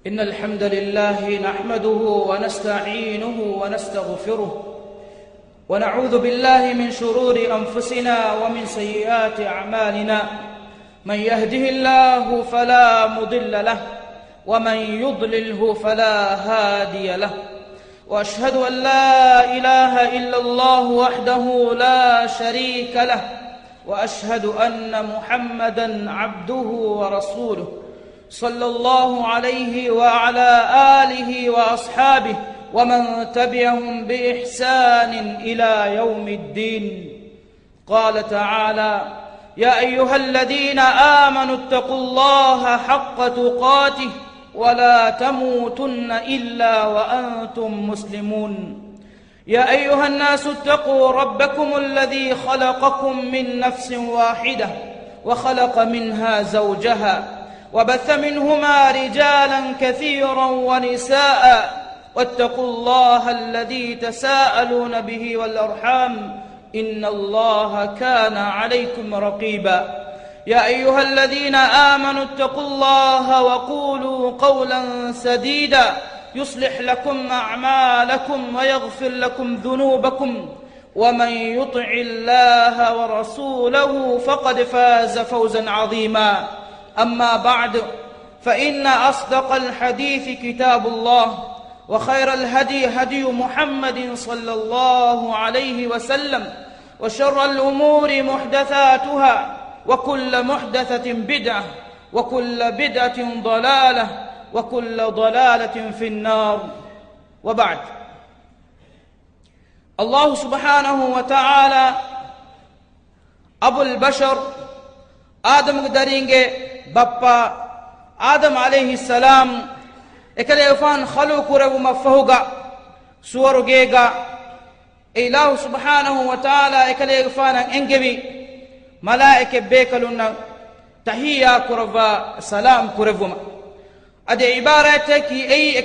إن الحمد لله نحمده ونستعينه ونستغفره ونعوذ بالله من شرور أنفسنا ومن سيئات أعمالنا. من يهده الله فلا مضل له ومن يضلله فلا هادي له. وأشهد أن لا إله إلا الله وحده لا شريك له وأشهد أن محمدا عبده ورسوله صلى الله عليه وعلى آله وأصحابه ومن تبعهم بإحسان إلى يوم الدين. قال تعالى: يا أيها الذين آمنوا اتقوا الله حق تقاته ولا تموتن إلا وأنتم مسلمون. يا أيها الناس اتقوا ربكم الذي خلقكم من نفس واحدة وخلق منها زوجها وبث منهما رجالا كثيرا ونساء واتقوا الله الذي تساءلون به والأرحام إن الله كان عليكم رقيبا. يا أيها الذين آمنوا اتقوا الله وقولوا قولا سديدا يصلح لكم أعمالكم ويغفر لكم ذنوبكم ومن يطع الله ورسوله فقد فاز فوزا عظيما. أما بعد، فإن أصدق الحديث كتاب الله وخير الهدي هدي محمد صلى الله عليه وسلم وشر الأمور محدثاتها وكل محدثة بدعة وكل بدعة ضلالة وكل ضلالة في النار. وبعد، الله سبحانه وتعالى أبو البشر آدم درينجي بابا آدم عليه السلام ekale fan khalu kurebu mafahuga suwaru gega ilahu subhanahu wa ta'ala ekale fana engebi malaike bekalunna tahiyya kurva salam kurevuma ade ibarate ki ei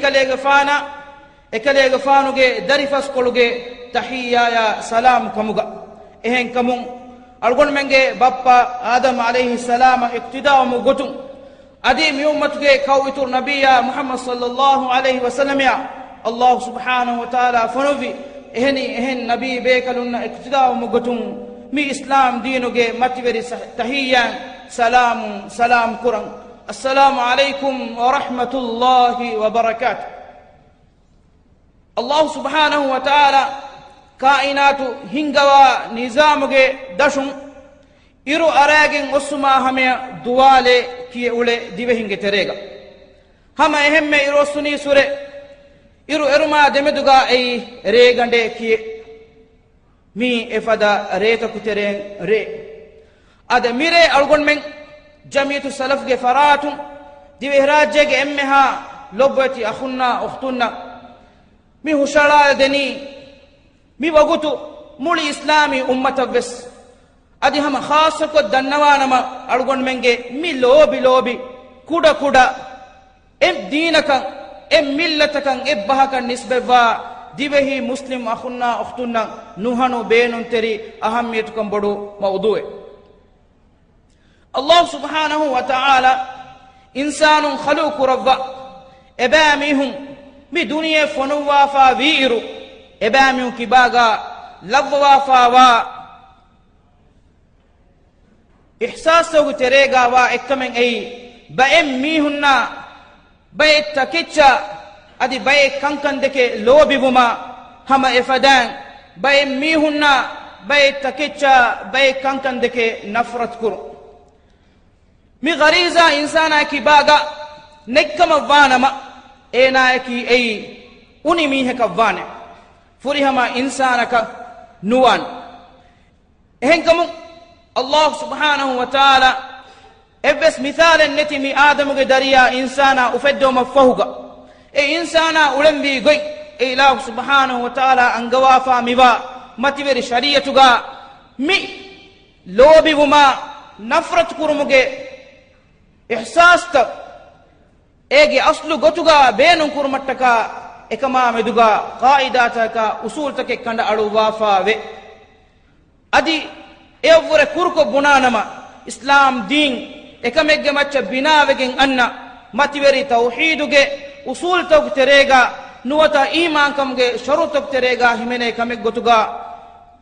ekale fanuge darifas koluge tahiyya ya salam kamuga ehen kamun algon menge bappa adam alayhi salam iqtida mu gotum adi mi ummatuge kawitur nabiyya muhammad sallallahu alayhi wasallam ya allah subhanahu wa ta'ala fanovi ehen nabi bekalunna iqtida mu gotum mi islam dinuge mativeri tahiyya salam kuran assalamu alaykum wa rahmatullahi wa barakatuh. allah subhanahu wa ta'ala kainatu hingawa nizamuge dashun iru aragen osuma hame duwale kiye ule dive hinge terega hama ehemme iru suni sure iru eruma demeduga ei regande kiye mi efada reta kuteren re ada mire algon men jamiyatu salaf ge faratun dive hraje ge emmeha lobbati akhunna ukhtunna mi hushala deni mi wagutu muli islami ummata bes adi hama khasa ko dannawanama algon menge mi lobi kuda em dinakan em millatakan ebbahakan nisbeva divehi muslim akhunna ukhtunna nuhanu beenun teri ahamiyatukan bodu mawdu'e allah subhanahu wa ta'ala insanun khaluqu rabba ebamihum mi duniya fonuwa fa viiru ebamihum kibaga labwa fa wa ihsasu terega wa ekkamen ei baem mihunna bay takicca adi bay kankan deke lobi buma hama efadan baem mihunna bay takicca bay kankan deke nafrat kur mi ghariza insana ki baga nekkama vanama ena ki ei uni mi heka vane furihama insana ka nuwan ehenkamu الله سبحانه وتعالى ابس مثال النتي آدم دريا إنسانا أفدو مفهوغا اي إنسانا أولمبي غي اي الله سبحانه وتعالى أنقوافا مبا متبر شريعتغا مي لوبي وما نفرت كرمغي إحساست ايجي أصل غتغا بينن كرمتكا إكما مدغا قائداتك أصولتك كند ألوافا وي أدي evure kurko bunanama islam din ekamegge macca binawegen anna mativeri tawhiduge usul tok terega nuwata iman kamge sharutok terega himene kamek gotuga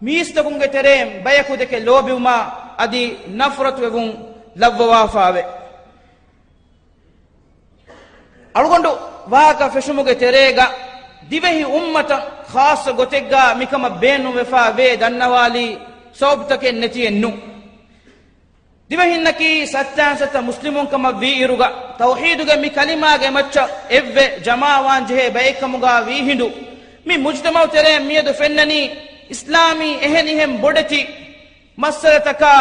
miistakunge terem bayakudeke lobiuma adi nafratu evun lavwa faave algondu waaka feshumuge terega divehi ummata khas gotegga mikama benu wefa ve dannawali sobtake netiyennu divehinnaki sattan satta muslimun kama vi iruga tawhiduga mi kalimage macca evve jamaawan jehe baykamuga vi hindu mi mujtama tere miyedu fennani islami ehenihem bodeti masalataka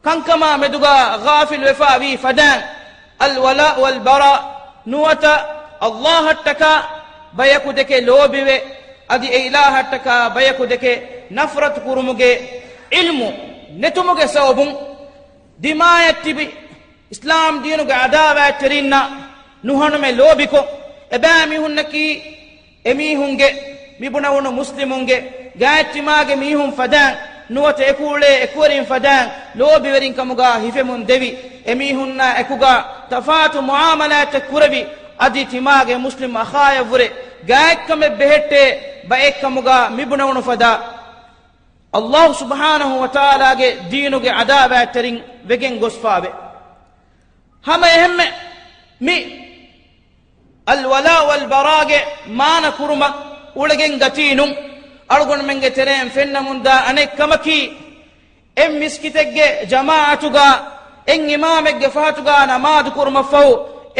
kankama meduga ghafil wefa vi fadan al wala wal bara nuwata allah hattaka bayakudeke lobiwe adi ilah hattaka bayakudeke nafrat kurumuge ilmu netumuge sawbun dimayattibi islam diinuge adawa terinna nuhanume lobiko ebami hunnaki emihunge mibunawunu muslimunge gaattimage mihun fadan nuwata ekule ekorin fadan lobi werin kamuga hifemun devi emihunna ekuga tafatu muamalat kurabi adi timage muslim akhaya vure gaakkame behette ba ekkamuga mibunawunu fada Allah subhanahu wa ta'ala ge diinuge adaaba terin vegen gosfaabe hama ehemme mi alwala wal barage mana kuruma ulegen gatinum algon menge terem fenna munda anek kamaki em miskitegge jamaatuga en imamegge fatuga namaz kurma faw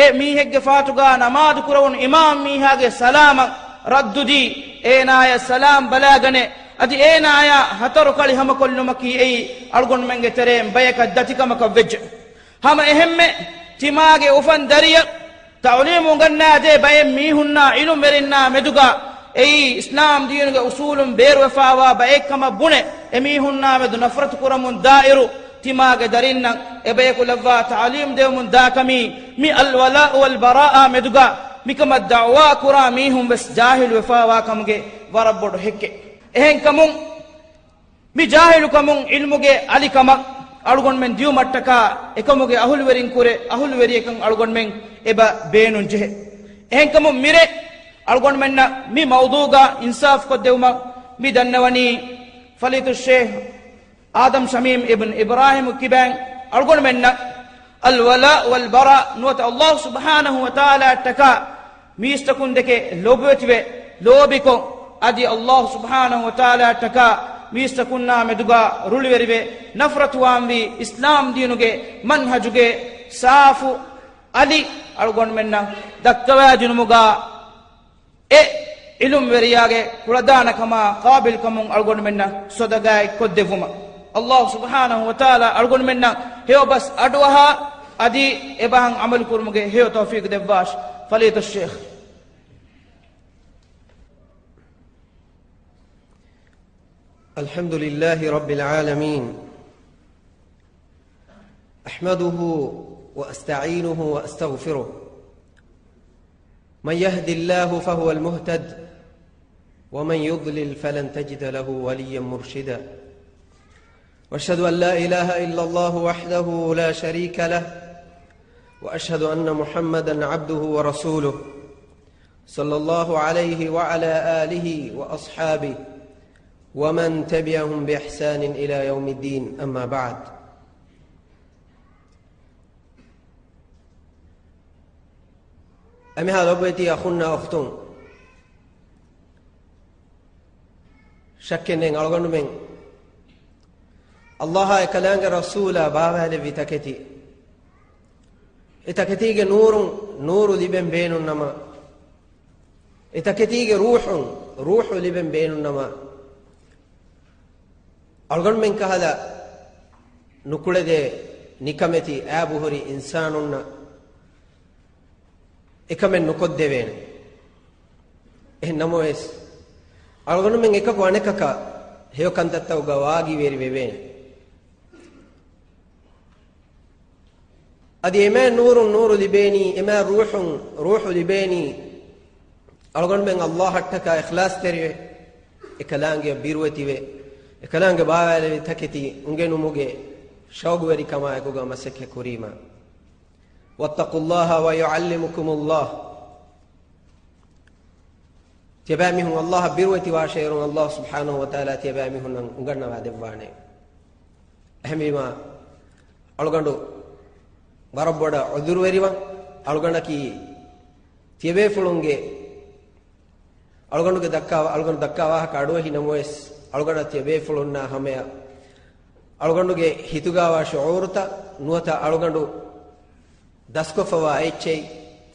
e mi hegge fatuga namaz kurawun imam mi hage salama raddudi enaya salam balagane adi enaya hataru kali hama kollumaki ei algon menge terem bayaka datikama vejj hama ehemme timage ufan dariya ta'limu ganna de bayem mi hunna ilum merinna meduga ei islam diinuge usulum beru fawa bayekama bune emi hunna medu nafrat kuramun dairu timage darinna ebayku lavva ta'lim de mun dakami mi al wala wal baraa meduga mikama da'wa kura mi hum bas jahil wafawa kamge warabbodo hekke ehen kamun mi jahilu kamun ilmuge alikama algon men diu mattaka ekamuge ahul werin kure ahul weri ekan algon men eba beenun jehe ehen kamun mire algon menna mi mawduga insaf ko dewma mi dannawani falitu sheikh adam shamim ibn ibrahim kiban algon menna al wala wal bara nuwata allah subhanahu wa ta'ala taka mi istakun deke lobetwe lobiko adi allah subhanahu wa ta'ala taka mista kunna meduga rulweribe nafratu wambi islam diinuge manhajuge safu ali algon menna dakkawa junumuga e ilum weriyage kuladana kama qabil kamun algon menna sodagay koddevuma allah subhanahu wa ta'ala algon menna heo bas adwaha adi ebang amal kurmuge heo tawfiq devbash falita sheikh الحمد لله رب العالمين أحمده وأستعينه وأستغفره من يهد الله فهو المهتد ومن يضلل فلن تجد له وليا مرشدا وأشهد أن لا إله إلا الله وحده لا شريك له وأشهد أن محمدا عبده ورسوله صلى الله عليه وعلى آله وأصحابه ومن تبعهم بإحسان إلى يوم الدين أما بعد أمي هذا بيتي أخونا أختون شكنين ألغن من الله كلام رسولا بابا لبي تكتي إتكتيج نور لبن بين النما إتكتيج روح لبن بين النما algon men kahala nukulede nikameti abuhuri insanunna ekamen nukoddeven ehnamoes algon men ekako anekaka heyo kantatta uga waagi veri veven adi ema nuru libeni ema ruhu libeni algon men allah hattaka ikhlas terive ekalange birwetiwe ekalange baawale taketi ungenu muge shawgu weri kama ekuga masake kurima wattaqullaha wa yuallimukumullah تبامهم الله بروتي واشير الله سبحانه وتعالى تبامهم نغنا وادبانه اهميما algondu warabboda udur weriwan algonda ki tiebe fulunge algondu dakkawa ha kaduwa hinamoes algonda tiebe fulunna hameya algondu ge hitugawa shuurta nuata algondu daskofawa echei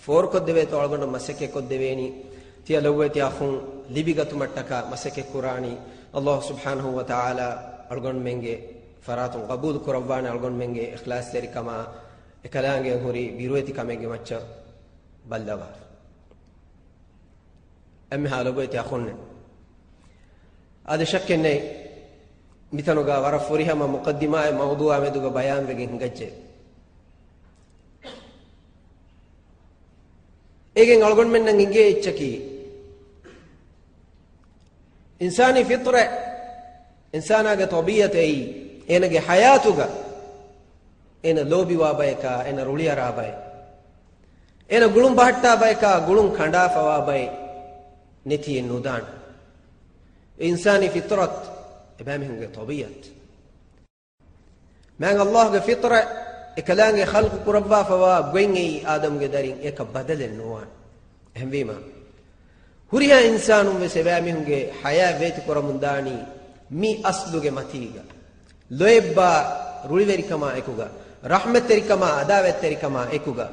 for koddeve to algondu maseke koddeveni tiya lawweti akhun libigatu mattaka maseke qurani allah subhanahu wa ta'ala algon menge faratun qabul kurawwana algon menge ikhlas teri kama ekalange hori birueti kamenge macca baldawa ammi halaweti akhunne ade shakkenne mitanoga wara forihama muqaddima e mawdu'a meduga bayan wegen gajje egen algon men nang inge echaki insani fitra insana ga tabiyate ei enage hayatuga ena lobi wabayka ena ruliya rabay ena gulum bahatta bayka gulum khanda fawabay neti nudan insani fitrat ibamihum ga tabiyat man allah ga fitra ekalange khalq kurabba fawa gwengi adam ga darin eka badal nuwan ehmima huriya insanu me sebamihum ga haya vet kuramundani mi aslu ga matiga loebba ruliweri kama ekuga rahmateri kama adawetteri kama ekuga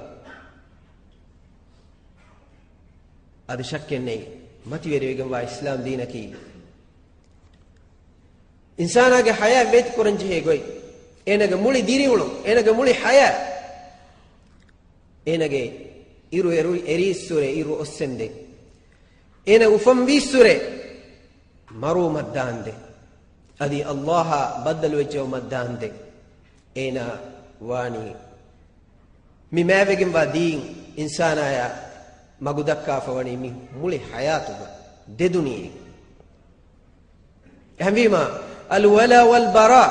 adi shakkenne mativeri wegam wa islam dinaki insana ge haya vet kuranji he goy enage muli diriwulu enage muli haya enage iru erisure iru ossende ena ufam visure maru maddande adi allah badal wejjo maddande ena wani mi mavegem wadin insana ya magudakka fawani mi muli hayatuga de duniye hamima al wala wal bara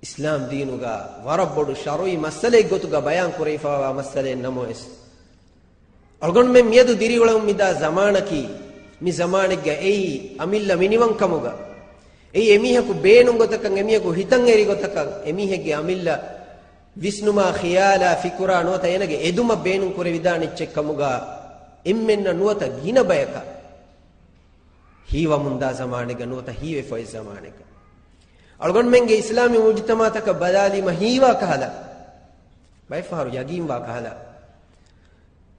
islam dinuga warabbodu sharoi masale gotuga bayan kurifa masale namoes algon me miedu diriwolum mida zamanaki mi zamanega ei amilla miniwan kamuga ei emihaku beenun gotakan emihaku hitan eri gotakan emihege amilla visnuma khiyala fikura nota enage eduma beenun kore vidaniche kamuga immenna nuota gina bayaka hiwa munda zamanega nuota hiwe foi zamanega algon menge islami mujtamataka badali mahiwa kahala bay faru yagim wa kahala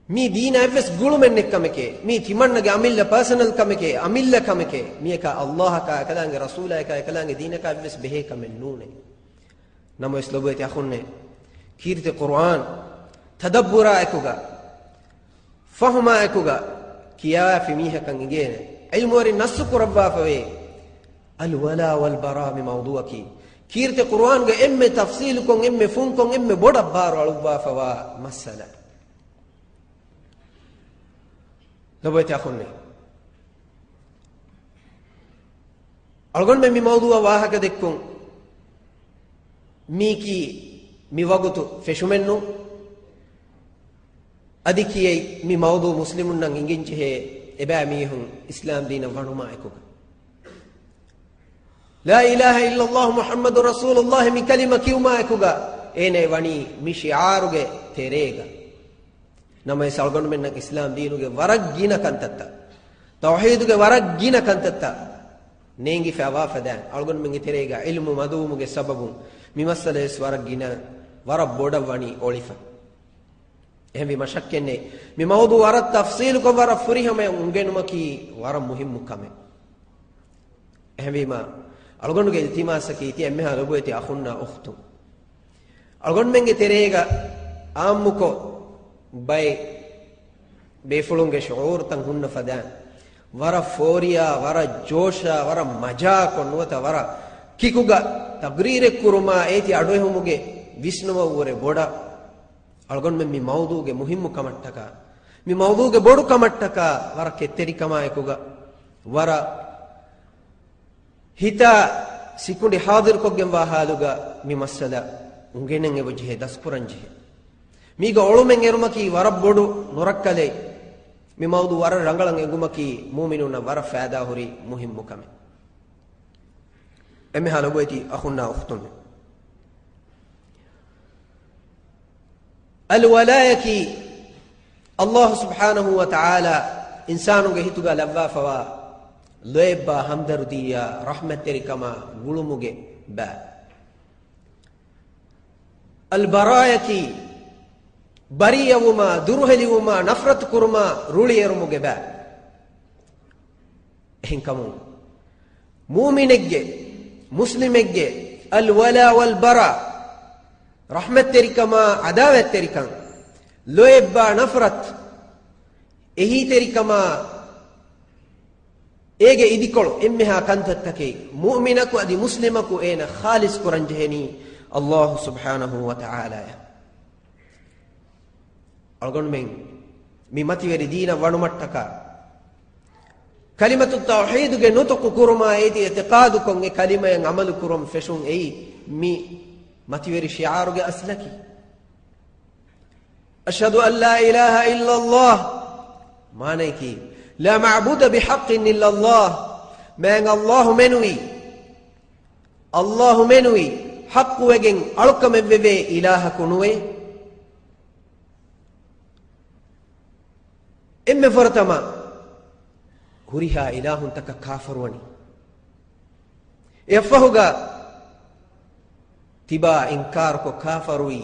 mi dina evs gulumen nekkameke mi timannage amilla personal kameke amilla kameke mieka allah ka kalange rasula ka kalange dina ka evs behe kamen nune namo islobeti akhunne kirte qur'an tadabbura ekuga fahma ekuga kiya fi miha kan ingene ilmu ri nasu qurba fawe al wala wal bara mi mawdu'aki kirte qur'an ga emme tafsil kon emme fun kon emme boda baro alwa fawa masala لبيت أخوني ألقون من موضوع واحد دكون ميكي ميواغوتو فشومنو أديكي مي موضوع مسلمون نان إنجنجه إبا ميهم إسلام دين ونما إكوك لا إله إلا الله محمد رسول الله من كلمة كيوما إكوك إنه وني مي شعارك تيريغا nama salgon men nak islam diinuge warag gina kantatta tauhiduge warag gina kantatta nengi fawa fadan algon men terega ilmu madumuge sababun mi masale warag gina warab boda wani olifa ehmi mashakkenne mi mawdu warad tafsil ko warab furihame ungenumaki warab muhimmu kame ehmi ma algon ge iltimasaki ti emme halobeti akhunna ukhtu algon men terega ammuko bay befulunge shuur tan hunna fadan wara foria wara josha wara maja konnuta wara kikuga tagrire kuruma eti adoe humuge visnuwa ure boda algon men mi mawduge muhimmu kamattaka mi mawduge bodu kamattaka wara ketteri kama ekuga wara hita sikundi hadir koggen wa haluga mi masala ungenen ewje daspuranji miga olumen erumaki warabbodu norakkale mi mawdu war rangalan engumaki mu'minuna war faada hori muhimmu kame emme halaboyti akhunna ukhtun al walayaki Allah subhanahu wa ta'ala insanu ge hituga labba fawa loeba hamdarudiya rahmatirikama gulumuge ba al barayaki bariyawuma duruheliwuma nafrat kurma ruliyerumuge ba hinkamu mu'minegge muslimegge al wala wal bara rahmatirikama adawatirikam loeba nafrat ehi terikama ege idikol emmeha kantattake mu'minaku adi muslimaku ena khalis kuran jeheni Allah subhanahu wa ta'ala algon men mi mativeri dina wanumattaka kalimatu tawhid ge nutuq kurma edi i'tiqadu kon e kalima en amalu kurum feshun ei mi mativeri shi'aru ge aslaki ashhadu an la ilaha illa Allah maneki la ma'budu bihaqqin illa Allah man Allah menui haqqu wegen alukame veve ilaha kunuwe emme fortama huriha ilahun taka kafirwani yafahuga tiba inkar ko kafarui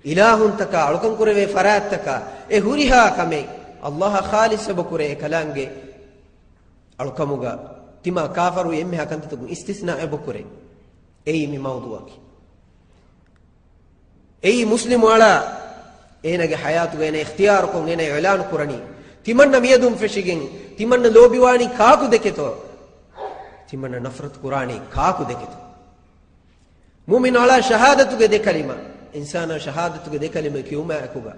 ilahun taka alukan kureve farat taka e huriha kame Allah khalis bokure kalange alkamuga tima kafaru emme hakantu istisna bokure ei mi mawduaki ei muslim wala enage hayatu ene ikhtiyar ko ene i'lan kurani timanna miyadum feshigen timanna lobiwani kaaku deketo timanna nafrat qurani kaaku deketo mu'min ala shahadatu ge de kalima insana shahadatu ge de kalima kiyuma akuga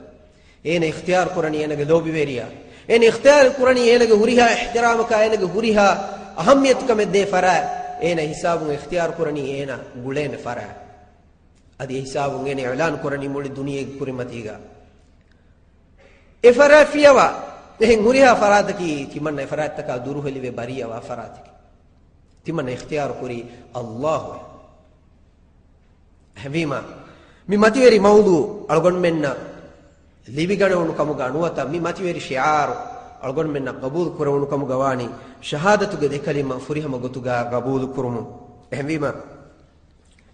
ene ikhtiyar qurani enage lobi veriya ene ikhtiyar qurani enage huriha ihtiramaka enage huriha ahamiyat kam de fara ene hisabun ikhtiyar qurani ena gulene fara adi hisabun ene i'lan qurani muli duniye kurimatiga e fara fiyawa ehen huriha farataki timanna farataka duru helive bariya wa farataki timanna ikhtiyar quri Allah havima mi mativeri mawdu algon menna libiganu kamuga anuwata mi mativeri shi'ar algon menna qabul kurawnu kamuga wani shahadatu ge kalima furiha magotuga qabul kurumu ehvima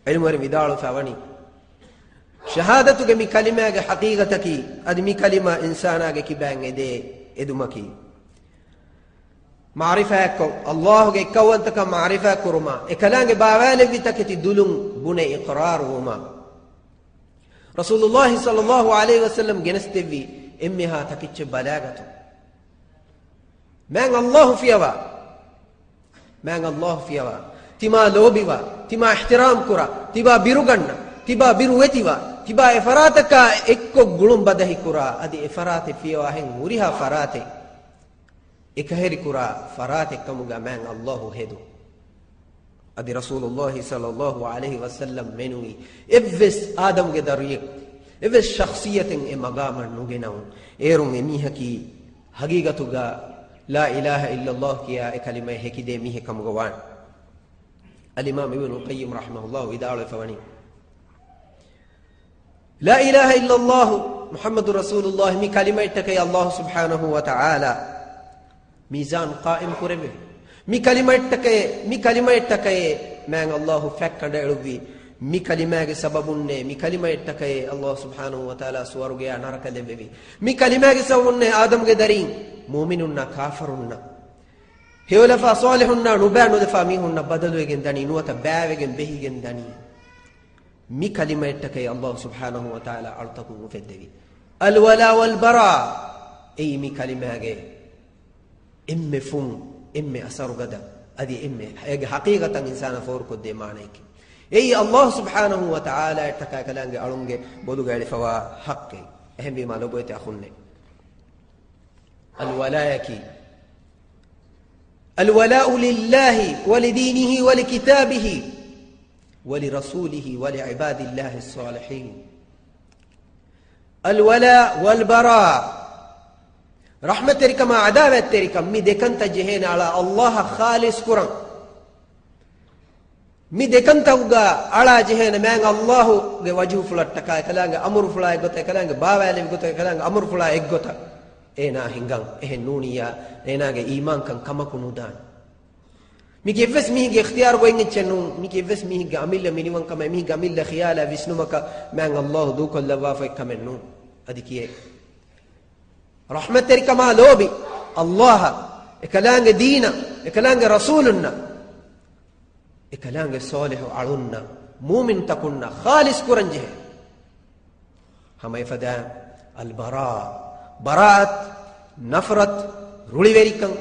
ilmu vidalu fawani shahadatu ge mi kalima ge haqiqataki ad mi kalima insana ge kibang ede edumaki ma'rifa ko Allah ge kawantaka ma'rifa kuruma ekalange bawale vitakati dulum bune iqraruma Rasulullah sallallahu alaihi wasallam genestevi emmeha takicce balagatu man Allah fiyawa tima lobiwa tima ihtiram kura tiba biruganna tiba biruwetiwa tiba efarataka ekko gulum badahi kura adi efarate fiyawa hen muriha farate ekaheri kura farate kamuga man Allah hedu adi Rasulullah sallallahu alaihi wasallam menui evves adam ge dariye evves shakhsiyaten e magama nugenaw erun emihaki hagigatuga la ilaha illa Allah kiya e kalima hekide mihe kamuga wan al imam ibn al-qayyim rahimahullah ida'ala fawani la ilaha illa Allah muhammadur rasulullah mi kalima ittaka Allah subhanahu wa ta'ala mizan qa'im kurebe mi kalima ittaka man Allah fakkanda eluvi mi kalima ge sababunne mi kalima ittaka Allah subhanahu wa ta'ala suwaruge anaraka lebevi mi kalima ge sababunne adam ge darin mu'minunna kafirunna hewlafa salihunna nubanu defa mihunna badaluegen dani nuwata baawegen behigen dani mi kalima ittaka Allah subhanahu wa ta'ala altaku mufeddevi al wala wal bara ay mi kalima ge imme fun imme asaru gada adi imme haqiqatan insana for ko de manayki ei Allah subhanahu wa ta'ala ittaka kalange alunge boduga fawa haqqi ehmi maloboyte akhunne الولاء لله ولدينه ولكتابه ولرسوله ولعباد الله الصالحين الولاء والبراء rahmat terikam adawat terikam mi dekanta jehena ala Allah khalis kuran mi dekanta uga ala jehena man Allah ge wajhu fulatta ka kalanga amur fulay gota kalanga bawale gota kalanga amur fulay eggota ena hingan ehen nuniya ena ge iman kan kamakunu dan mi ge ves mi ge ikhtiyar go ingin chenu mi ge ves mi ge amilla miniwan kama mi ge amilla khiyala visnumaka man Allah du kullu wa fa kamenu adikiye rahmat terikama lobi Allah ekalanga dina ekalanga rasulunna ekalanga salihu alunna mu'min takunna khalis kuranje hama ifada al baraat nafrat ruliwerikan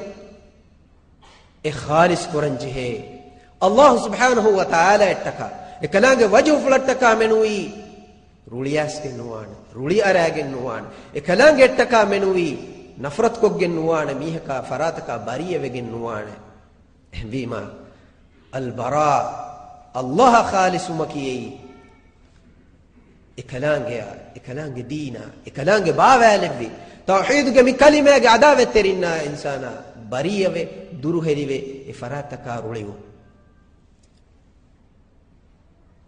e khalis kuranje Allah subhanahu wa ta'ala ettaka ekalanga wajhu fulattaka menui ruliyaske nuwana ruli aragen nuwana ekalanga ettaka menui nafrat koggen nuwana mihaka farataka bariya wegen nuwana ehvima al bara Allah khalis makiyei ekalanga dina ekalanga bawalevi tawhid ge mi kalima ge adavet terinna insana bariyave duruherive e farataka ruliwo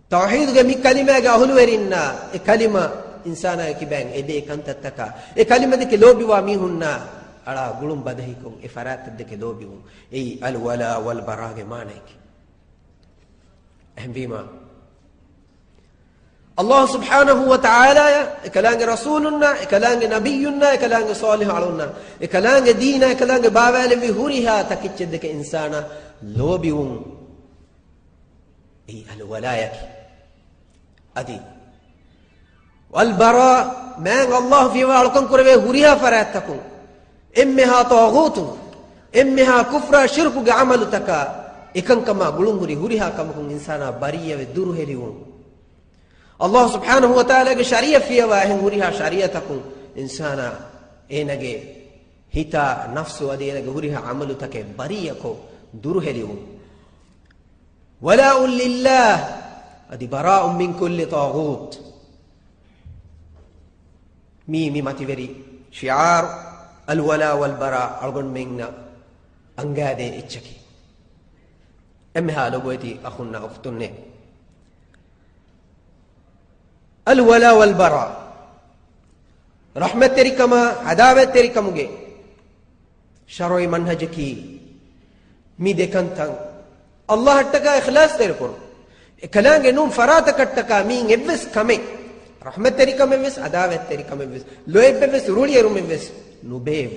tawhid ge mi kalima ge ahulwerinna e kalima insana ki bang ede kantattaka e kalima de ke lobiwa mi hunna ala gulum badahikon e farat de ke lobiwu ei al wala wal bara ge manaki ehbima Allah subhanahu wa ta'ala ekalange rasulunna ekalange nabiyunna ekalange salih alunna ekalange dina ekalange bawale vi huriha takicchedde ke insana lobiwun ei al walayaki adi wal bara man Allah fi wa'alkan kurwe huriha faratakun imha taghutun imha kufra shirku ge amalu taka ekankama gulunguri huriha kamakun insana bariya ve duruheliwun Allah subhanahu wa ta'ala ge sharia fiya wa hen huriha shariatakum insana enage hita nafsu adi enage huriha amalu take bariyako duruheliwu wala'un lillah adi bara'un min kulli taghut mi mativeri shi'ar al wala wal bara algon mengna angade ichaki emha logoyti akhunna ukhtunne الولا والبراء رحمت تريكما عداوت تريكموگه شروع منهجكي مي دكنتن الله تكا اخلاص تركون كلانگه نوم فراتك تكا مين ابس كمي رحمت تريكما بس عداوت تريكما بس لويب بس رولي روم بس نوبيف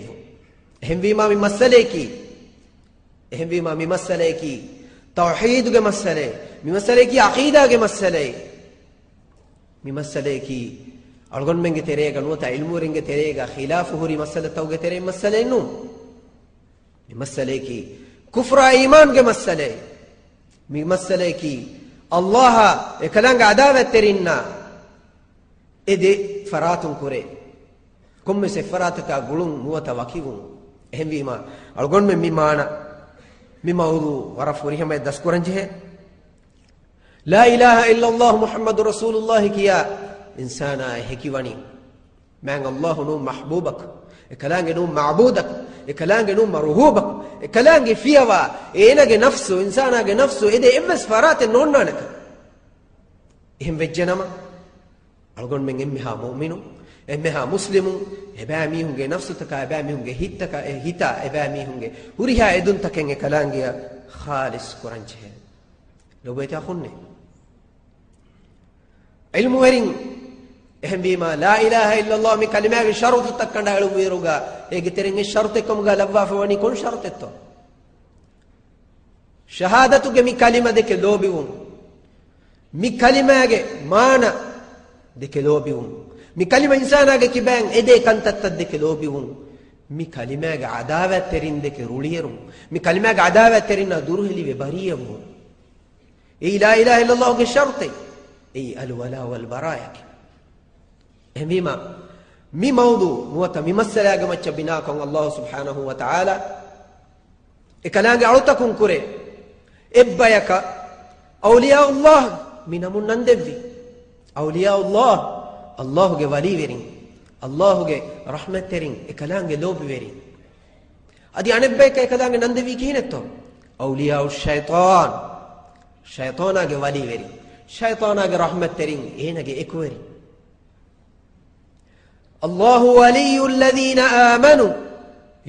هم بما مي مسئله کی هم بما مي مسئله کی توحید کے مسئلے مي مسئلے کی عقیدہ کے مسئلے mi masale ki algon menge terega nuota ilmu ringe terega khilafu huri masala tawge tere masale nu mi masale ki kufra iman ge masale mi masale ki Allah e kalanga adawa terinna ede faratun kure komme se farataka gulun nuota wakivun ehvima algon me mi mana mi mawdu warafuri hama daskuranje لا إله إلا الله محمد رسول الله كيا إنسانا هكيواني معنى الله نوم محبوبك كلام نوم معبودك كلام نوم مرهوبك كلام فيها إنك نفسه إنسانا نفسه إذا إبس فرات النونانك إهم بجنما أقول من إمها مؤمن إمها مسلم إباميهم نفسه تكا إباميهم هيتك هيتا إباميهم هوريها إدون تكين كلام خالص قرانجه لو بيت أخوني علم ورين اهم بما لا اله الا الله من كلمه شرط تكندا ويروغا ايغترين شرط كم غلوا فوني كون شرط تو شهادتك من كلمه دك لوبيون من كلمه مانا دك لوبيون من كلمه انسانه كبان ايدي كانت تدك لوبيون من كلمه عداوه ترين دك روليرو من كلمه عداوه ترين دورهلي ببريم اي لا اله الا الله كشرطي اي الولاء والبراء بما مي موضوع موتا مي مسألة جمعت بناكم الله سبحانه وتعالى إكلام عروتكم كره إبايك أولياء الله من من نندفي أولياء الله الله جوالي ورين Allahuge rahmat terin ekalange lobi veri adi anebbeka ekalange nandevi kihinetto awliya ash-shaytan shaytanage wali veri shaytanage rahmat terin enage ekveri Allahu waliyul ladina amanu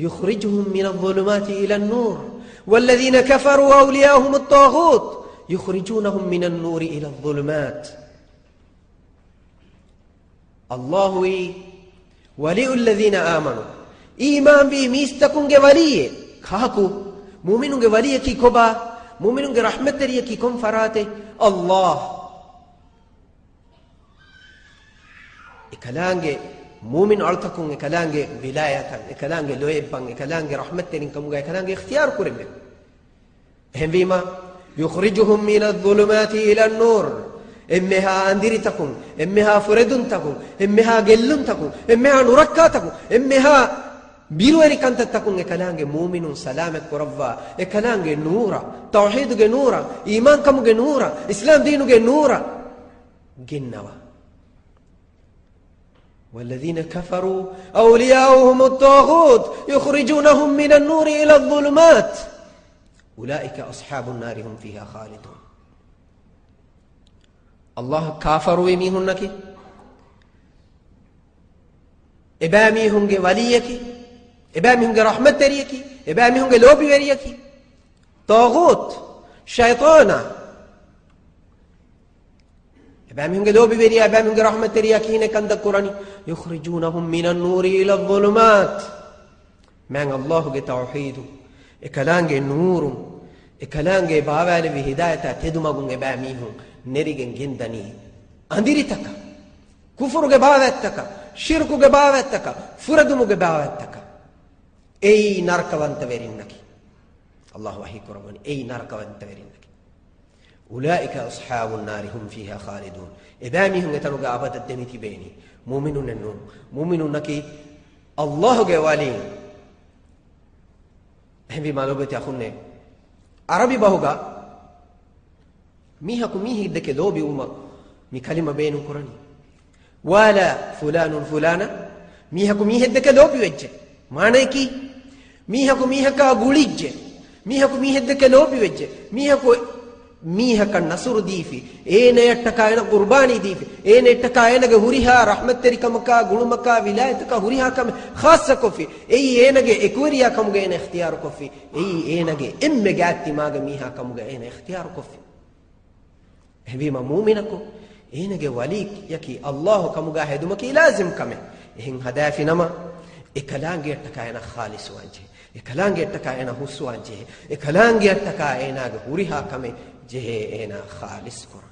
yukhrijuhum min adh-dhulumati ila an-nur والذين كفروا أولياءهم الطاغوت يخرجونهم من النور إلى الظلمات الله ولي الذين آمنوا إيمان به ميستكونج ولي كاكو مؤمنونج ولي كي كوبا مؤمنونج رحمة تري كي كم فراته الله إكلانج مؤمن ألتكون إكلانج ولاية إكلانج لويبان إكلانج رحمة تري كموجا إكلانج اختيار كورم هم بما يخرجهم من الظلمات إلى النور إمها أندير تكون إمها فردون تكون إمها جلون تكون إمها نوركا تكون إمها بيرويري كانت تكون إكلانج مؤمن سلامة كربا إكلانج نورا توحيد نورا إيمان كموج نورا إسلام دينه نورا جنوا والذين كفروا أولياؤهم الطاغوت يخرجونهم من النور إلى الظلمات أولئك أصحاب النار هم فيها خالدون الله كافروا يميهنك إباميهنك وليك إباميهنك رحمة تريك إباميهنك لوبي وريك طاغوت شيطانا إباميهنك لوبي وريا إباميهنك رحمة تريك هنا كان ذكرني يخرجونهم من النور إلى الظلمات من الله توحيد إكلانج نور إكلانج باوال بهداية تدمغون إباميهم نريجن جندني أنديري تكا كفر جباوتك شرك جباوتك فردم جباوتك أي ناركوان تبرينك الله وحيك ربنا أي ناركوان تبرينك أولئك أصحاب النار هم فيها خالدون إباميهم يتنوغ أبدا الدنيا بيني مؤمنون النوم مؤمنون نكي الله جوالين هم بما لوبت أخونا عربي بهوغا ميهاكو ميه دك لوبي وما مي كلمة بين قراني ولا فلان فلانا ميهاكو ميه دك لوبي وجه معنى كي ميهاكو ميهكا غوليجه ميهاكو ميه دك لوبي وجه ميهاكو ميهكا نصر ديفي اين يتكاين قرباني ديفي اين يتكاين غوريها رحمت تريكمكا غلمكا ولايتكا غوريها كم خاصه كوفي اي اينغه اكوريا كمغه ان اختيار كوفي اي اينغه امغاتي ماغ ميها كمغه ان اختيار كوفي هبيما مؤمنكو اينغه وليك يكي الله كمغه هدمكي لازم كمه هين هدافي نما اكلانغه تكاين خالص وانجه اكلانغه تكاين حسو وانجه اكلانغه تكاين غوريها كمه جه انا خالص كر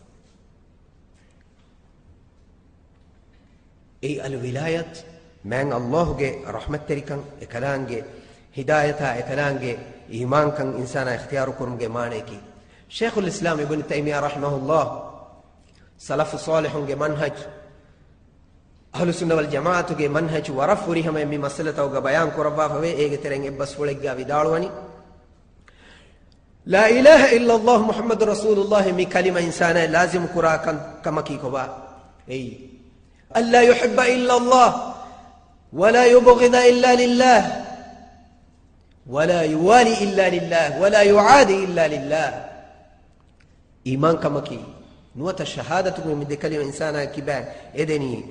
اي الولايه من الله جه رحمت تريكن اكلانغه هدايتا اكلانغه ايمان كان انسان اختيار كرم جه مانيكي شيخ الاسلام ابن تيميه رحمه الله سلف صالح جه منهج اهل السنه والجماعه جه منهج ورفورهم من مساله او بيان كربا فوي ايغ ترين بس فولغا ويدالواني لا إله إلا الله محمد رسول الله مي كلمة إنسانة لازم كراكن كما كيكوبا أي ألا يحب إلا الله ولا يبغض إلا لله ولا يوالي إلا لله ولا يعادي إلا لله إيمان كما كي نوت الشهادة من دي كلمة إنسانة كبان إذني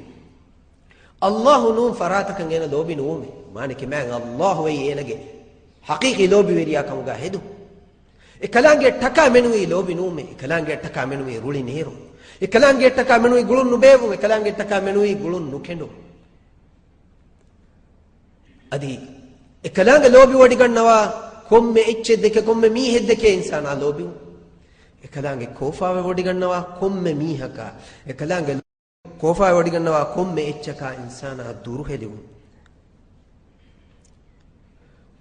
الله نوم فراتك أننا لوبي نومي معنى كمان الله وينجي حقيقي لوبي وريا كم قاهدو إكلانجي تكا منوي لوبي نومي إكلانجي تكا منوي رولي نيرو إكلانجي تكا منوي قلون نبيبو إكلانجي تكا منوي قلون نكندو أدي إكلانجي لوبي وديغن نوا كم إتش دكي كم ميه دكي إنسانا لوبي إكلانجي كوفا وديغن نوا كم ميهكا إكلانجي كوفا وديغن نوا كم إتشكا إنسانا دوروه ديو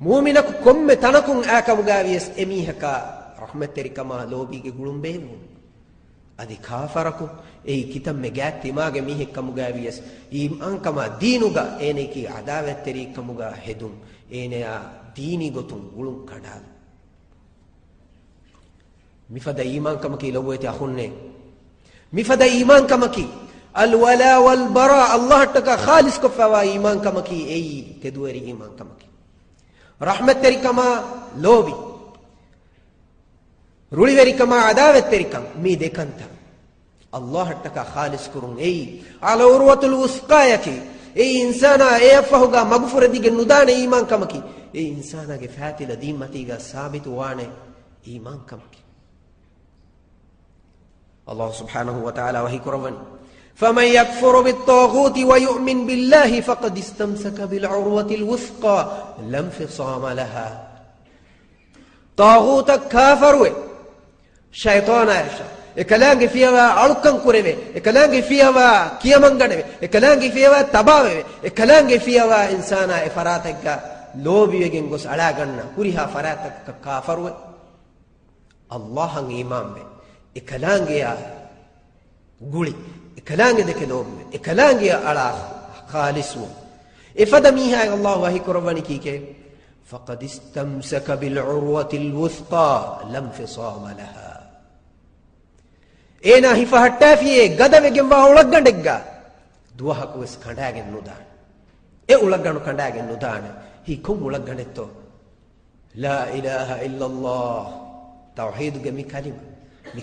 مؤمنك كم تنكم آكم غاويس إميهكا رحمة تريكما لوبي قلون بيبو أدي كافركو أي كتم مجاتي ماغ ميهكم غاويس إيمان كما دينوغا إنكي عداوة تريكم غا هدوم إنيا ديني غتون قلون كدال مفدا إيمان كما كي لوبويت أخوني مفدا إيمان كما كي الولا والبراء الله تك خالص كفوا إيمان كمكي أي كدوري إيمان كمكي رحمة تريكما لوبي رولي وريكما عداوة تريكم مي دكانتا الله تك خالص كرون أي على عروة الوثقى يكي أي إنسانا أي أفهوغا مغفرة دي ندان إيمان كمكي أي إنسانا فاتي لديمتيغا ثابت وانه إيمان كمكي الله سبحانه وتعالى وهي كربني فمن يكفر بالطاغوت ويؤمن بالله فقد استمسك بالعروة الوثقى لا انفصام لها طاغوت كافر شيطان عائشة එකලංගෙ فيها අලුක්කම් කුරෙවේ එකලංගෙ فيها කියමන් ගණවේ එකලංගෙ فيها තබාවේ එකලංගෙ فيها ඉන්සානා එෆරාතක ලෝභියගෙන් ගොස් අලා ගන්න කුරිහා ෆරාතක කාෆරුව අල්ලාහන් ඊමාන් වේ එකලංගෙ ගුලි එකලංගෙ දෙක ලෝභිය එකලංගෙ අලා خالص إفدميها الله وهي كرباني كيكي فقد استمسك بالعروة الوثقى لا انفصام لها ඒනා හිෆහට්ටාෆියේ ගදවෙගෙන් වා උලග්ගණ්ඩෙග්ගා දුවහකුවස් කණ්ඩාගෙන් නුදාන ඒ උලග්ගණු කණ්ඩාගෙන් නුදාන හි කුම් උලග්ගණෙත්තෝ ලා ඉලාහා ඉල්ලල්ලාහ් තවහීදුගේ මි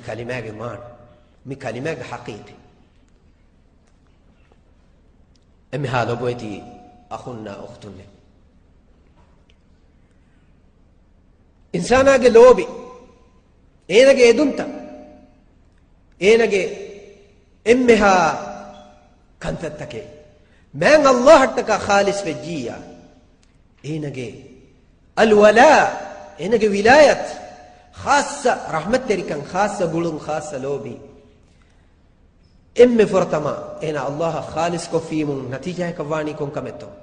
කලිමාගේ මාන මි කලිමාගේ හකීකි එමි හාලෝ බොයිති අඛුන්නා උඛ්තුන්නේ ඉන්සානාගේ ලෝබි ඒනගේ එදුන්තා ඒනගේ එම්මෙහා කන්තත්තකේ මෑන් අල්ලාහට්ටක خالص වෙජ්ජියා ඒනගේ අල්වලා ඒනගේ විලායත් خاصة رحمت تريكن خاصة بولون خاصة لوبي එම්මෙ ෆොරතමා ඒන අල්ලාහ خالص කොෆීමුන් නතිජා කවානි කොන් කමෙතෝ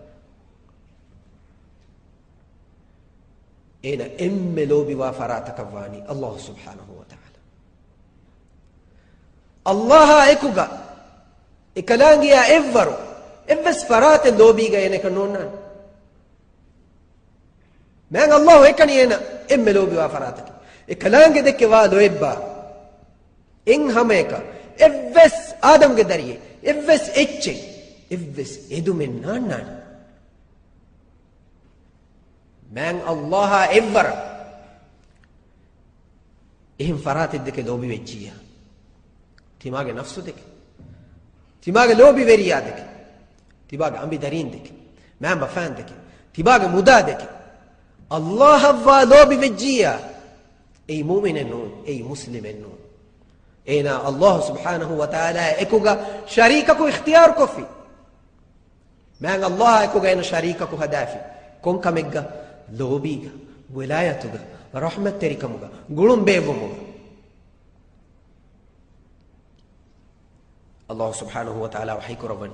ඒන එම්මෙ ලෝබි වා ෆරාතකවානි අල්ලාහ් සුබ්හානහු වතාලා الله ايكوغا اكلانغيا ايفرو افس فرات لوبيغا ينك نونان مان الله اكني انا ام لوبي وفراتك اكلانغ دك وا لويبا ان هميكا افس ادم گدريه افس اتشي افس ادو من نان مان الله ايفر اهم فرات دك لوبي وجيا تيماغ نفسه دك تيماغ لوبي وريا دك تيماغ أمبي دارين دك ما بفان دك تيماغ مدا دك الله هوا لوبي وجيا أي مؤمن النون أي مسلم النون أينا الله سبحانه وتعالى إكوغا شريككو اختياركو في ما الله إكوغا إن شريككو هدافي كون كميغا لوبيغا ولايتوغا رحمة تريكموغا قولون بيبوموغا الله سبحانه وتعالى وحيك ربنا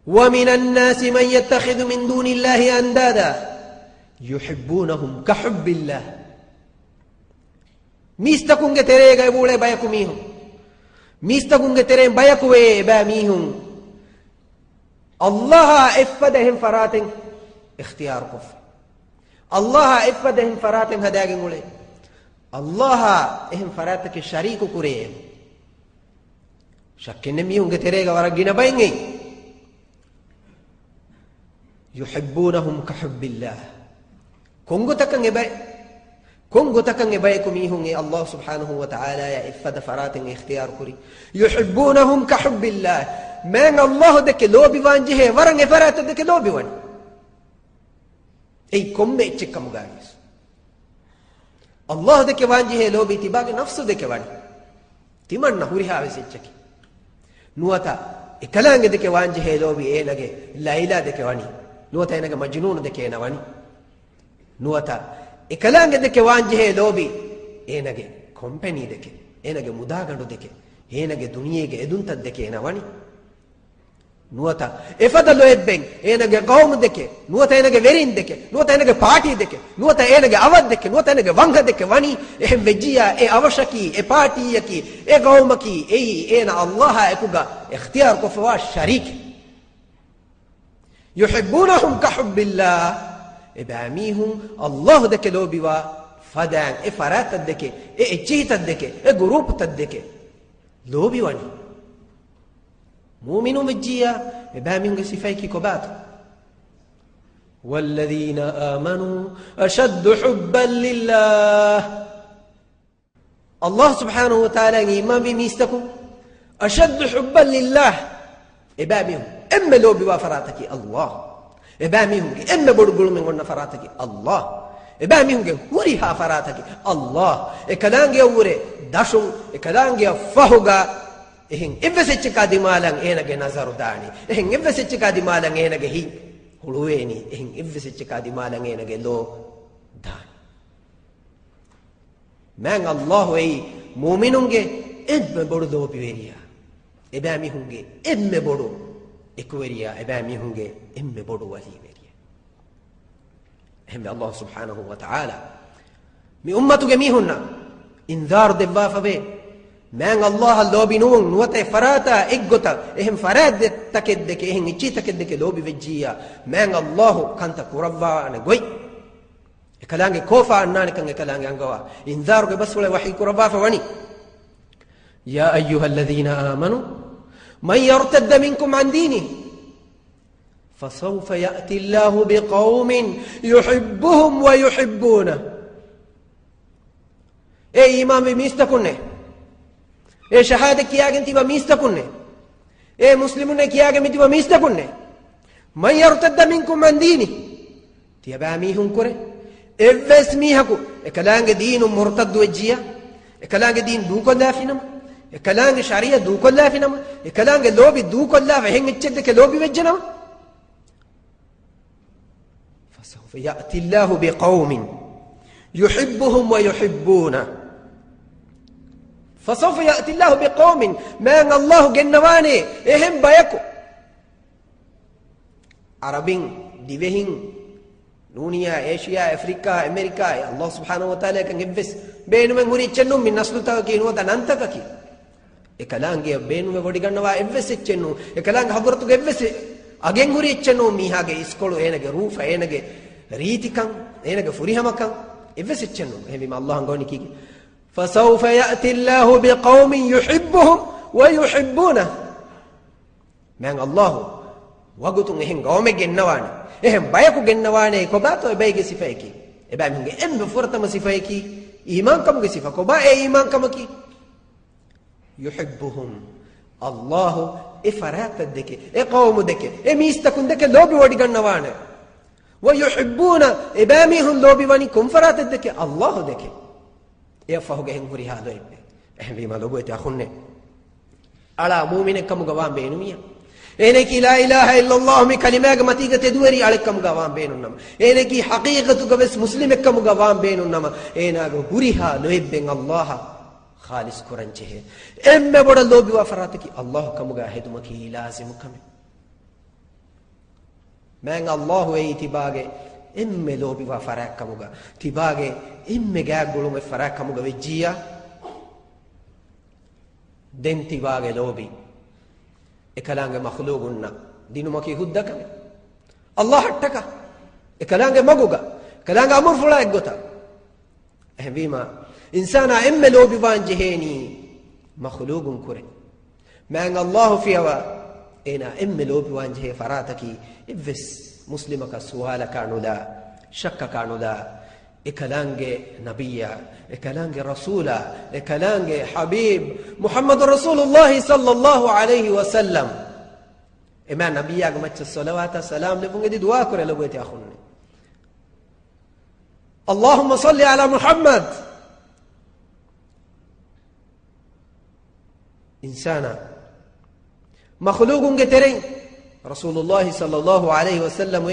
ومن الناس من يتخذ من دون الله أندادا يحبونهم كحب الله ميستكون تريغا يقول بايكو ميهم ميستكون ترين بايكو با ميهم الله افدهم فراتن اختيار كف الله افدهم فراتن هداغن ولي الله اهم فراتك شريك كريم شكن ميهم تريغا ورقنا باينغي يحبونهم كحب الله كونغو تكن بايكم ميهم الله سبحانه وتعالى يا افد فراتن اختيار كري يحبونهم كحب الله من الله دك لوبي وانجه ورن فرات دك لوبي وان اي كم اتشكم غايس الله دك وانجه لوبي تباغ نفسه دك وان تمن نوري هاوسچكي نوتا اكلانگ دك وانجه لوبي اينگه ليلى دك واني نوتا اينگه مجنون دك اينا واني نوتا اكلانگ دك وانجه لوبي اينگه كومپني دك اينگه مداگندو دك اينگه دنياگه ادونت دك اينا واني نوتا افدلو ابن اينگه قوم دك نوتا اينگه ورين دك نوتا اينگه پارٹي دك نوتا اينگه اود دك نوتا اينگه وانگ دك واني اهم وجيا اي اوشكي اي پارٹي يكي اي قومكي اي اينا الله اكوغا اختيار كفوا شريك يحبونهم كحب الله اباميهم الله دك لوبي وا فدان افرات دك اي جيت دك اي جروب تدك لوبي واني مؤمن بجيا بامين صفايكي كوبات والذين آمنوا أشد حبا لله الله سبحانه وتعالى إمام بميستكم أشد حبا لله إبامهم إما لو بوافراتك الله إبامهم إما برغل من قلنا فراتك الله إبامهم وريها فراتك الله إكلانج يوري داشون إكلانج فهوغا إهن إفسيتش كادي مالان إينك نظر داني إهن إفسيتش كادي مالان إينك هي هلويني إهن إفسيتش كادي مالان إينك لو داني من الله أي مؤمنونك إبن برضو بيريا إبامهم إبن برضو إكويريا إبامهم إبن برضو ولي بيريا هم الله سبحانه وتعالى من أمتك ميهن إنذار دبافة بي من الله اللو بنون نوتي فراتا إقوتا إهم فراد تكدك إهم إجي تكدك لو بفجيا من الله كانت كربا نقوي كلامي كوفا أناني كان كلامي أنقوا إنذارك بس ولا وحي كربا فواني يا أيها الذين آمنوا من يرتد منكم عن دينه فسوف يأتي الله بقوم يحبهم ويحبونه إيه إمام بميستكنه إيه شهادة كياغن تبا ميستكنه إيه مسلمون كياغن تبا ميستكنه من يرتد منكم عن دينه تيبا ميهم كره إفس ميهكو إكلانج دين مرتد وجيا إكلانج دين دوكو لافنم إكلانج شريعة دوكو لافنم إكلانج لوبي دوكو لاف هنگ تشدك لوبي وجنم فسوف يأتي الله بقوم يحبهم ويحبونه فسوف يأتي الله بقوم من الله جنواني إهم بيكو عربين ديبهين نونيا إيشيا أفريقيا أمريكا الله سبحانه وتعالى كان يبس بينو من غوري تشنو من نسلو تاكي نو تنانتا كي إكلانجي بينو من غوري كنوا يبس تشنو إكلانج حضرتو يبس أجن غوري تشنو ميهاجي إسكولو إنك روفا إنك ريتي كان إنك فريهما كان يبس تشنو هم ما الله عنقوني كي فسوف يأتي الله بقوم يحبهم ويحبونه من الله وقتو إهن قوم جنوان إهم بايكو جنوانه كوباتو بايك سفايكي إبامهم إم بفرتم سفايكي إيمان كم سفا كوبا إيمان كم كي يحبهم الله إفرات الدك إقوم دك إميستكون دك لوبي ودي جنوانه ويحبون إبامهم لوبي واني كم فرات الدك الله دك يفهم جهن غري هذا إهم بما لوبي تأخونه على مؤمن كم جوان بينوميا إنك لا إله إلا الله من كلمة متيجة تدوري عليكم جوان بينهم إنك حقيقة بس مسلم كم جوان بينهم إنك غريها لويبين الله خالص كرنجه إما بدل لو بوافراتك الله كم جاهد مكي لازم كم من الله يتباعه إما لو بوافرات كم جا تباعه إما جا قولوا مفرات كم جا وجيا دين تباعه لو بي إكلانج مخلوقنا دينو مكي هدك الله حتك إكلانج مغوغا إكلانج أمر فلا إغوتا بما إنسانا إما لو بيبان جهيني مخلوق كوري ما الله فيها إنا إما لو بيبان جهي فراتك إفس مسلمك سؤال كانوا لا شك كانوا لا إكلانج نبيا إكلانج رسولا إكلانج حبيب محمد رسول الله صلى الله عليه وسلم إما نبيا قمت الصلوات السلام لفنك دي دعا كوري لبويت يا أخوني اللهم صل على محمد إنسانا مخلوق كترين رسول الله صلى الله عليه وسلم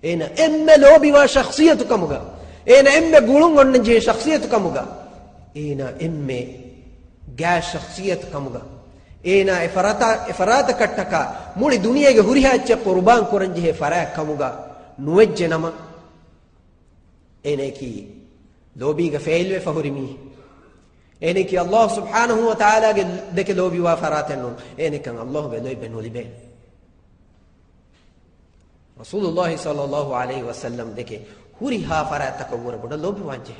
إنا إما لوبي وشخصيتك مغا إنا إما قولون ونجي شخصيتك مغا إنا إما جا شخصيتك مغا إنا إفراتا كتكا مولي دنيا هوريها تشي قربان كورنجي فراك مغا نوجه نما إنا كي لوبي غفيل فهورمي إنا كي الله سبحانه وتعالى دك لوبي وفراتنون إنا كان الله بلوي بنولي بين رسول الله صلى الله عليه وسلم دكي هوريها فراتك ور بد لوبي وانجه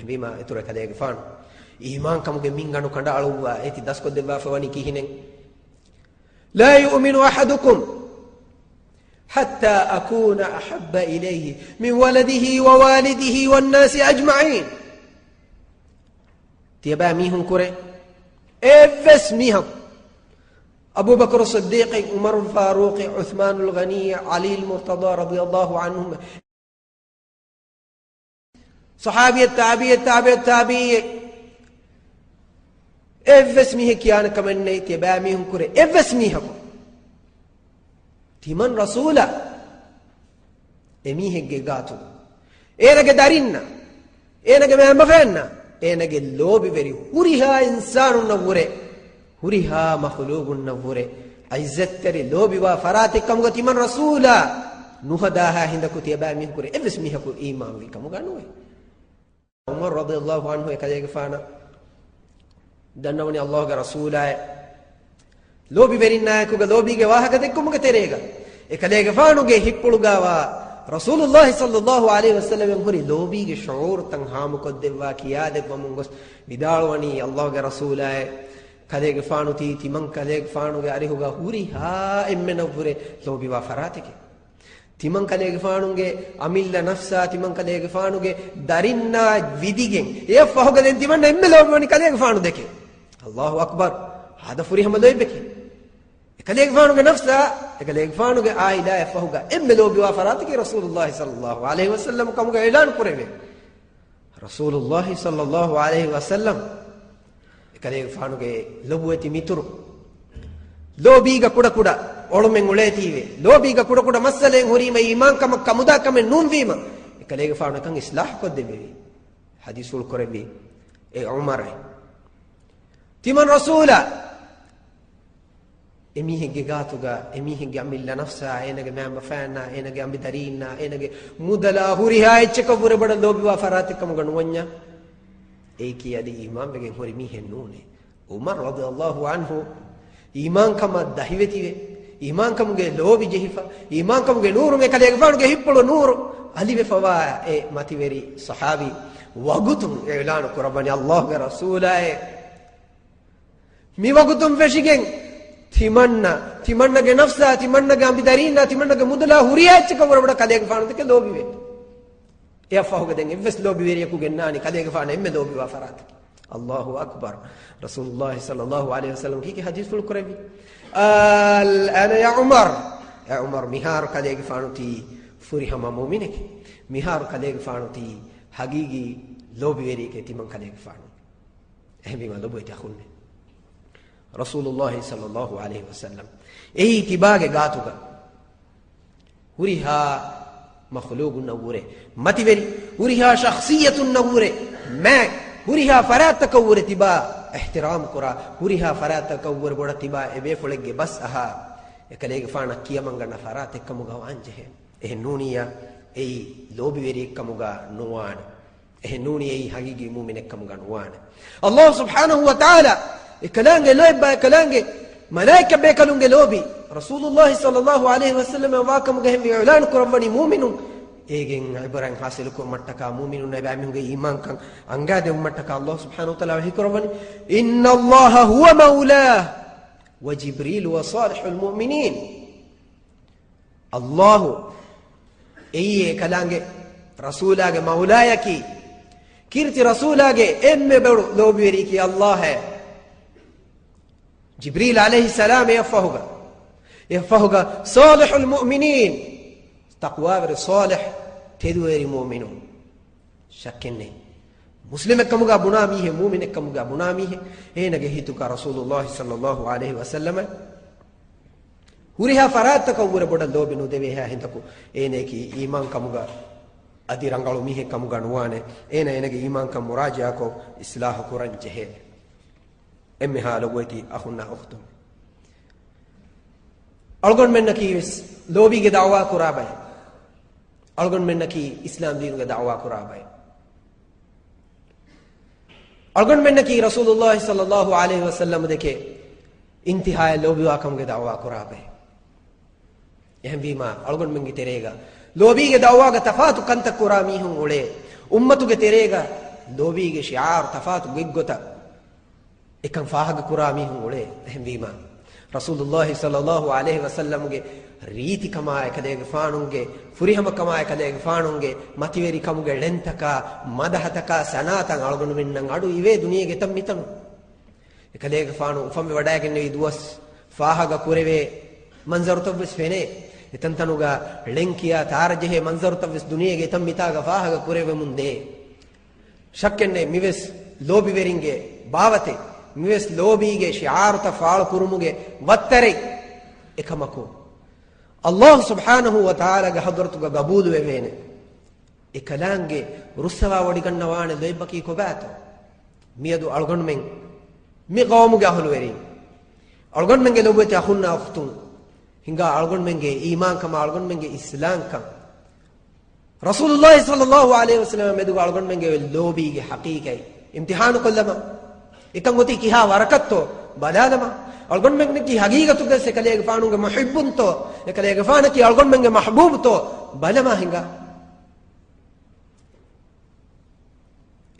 بما اتره كده فان إيمان كم جمين غنو كندا علوا إتي داسكو دبا فواني كيهنن لا يؤمن أحدكم حتى أكون أحب إليه من ولده ووالده والناس أجمعين. تيبا ميهم كوري إفس ميهم أبو بكر الصديق، عمر الفاروق، عثمان الغني، علي المرتضى رضي الله عنهم، صحابي التابعية إفس ميه كيان كمن ني تيبا ميهم كوري إفس ميهم تيمن رسولا إميه جيغاتو إينك دارينا إينك مهمفنا إينك اللوبي بري هوريها إنسان نوري هوريها مخلوق نوري عزت تري لوبي وفراتك كم تيمن رسولا نهداها هندكو تيبا ميهم كوري إفس ميه كو إيمان وي كم غانوي. عمر رضي الله عنه يكاجي فانا دنوني الله رسولا لوبي برينا كو لوبي کے واہ کدے کم تیرے گا اکلے گفانو گے ہپڑ گاوا رسول الله صلى الله عليه وسلم ہری لوبی کے شعور تن ہام کو دیوا کیا دے بمگس بداڑونی الله کے رسول ہے کدے گفانو تی من کدے گفانو گے اری ہوگا ہری ہا امن نورے لوبی وا فرات کے තිමන් කලේගේ ෆානුගේ අමිල්ල නෆ්සා තිමන් කලේගේ ෆානුගේ දරින්නා විදිගෙන් ඒ ෆහගදෙන් තිමන් එම්මෙ ලෝබවනි කලේගේ ෆානු දෙකේ අල්ලාහු අක්බර් හාද ෆුරිහම ලොයිබකේ කලේගේ ෆානුගේ නෆ්සා කලේගේ ෆානුගේ ආයිලා ෆහගා එම්මෙ ලෝබිවා ෆරාතිකේ රසූලුල්ලාහි සල්ලල්ලාහු අලයිහි වසල්ලම් කමුගේ එලාන් කරවේ රසූලුල්ලාහි සල්ලල්ලාහු අලයිහි වසල්ලම් කලේගේ ෆානුගේ ලොබුවති මිතුරු ලෝබීග කුඩ කුඩ ඔළුමෙන් උලේ තීවේ ලෝබීග කුඩ කුඩ මස්සලෙන් හොරීම ඊමාන් කම කමුදා කම නුන් වීම එකලේග ෆාන කන් ඉස්ලාහ් කොද්දෙවි හදීසුල් කරවි ඒ උමර් තිමන් රසූලා එමිහෙගේ ගාතුගා එමිහෙගේ අමිල්ල නෆ්සා එනගේ මම ෆානා එනගේ අම්බි දරීනා එනගේ මුදලා හුරිහා එච්චක පුර බඩ ලෝබිවා ෆරාතිකම ගනුවඤ්ඤා ඒ කියදී ඊමාන් බගෙන් හොරි මිහෙන් නූනේ උමර් රදියල්ලාහු අන්හු ईमान कम दहिवेतिवे ईमान कम गे लोबी जहिफा ईमान कम गे नूर में कलेग फान गे हिप्पलो नूर अली फवा ए मतिवेरी सहाबी वगुतुम ऐलान कुरबानी अल्लाह के रसूल है मी वगुतुम फेशिगें थिमन्ना के नफ्सा थिमन्ना के अम्बिदरीना थिमन्ना के मुदला हुरिया चकवर बड़ा कलेग फान के लोबी वे या फहो देंगे वस लोबी वेरी को गेनानी कलेग फान में लोबी वा फरात अल्लाहु अकबर रसूलुल्लाह सल्लल्लाहु अलैहि वसल्लम की हदीस फुल करबी अना या उमर मिहार कलेग फानुती फुरी हम मोमिने की मिहार कलेग फानुती हगीगी लोबी वेरी के तिमन कलेग फानु एहबी मा लोबो इताखुन्ने रसूलुल्लाह सल्लल्लाहु अलैहि वसल्लम एही तिबागे गातुगा हुरिहा मखलूक नवरे मतिवेरी हुरिहा शख्सियत नवरे मैं हुरिहा फरात तकव्वर तिबा एहतराम कुरा हुरिहा फरात तकव्वर बोड़ा तिबा एबे फुलेगे बस आहा एकलेगे फाना किया मंगना फरात कमुगा वांजे है एह नूनिया ए लोबी वेरी कमुगा नुवान एह नूनी ए हकीकी मुमिन कमुगा नुवान अल्लाह सुब्हानहु व तआला एकलांगे लोबा एकलांगे मलाइका बेकलुंगे लोबी रसूलुल्लाह सल्लल्लाहु अलैहि वसल्लम वाकम गहे ऐलान कुरबनी मुमिनुन एगें इब्राहिम हासिल को मट्टका मुमिनुन नबामिंगे ईमान kan angade ummata Allah subhanahu wa ta'ala hikrabani inna Allah huwa maulah wa jibril wa salihul mu'minin Allah eye kalange rasulage maulaya ki kirti rasulage emme bedu lobiri ki Allah hai jibril alayhi salam yafahuga salihul mu'minin تقوى صالح تدوير مؤمنون شكني مسلم كمغا بناميه مؤمن كمغا بناميه هنا جهيتك رسول الله صلى الله عليه وسلم هوريها فرات تكور بودا لوبنو ديها هندكو اينكي ايمان كمغا ادي رنگالو ميه كمغا نوانه اينا اينكي ايمان كم مراجعه کو اصلاح قران جهه امي حالو ويتي اخونا اختم अलगुन में नकी लोबी के दावा कुराब है अलगुन में नकी इस्लाम दीन के दावा कुराब है अलगुन में नकी रसूलुल्लाह सल्लल्लाहु अलैहि वसल्लम देखे इंतहा लोबी वाकम के दावा कुराब है यह बीमा अलगुन में तेरेगा लोबी के दावा का तफात कंत कुरामी हूं उड़े उम्मत के तेरेगा लोबी के शिआर तफात गिगोता एकम फाहग कुरामी हूं उड़े यह बीमा ರಸೂಲುಲ್ಲಾಹಿ ಸಲ್ಲಲ್ಲಾಹು ಅಲೈಹಿ ವಸಲ್ಲಂಗೆ ರೀತಿ ಕಮಾಯ ಕಲೆಗೆ ಫಾಣುಂಗೆ ಫುರಿಹಮ ಕಮಾಯ ಕಲೆಗೆ ಫಾಣುಂಗೆ ಮತಿವೇರಿ ಕಮುಗೆ ಳೆಂತಕ ಮದಹತಕ ಸನಾತಂ ಅಳಗೊಂಡು ಮಿನ್ನಂ ಅಡು ಇವೇ ದುನಿಯೆಗೆ ತಮ್ಮಿತನು ಕಲೆಗೆ ಫಾಣು ಉಫಮ್ಮೆ ವಡಾಗೆನ್ನೆ ಇದುವಸ್ ಫಾಹಗ ಕುರೆವೆ ಮಂಜರು ತವ್ವಿಸ್ ಫೆನೆ ಇತಂತನುಗ ಳೆಂಕಿಯ ತಾರಜೆಹೆ ಮಂಜರು ತವ್ವಿಸ್ ದುನಿಯೆಗೆ ತಮ್ಮಿತಾಗ ಫಾಹಗ ಕುರೆವೆ ಮುಂದೆ ಶಕ್ಕೆನ್ನೆ ಮಿವೆಸ್ ಲೋಬಿವೆರಿಂಗೆ ಬಾವತೆ ಮಿವೆಸ್ ಲೋಬಿಗೆ ಶಿಆರುತ ಫಾಳ ಕುರುಮುಗೆ ವತ್ತರೆ ಎಕಮಕು ಅಲ್ಲಾಹ್ ಸುಬ್ಹಾನಹು ವ ತಆಲಾಗೆ ಹದ್ರತುಗ ಗಬೂಲ್ ವೆವೇನೆ ಎಕಲಾಂಗೆ ರುಸವಾ ವಡಿಗನ್ನವಾಣೆ ಲೈಬಕಿ ಕೊಬಾತ ಮಿಯದು ಅಳ್ಗೊಂಡ್ ಮೆಂ ಮಿ ಗೌಮುಗೆ ಅಹಲುವೆರಿ ಅಳ್ಗೊಂಡ್ ಮೆಂಗೆ ಲೋಬತೆ ಅಹುನ್ನ ಅಖ್ತುನ್ ಹಿಂಗ ಅಳ್ಗೊಂಡ್ ಮೆಂಗೆ ಈಮಾನ್ ಕಮ ಅಳ್ಗೊಂಡ್ ಮೆಂಗೆ ಇಸ್ಲಾಂ ಕಮ ರಸೂಲುಲ್ಲಾಹಿ ಸಲ್ಲಲ್ಲಾಹು ಅಲೈಹಿ ವಸಲ್ಲಂ ಮೆದುಗ ಅಳ್ಗೊಂಡ್ ಮೆಂಗೆ ಲೋಬಿಗೆ ಹಕೀಕೈ ಇಮ್ತಿಹಾನು ಕೊಲ್ಲಮ ಇಕಂಗೊತಿ ಕಿಹಾ ವರಕತ್ತೋ ಬದಾಲಮ ಅಳ್ಗೊಂಡ್ ಮೆಂಗೆ ಕಿ ಹಗೀಗತುಗೆ ಸೆ ಕಲೆಗೆ ಫಾಣುಗೆ ಮುಹಿಬ್ಬುಂತೋ ಕಲೆಗೆ ಫಾಣಕಿ ಅಳ್ಗೊಂಡ್ ಮೆಂಗೆ ಮಹಬೂಬ್ತೋ ಬಲಮ ಹಿಂಗ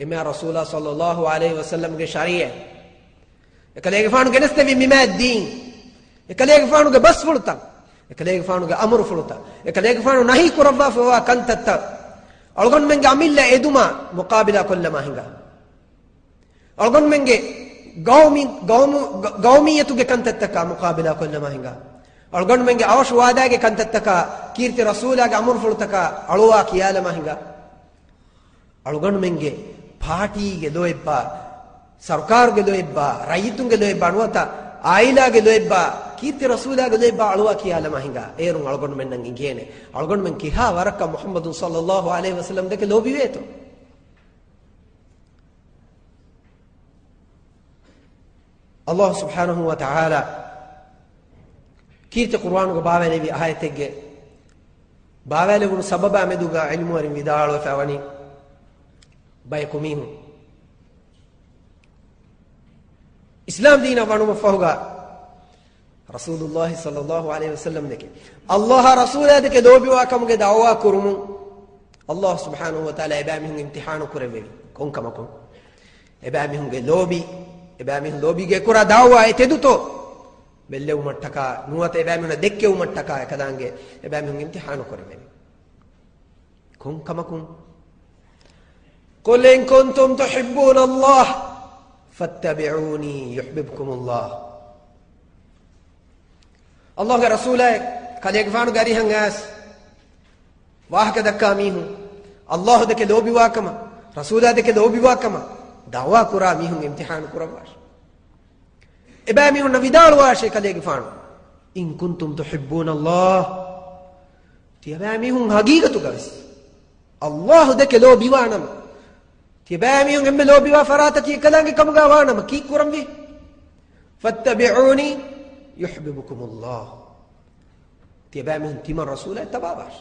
ಇಮಾ ರಸೂಲ ಸಲ್ಲಲ್ಲಾಹು ಅಲೈಹಿ ವಸಲ್ಲಂ ಗೆ ಶರಿಯೆ ಕಲೆಗೆ ಫಾಣುಗೆ ನಸ್ತವಿ ಮಿಮಾ ದೀನ್ ಕಲೆಗೆ ಫಾಣುಗೆ ಬಸ್ ಫುಳ್ತ ಕಲೆಗೆ ಫಾಣುಗೆ ಅಮರು ಫುಳ್ತ ಕಲೆಗೆ ಫಾಣು ನಹಿ ಕುರವ್ವಾ ಫವಾ ಕಂತತ್ತ ಅಳ್ಗೊಂಡ್ ಮೆಂಗೆ ಅಮಿಲ್ಲ ಎದುಮ ಮುಕಾಬಿಲ ಕೊಲ್ಲಮ ಹಿಂಗ ಅಳ್ಗೊಂಡ್ ಮೆಂಗೆ ಗೌಮಿಯತುಗೆ ಕಂತತ್ತಕ ಮುಕಾಬಿಲ ಕೊಲ್ಲಮ ಹಿಂಗ ಅಳ್ಗೊಂಡ್ ಮೆಂಗೆ ಅವಶ್ವಾದಾಗೆ ಕಂತತ್ತಕ ಕೀರ್ತಿ ರಸೂಲಾಗೆ ಅಮರು ಫುಳ್ತಕ ಅಳುವಾ ಕಿಯಾಲಮ ಹಿಂಗ ಅಳ್ಗೊಂಡ್ ಮೆಂಗೆ ಪಾಟಿಗೆ ಲೋಯಬ್ಬ ಸರ್ಕಾರಗೆ ಲೋಯಬ್ಬ ರೈತುಂಗೆ ಲೋಯಬ್ಬ ಅಣುವತ ಆಯಿಲಾಗೆ ಲೋಯಬ್ಬ ಕೀರ್ತಿ ರಸೂಲಾಗೆ ಲೋಯಬ್ಬ ಅಳುವಾ ಕಿಯಾಲಮ ಹಿಂಗ ಏರು ಅಳ್ಗೊಂಡ್ ಮೆನ್ನಂಗೆ ಹಿಂಗೇನೆ ಅಳ್ಗೊಂಡ್ ಮೆಂಗೆ ಕಿಹಾ ವರಕ್ಕ ಮುಹಮ್ಮದು ಸಲ್ಲಲ್ಲಾಹು ಅಲೈಹಿ ವಸಲ್ಲಂ ದಕ್ಕೆ ಲೋಬಿವೇತು ಅಲ್ಲಾಹ್ ಸುಬ್ಹಾನಹು ವ ತಆಲಾ ಕೀರ್ತಿ ಕುರ್ಆನ್ಗೆ ಬಾವೆಲೆವಿ ಆಯತೆಗೆ ಬಾವೆಲೆಗುನು ಸಬಬ ಮೆದುಗ ಇಲ್ಮು ಅರಿಂ ವಿದಾಳು ಫವನಿ ಬಯಕುಮೀನು ಇಸ್ಲಾಂ ದೀನ ವಣುಮ ಫಹುಗ ರಸೂಲುಲ್ಲಾಹಿ ಸಲ್ಲಲ್ಲಾಹು ಅಲೈಹಿ ವಸಲ್ಲಂ ದಕ್ಕೆ ಅಲ್ಲಾಹ ರಸೂಲ ದಕ್ಕೆ ಲೋಬಿವಾ ಕಮಗೆ ದಾವಾ ಕುರುಮು ಅಲ್ಲಾಹ್ ಸುಬ್ಹಾನಹು ವ ತಆಲಾ ಎಬಾಮಿಹುಂ ಇಮ್ತಿಹಾನು ಕುರೆವೆವಿ ಕೊಂಕಮಕಂ ಎಬಾಮಿಹುಂಗೆ ಲೋಬಿ ಎಬಾಮಿಹುಂ ಲೋಬಿಗೆ ಕುರ ದಾವಾ ಎತೆದುತೋ ಬೆಲ್ಲೆವು ಮಟ್ಟಕ ನುವತ ಎಬಾಮಿಹುನ ದೆಕ್ಕೆವು ಮಟ್ಟಕ ಕದಾಂಗೆ ಎಬಾಮಿಹುಂ ಇಮ್ತಿಹಾನು ಕುರೆವೆವಿ ಕೊಂಕಮಕಂ قل إن كنتم تحبون الله فاتبعوني يحببكم الله الله رسوله قال يغفانو غاري هنغاس واهك دكاميهم الله دك لوبي واكما رسوله دك لوبي واكما دعوا كرا ميهم امتحان كرا واش اباميهم نفيدال واش قال يغفانو إن كنتم تحبون الله تياباميهم حقيقة غاس الله دك لوبي وانما تباميهم هم لوبي وفراتك كلامي كم غوانا مكي كرم بي فاتبعوني يحببكم الله تباميهم تيما رسوله تباباش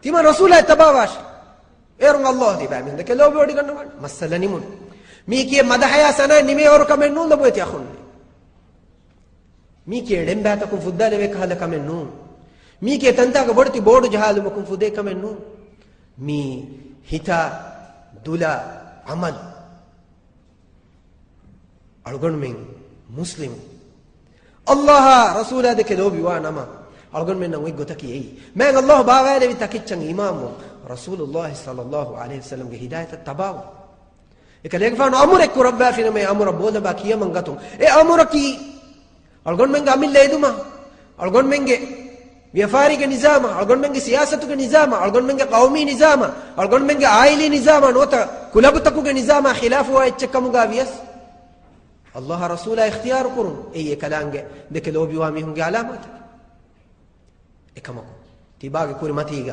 تيما رسوله تباباش ايرون الله تباميهم دك لوبي ودي كن مساله نيمون ميكي مدحيا سنا نيمي اور كمن نون لبوتي اخون ميكي دمباتكم فدال وكهل كمن نون ميكي تنتاك بورتي بورد جهال مكم فدي كمن نون مي هتا دولا عمل ألقون من مسلم الله رسول هذا كلوبي وانما ألقون من نوي قتكي أي ما الله باغالي بتكيتشن إمامه رسول الله صلى الله عليه وسلم هداية التباو إكليك فان أمرك ربا فينا ما أمر بولا باكيا من قطم إيه أمركي ألقون من عمل ليدما ألقون من ವ್ಯಾಪಾರಿಕ ನಿಜಾಮ ಅಳ್ಗೊಂಡ್ ಮಂಗೆ ಸಿಯಾಸತುಗೆ ನಿಜಾಮ ಅಳ್ಗೊಂಡ್ ಮಂಗೆ ಕೌಮಿ ನಿಜಾಮ ಅಳ್ಗೊಂಡ್ ಮಂಗೆ ಆಯಿಲಿ ನಿಜಾಮ ನೋತ ಕುಲಬತಕುಗೆ ನಿಜಾಮ ಖಿಲಾಫು ಎಚ್ಚಕಮುಗ ವಿಯಸ್ ಅಲ್ಲಾಹ ರಸೂಲ ಇಖ್ತಿಯಾರ್ ಕುರುಂ ಏಯೆ ಕಲಾಂಗೆ ದಕ್ಕೆ ಲೋಬಿ ವಾಮಿಹುಂಗೆ ಅಲಾಮತ ಎಕಮಕು ತಿಬಾಗೆ ಕುರಿಮತಿಗ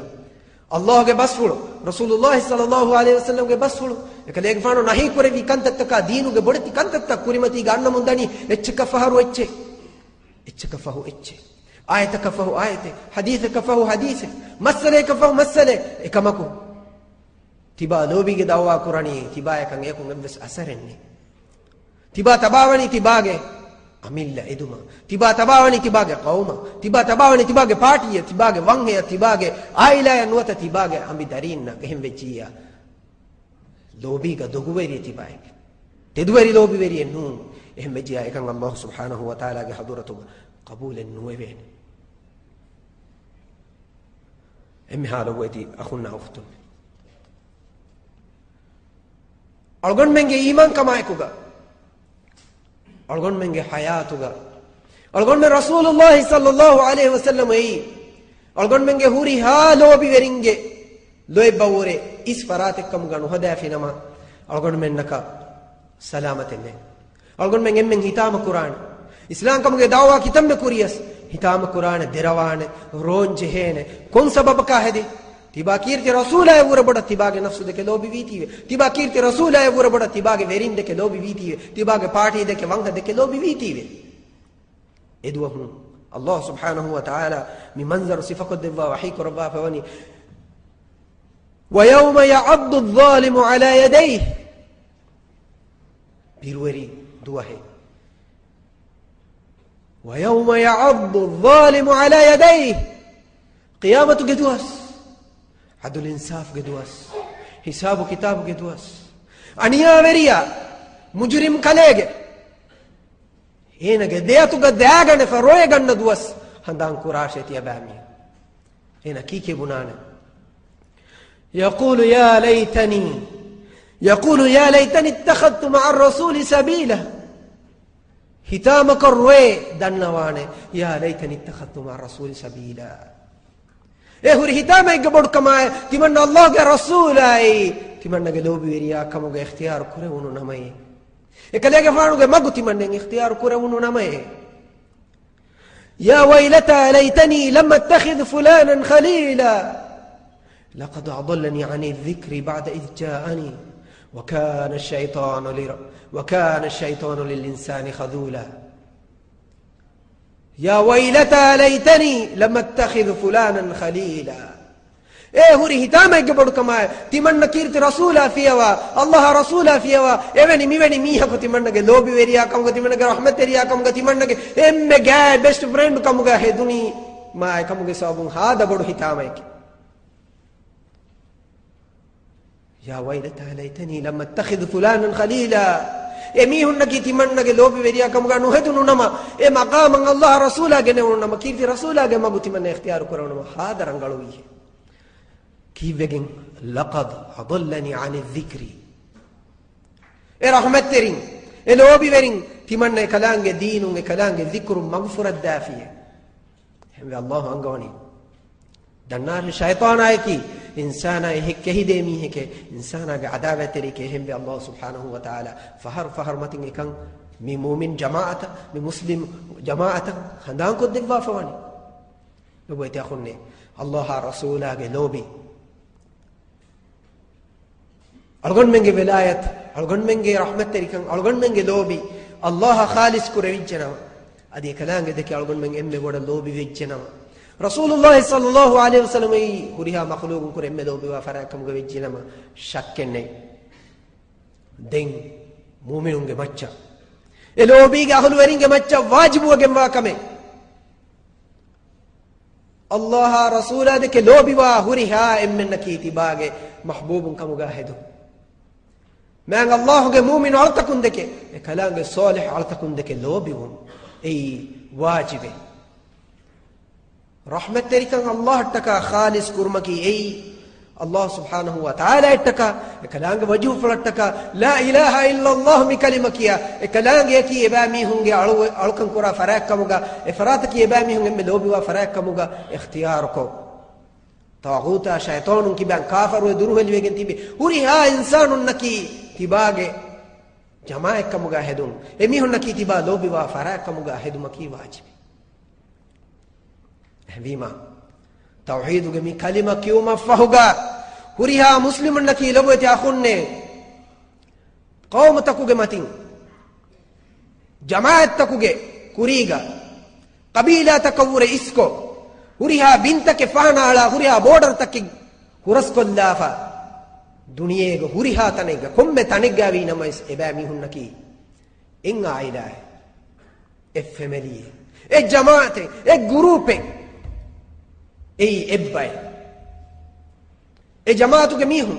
ಅಲ್ಲಾಹಗೆ ಬಸ್ಫುಳು ರಸೂಲುಲ್ಲಾಹಿ ಸಲ್ಲಲ್ಲಾಹು ಅಲೈಹಿ ವಸಲ್ಲಂಗೆ ಬಸ್ಫುಳು ಏಕಲೇಗ ಫಾನು ನಹಿ ಕುರೆವಿ ಕಂತತ್ತಕ ದೀನುಗೆ ಬಡತಿ ಕಂತತ್ತ ಕುರಿಮತಿಗ ಅನ್ನ ಮುಂದನಿ ಎಚ್ಚಕಫಹರು ಎಚ್ಚಕಫಹು ಎಚ್ಚೆ آية كفه آية حديث كفه حديث مسألة كفه مسألة إكمكو تبا لوبي دعوة قراني تبا يكن يكون بس أثرني تبا تباوني تباغه أميلا إدوما تبا تباوني تباغه قوما تبا تباوني تباغه بارتي تباغه وانغه تباغه آيلا ينوت تباغه أمي دارين كهم بجيا لوبي كدوغويري تباغه تدويري لوبي ويري نون එහෙම ජියා එකන් අල්ලාහ් සුබ්හානහු වතාලාගේ හදුරතුග قبول නුවෙවෙන එම්මි හාලුවේදී අහුන්න උෆතුන් අල්ගොන් මෙන්ගේ ඊමාන් කමායකුග අල්ගොන් මෙන්ගේ හයාතුග අල්ගොන් මෙ රසූලුල්ලාහි සල්ලල්ලාහු අලයිහි වසල්ලම එයි අල්ගොන් මෙන්ගේ හුරි හාලෝබි වෙරින්ගේ ලොයි බවුරේ ඉස් ෆරාතෙක්කම ගනු හදාෆිනම අල්ගොන් මෙන්නක සලාමතෙන්නේ අල්ගොන් මෙන් එම්මෙන් හිතාම කුරාන ඉස්ලාම් කමුගේ දාවා කිතම්බ කුරියස් හිතාම කුරාන දෙරවාන රෝන් ජෙහෙන කොන් සබබකා හැදි තිබා කීර්ති රසූලය වර බඩ තිබාගේ නෆ්සු දෙක ලෝබි වීතිවේ තිබා කීර්ති රසූලය වර බඩ තිබාගේ වෙරින් දෙක ලෝබි වීතිවේ තිබාගේ පාටි දෙක වංග දෙක ලෝබි වීතිවේ එදුවහු අල්ලාහ් සුබ්හානහු වතාලා මි මන්සර් සිෆකත් දෙවා වහී කරබා ෆවනි ويوم يعض الظالم على يديه بيروري دواه ويوم يعض الظالم على يديه قيامة قدواس عدل الانصاف قدواس حساب كتاب قدواس انيا وريا مجرم كليج هنا قدياتو قداغن فرويغن دوس هندان كراشتي ابامي هنا كيكي بنانا يقول يا ليتني اتخذت مع الرسول سبيلا هتامك الروي دنوانه يا ليتني اتخذت مع الرسول سبيلا هوري هتامك قبل كما تمنى الله رسول اي تمنى قلوبي وريا كما اختيار كرهونو نمي اكليك فانو ما تمنى اختيار كرهونو نمي يا ويلتى ليتني لم اتخذ فلانا خليلا لقد أضلني عن الذكر بعد إذ جاءني وكان الشيطان للإنسان خذولا يا ويلتى ليتني لم اتخذ فلانا خليلا هوري هتامي قبل كما تمنى كيرت رسولا فيها الله رسولا فيها ايوني ميوني ميها كو تمنى لوبي وريا كم تمنى رحمت وريا كم تمنى ام جاي بيست فريند كم هدوني ما كم سابون هذا بڑو هتامي يا ويلتى ليتني لما اتخذ فلانا خليلا اميهن نكي تمنى لوبي وريا كم غنو هدونو نما مقام الله رسولا گنو نما كيف رسولا گما تمنى اختيار كرو نما هذا رنگلوي كيف وگن لقد اضلني عن الذكر رحمت ترين لوبي ورين تمنى كلانگ دينو كلانگ ذكر مغفرت دافيه هم الله انگوني دنار شيطان ايكي انسان هيك هدي مي هيك انسان عداوه تريك هم الله سبحانه وتعالى فهر متين كان مي مؤمن جماعه مي مسلم جماعه خندان کو دغوا فواني لو بيت اخوني الله رسوله لوبي الغن منگه ولایت الغن منگه رحمت تريك الغن منگه لوبي الله خالص کو ريجنا ادي كلام دك الغن منگه ام بودا لوبي ويجنا رسول الله صلى الله عليه وسلم هريها مخلوق كرم لو بوا فراكم وجينما شكني دين مؤمنون بچا لو بيغا اهل ورين بچا واجب وگم واكمه الله رسول دك لو بوا هريها امنكي تباغه محبوب كم غاهدو ما الله مؤمن علتكم دك كلام صالح علتكم دك لو بيون اي واجبه رحمت تريكان الله تكا خالص كرمكي اي الله سبحانه وتعالى تكا كلام وجه فلتكا لا اله الا الله بكلمكيا كلام يكي ابامي هونغي الكن كرا فراك كمغا افراتك ابامي هونغ ملوبي وفراك كمغا اختياركو طاغوت شيطان كي بان كافر ودروه اللي ويگن تيبي هوري ها انسان نكي تباغه جماعه كمغا هدون امي هون نكي تبا لوبي وفراك كمغا هدمكي واجب بما توحيد گمي كلمه كيوما فهوغا هريها مسلم نكي لبوتي اخونne قوم تكوگه متين جماعت تكوگه كوريغا قبيله تكور اسكو هريها بنت کے فانا على هريها بورڈر تک هرس كلافا دنيا هريها تنيگا كم تنيگا وي نمس ابامي هنكي ان عائله افمليه اي جماعت اي گروپ اي اباي اي جماعتو کے میہن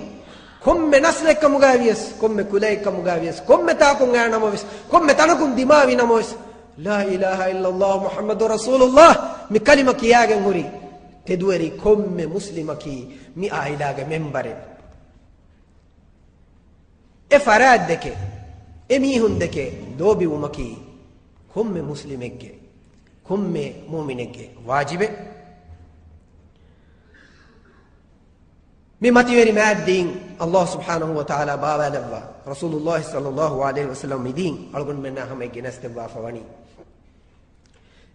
komme naslekka mugavies komme kulaykka mugavies komme taakun aanamovis komme tanakun dimavi namovis la ilaha illa allah muhammadur rasulullah mi kalima kiyagen huri teduweri komme muslimaki mi ailaga membare e farad deke e mihun deke dobi umaki komme muslimegge komme mu'minegge wajibe mi mativeri maaddin allah subhanahu wa ta'ala baba labba rasulullah sallallahu alaihi wasallam midin algon menna hame genaste ba fawani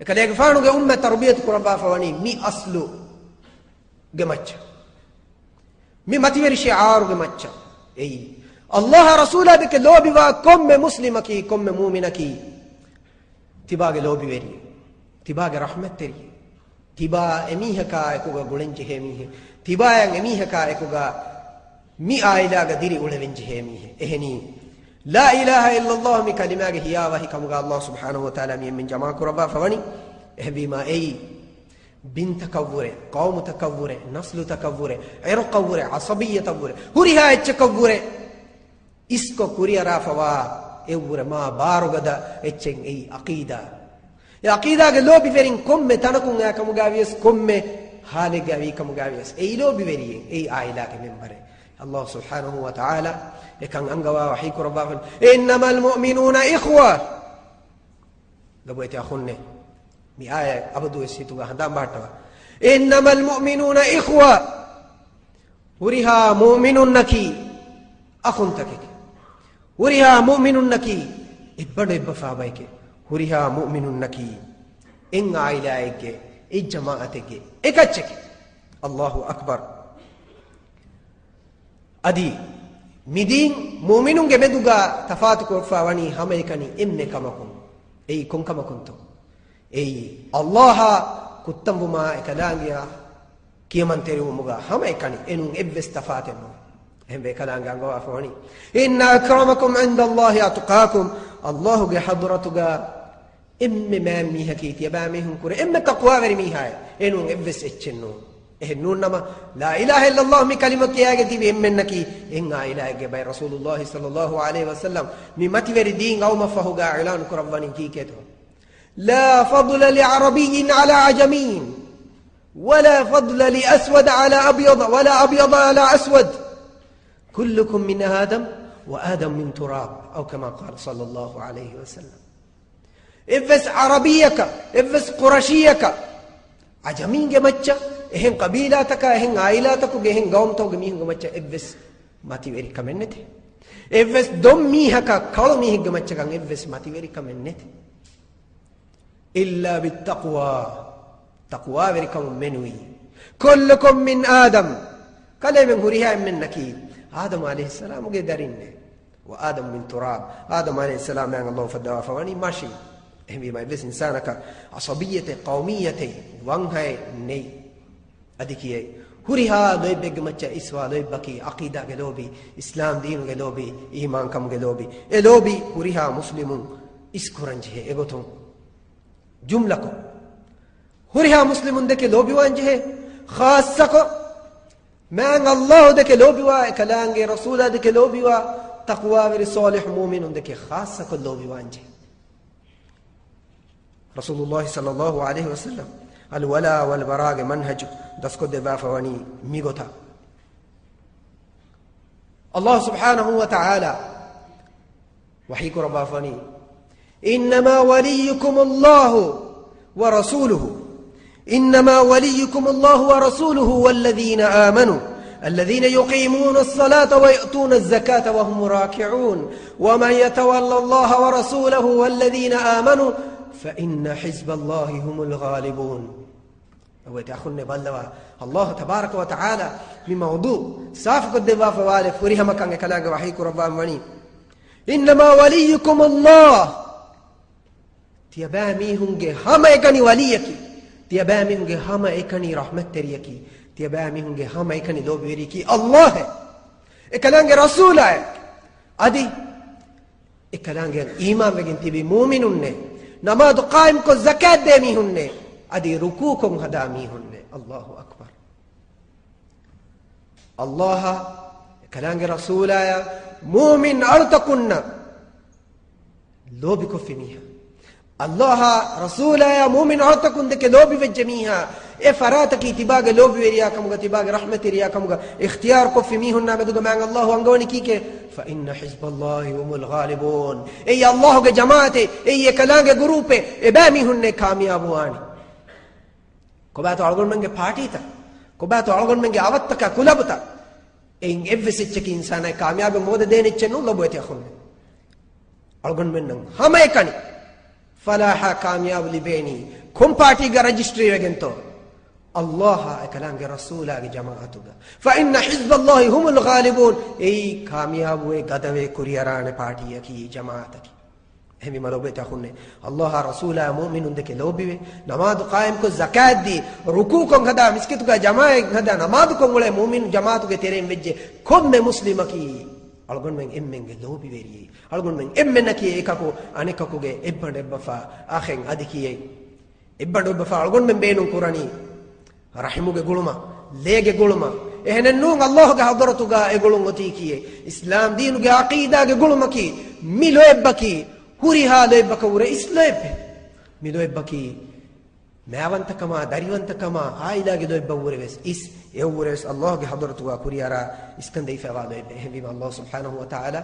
ekadege faanu ge umma tarbiyat qurba fawani mi aslu gemacha mi mativeri shi'ar gemacha ei allah rasula beke lobi wa komme muslimaki komme mu'minaki tibage lobi veri tibage rahmat teri tiba emihaka ekuga gulenje hemihe tibayan emihaka ekuga mi ailaga diri ulevenje hemihe ehni la ilaha illa allah mi kalimage hiya wa hikamuga allah subhanahu wa ta'ala min jamaa kuraba fawani ehbima ei bin takawwure qawm takawwure naslu takawwure irqawwure asabiyya takawwure huriha etchakawwure isko kuriya rafawa ewure ma barugada etchen ei aqida ya aqida ge lobi verin komme tanakun ya kamugavies komme hale gavi kamugavies ei lobi veri ei aila ke membare allah subhanahu wa ta'ala ekan angawa wahi kurabafan innamal mu'minuna ikhwa gaboyti akhunne mi aya abadu esitu ga handam bahtawa innamal mu'minuna ikhwa huriha mu'minun naki akhun takik huriha mu'minun naki ibba fabayke huriha mu'minun naki in ailaike e jamaateke ekacheke allahu akbar adi midin mu'minun ge meduga tafatu ko fawani hameykani emme kamakun ei kon kamakunto ei allah kuttambuma ekalangiya kiyamanteri umuga hameykani enun ebbes tafatenu hembe kalanga ngo afawani inna akramakum inda allah atqakum allah ge hadratuga emme mammi hakiti yabamihum kure emme taqwa veri mi hay enun ebbes echenno ehnnun nama la ilaha illa allah mi kalimat kiyage dibe emmennaki enga ilaha ge bay rasulullah sallallahu alaihi wasallam mi mati veri din aw mafahuga ilan kurabani kiketo la fadla li arabiyyin ala ajamin wala fadla li aswad ala abyad wala abyad ala aswad kullukum min adam wa adam min turab aw kama qala sallallahu alaihi wasallam ifas arabiyaka ifas qurashiyaka ajamin ge macha ehen qabilataka ehen ailataka ge ehen gawmto ge mihin ge macha ifas mati veri kamennete ifas dommi haka kalmi ge macha kan ifas mati veri kamennete illa bittaqwa taqwa veri kam menui kullukum min adam kalemen huriha min nakid adam alayhi salam ge darinne wa adam min turab adam alayhi salam an allah fadawa fawani mashi ehmi mai ves insanaka asabiyate qawmiyate wanhay nei adikiye huriha loy begmacha iswa loy baki aqida ge lobi islam din ge lobi iman kam ge lobi e lobi huriha muslimun iskuranje egoton jumla ko huriha muslimun deke lobi wanje khassa ko man allah deke lobi wa kalange rasula deke lobi wa taqwa ver salih mu'minun deke khassa ko lobi wanje rasulullah sallallahu alaihi wasallam al wala wal bara manhaj dasko de bafawani migota allah subhanahu wa ta'ala wahi ko bafani inma waliyukum allah wa rasuluhu inma waliyukum allah wa rasuluhu walladhina amanu الذين يقيمون الصلاة ويؤتون الزكاة وهم راكعون ومن يتولى الله ورسوله والذين آمنوا فإن حزب الله هم الغالبون وتأخذنا بالله الله تبارك وتعالى بموضوع صافق الدفاع فوالف وريها مكان كلاغ وحيك ربان وني إنما وليكم الله تيباميهم هما يكني وليك تيباميهم هما يكني رحمة تريكي تيباميهم هما يكني لو بيريكي الله كلاغ رسوله أدي كلاغ إيمان بجن تبي مؤمنون نماذ قائم کو زکات دیمی ہننے ادی رکوع کو ہدامی ہننے اللہ اکبر اللہ كلام رسول يا مؤمن أرتكن لوبي كفميها الله رسول يا مؤمن أرتكن دك لوبي وجميها فراتك اتباع لوبي وريا كمغا اتباع رحمة ريا كمغا اختيار كفميهن نامدوغا مان الله أنغوني كيك فإن حزب الله هم الغالبون اي الله کے جماعت اي كلام گروپ اباميهن کامیاب واني كوباتو ألغون منگه پارٹی تا كوباتو ألغون منگه آواتك كلابتا إن إفسيتشك إنسان كامياب مودة دين إتشنو لبوت يخون ألغون منن هم يكني فلاحا كامياب لبيني كم بارتي کا رجسٹری وگنتو الله كلام رسولا جماعتك فإن حزب الله هم الغالبون أي كامياب وقدوة كوريران بارتي كي جماعتك هم ملوبة تخون الله رسولا مؤمن دك لوبي نماذ قائم كو زكاة دي ركوع كون هذا مسكت كا جماعة هذا نماذ كون ولا مؤمن جماعتك تيرين بيجي كم مسلم كي ألغون من إمن لوبي بري ألغون من إمن كي إكاكو أنيكاكو جي إبن بفا آخين أديكي إبن بفا ألغون من بينو قراني رحمه قولما ليه قولما إحنا نون الله كحضرته قولما تيكي إسلام دينه كعقيدة قولما كي ميلو إبكي هوري هذا إبكا ورا إسلام ميلو إبكي ما وانت كما داري وانت كما هاي لا قدو إبا ورا بس إس يورا بس الله كحضرته كوري أرى إسكندي فعلا إبا الله سبحانه وتعالى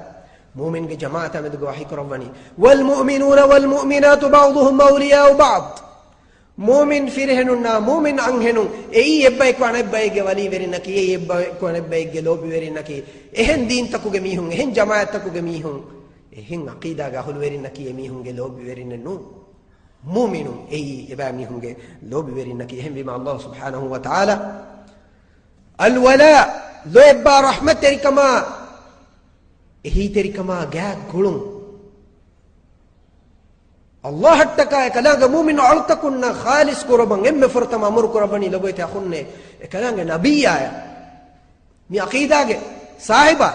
مؤمن كجماعة من دقوا رباني والمؤمنون والمؤمنات بعضهم أولياء بعض مؤمن فرهننا مؤمن عنهنون أي يبقى يكون يبقى يجوالي ورينك أي يبقى يكون يبقى يجلوبي ورينك إهن دين تكو جميعهم إهن جماعة تكو جميعهم إهن عقيدة جاهل ورينك يميهم جلوبي وريننو مؤمن أي يبقى يميهم جلوبي ورينك إهن بما الله سبحانه وتعالى الولاء لو يبقى رحمة تركما هي تركما جاء قلون الله حتى كلام مؤمن علتكن خالص قربان إم فرتم أمر قرباني لبيت أخونة كلام نبي آية مي عقيدة صاحبة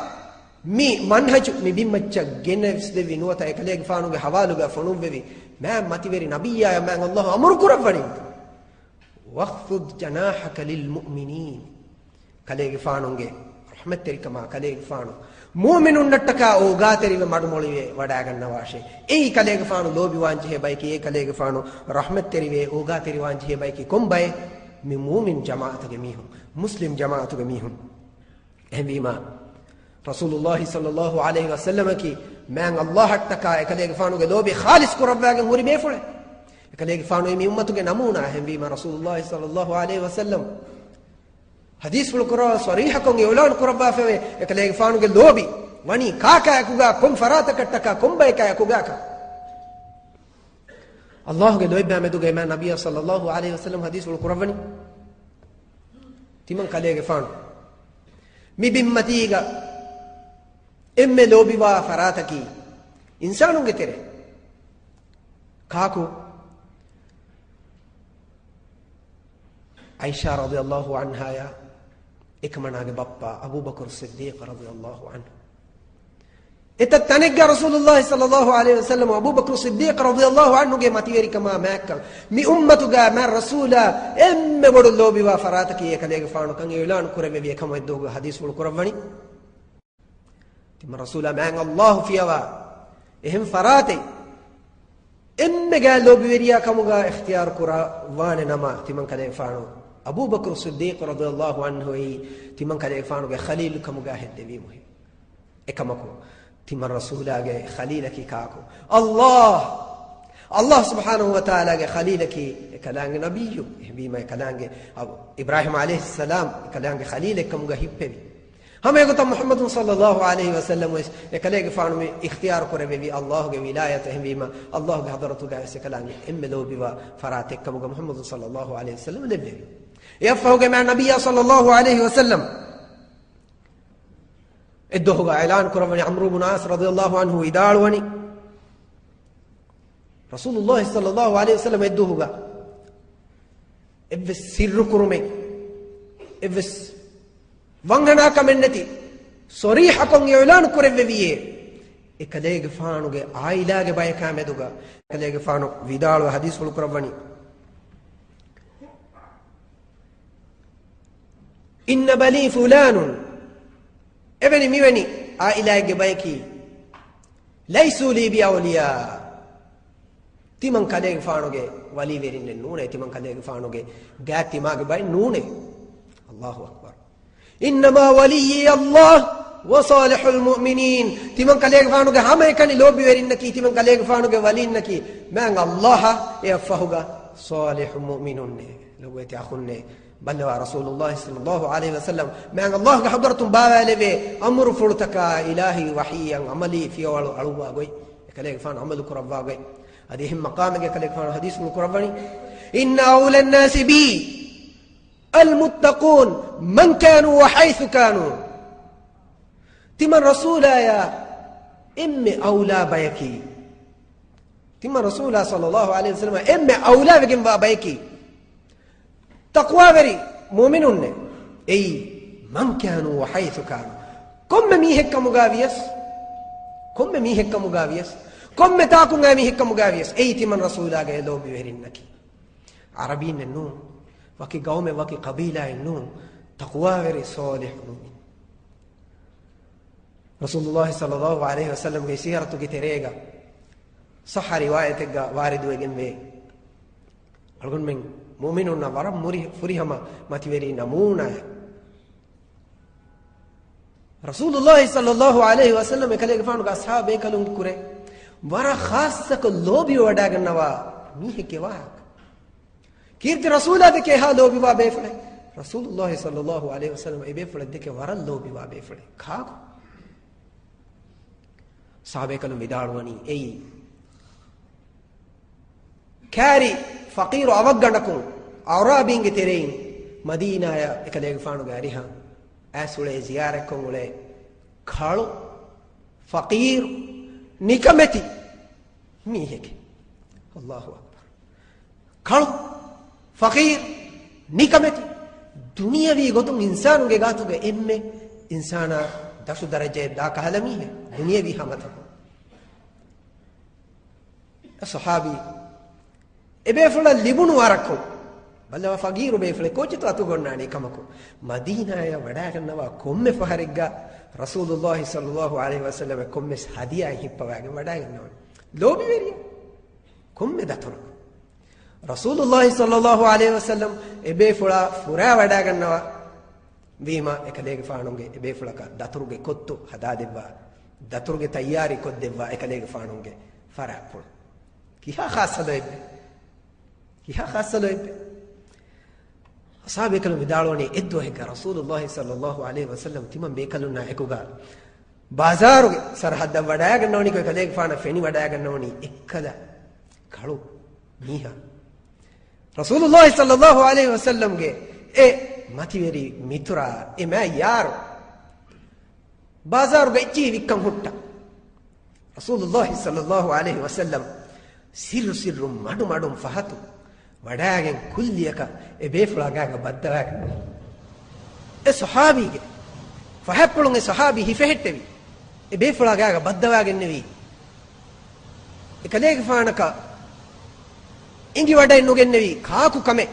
مي منهج مي بيمتش جنس دبي نوتا كلام فانو بحوالو بفنو ببي ما تبري نبي آية ما الله أمر قرباني واخفض جناحك للمؤمنين كلام فانو رحمة تركما كلام فانو مؤمن نتكا اوغاتري مدمولي وډاګن نواشه ای کلیګ فانو لوبي وانجه بای کی کلیګ فانو رحمت تری وی اوغاتري وانجه بای کی کوم بای می مؤمن جماعت گمیهم مسلم جماعت گمیهم همیما رسول الله صلى الله عليه وسلم کی مان الله تکا کلیګ فانو لوبي خالص کو رباګن هوري میفله کلیګ فانو می امتو کے نمونہ همیما رسول الله صلى الله عليه وسلم حديث القرآن صريح كون يولان قربا فيه كلام فانو كلوبي واني كاكا يكوغا كم فراتك تكا كم بايكا يكوغا الله كلوبي بامدو جماعة النبي صلى الله عليه وسلم حديث القرآن تيمان كلام فانو مي بمتيغا إم لوبي وا فراتكي إنسانو كتير كاكو عائشة رضي الله عنها يا إكمنا بابا أبو بكر الصديق رضي الله عنه إتتنجى رسول الله صلى الله عليه وسلم وأبو بكر الصديق رضي الله عنه جاء ماتيري كما ماك مي أمته جاء ما الرسول إم بدو الله بوا فراتك يكليك فانو كان يلان كرب بيه كما يدوغ حديث القرآن تم الرسول ما الله فيها إهم فراتي إم جاء الله بوريا كما جاء اختيار كرا وان نما تمن كليك فانو أبو بكر الصديق رضي الله عنه تمن كليك فانو خليل كما جاء هدبي مهم إكمكو تم الرسول خليلك كاكو الله سبحانه وتعالى خليلك كلام نبيه بما كلام إبراهيم عليه السلام كلام خليلك كم هيبي هم يقول محمد صلى الله عليه وسلم كلام فانو اختيار كربي الله ولايته بما الله حضرته كلام إم لو بوا فراتك كم محمد صلى الله عليه وسلم لبي يفهم مع النبي صلى الله عليه وسلم ادوه اعلان كرمني عمرو بن عاص رضي الله عنه يدالوني رسول الله صلى الله عليه وسلم ادوه ابس سر كرمي ابس وانغنا كمنتي صريحكم اعلان كربيه اكديغ فانوغ عائلاغ باي كامدوغا كديغ فانو ويدالو حديث القرآن إن بني فلان එවැනි මිවැනි ආයිලාගේ බයකි ලයිසූ ලී බි අවලියා තිමන් කලේගේ ෆානෝගේ වලි වෙරින්නේ නූනේ තිමන් කලේගේ ෆානෝගේ ගෑති මාගේ බයි නූනේ අල්ලාහු අක්බර් ඉන්නමා වලියි අල්ලාහ් වසාලිහුල් මුමිනීන් තිමන් කලේගේ ෆානෝගේ හැම එකනි ලෝබි වෙරින්න කි තිමන් කලේගේ ෆානෝගේ වලින්න කි මං අල්ලාහ යෆහුගා صالح مؤمن لويت أخوني بلوا رسول الله صلى الله عليه وسلم مع الله حضرتم بابا لبي أمر فرتك إلهي وحيا عملي في أولو أقوي كليك فان عمل كربا أقوي هذه مقامك كليك فان حديث من كرباني إن أولى الناس بي المتقون من كانوا وحيث كانوا تمن رسولا يا إم أولى بيكي تم رسول الله صلى الله عليه وسلم إما أولى بكم بابيكي تقوى بري مؤمنون أي من كانوا وحيث كانوا كم ميهك مغاويس كم ميهك مغاويس كم تاكم ميهك مغاويس أي تم رسول الله لو بيهرنك عربين النوم وكي قوم وكي قبيلة النوم تقوى بري صالح مؤمن رسول الله صلى الله عليه وسلم في سيرته كتريغا صح روايتك وارد وجن به أقول من مؤمنون ورم مري فريهما ما توري نمونا رسول الله صلى الله عليه وسلم كليك فانو أصحاب كلهم كره ورا خاصة لوبي وداعنا ميه كواك كيرت رسول الله كه لوبي وابيفله رسول الله صلى الله عليه وسلم يبيفله دك ورا لوبي وابيفله خاك صحابة كلهم يداروني أي كاري فقير أوجدكم أورابين كتيرين مدينة يا كليك فانو غاريها أسولة زياركم ولا خالو فقير نكمتي ميهك الله أكبر خالو فقير نكمتي دنيا في قطم إنسان وجاتو كإمة إنسانا دشو درجة دا كهلمية دنيا في همتهم الصحابي إبيفلا لبون واركو بل فقير بيفلا كوچ تو اتو گوناني كمكو مدينة يا وداغنوا كوم فهرغا رسول الله صلى الله عليه وسلم كوم هديه هيپواغ وداغنوا لوبي ويري كوم دتر رسول الله صلى الله عليه وسلم إبيفلا فرا وداغنوا بيما එකලේගේ ෆානුන්ගේ إبيفلا ka daturuge kottu hada debba daturuge tayyari kod debba එකලේගේ ෆානුන්ගේ farapul kiha khasado ibbe يا خاصة أصحاب يكلم بداروني إدوه رسول الله صلى الله عليه وسلم تمام بيكلمنا إكوغا بازار سرحد وداعك نوني كي كليك فانا فيني وداعك نوني إكلا كارو ميها رسول الله صلى الله عليه وسلم جه ما تيري ميتورا ما يارو بازار بيجي بكم هوتا رسول الله صلى الله عليه وسلم سر مادو فهاتو وداعن كليك بيفلاغا بدواغ الصحابي فحبلون الصحابي هفهتبي بيفلاغا بدواغ النبي كليك فانك انجي وداي نوغنبي كاكو كمه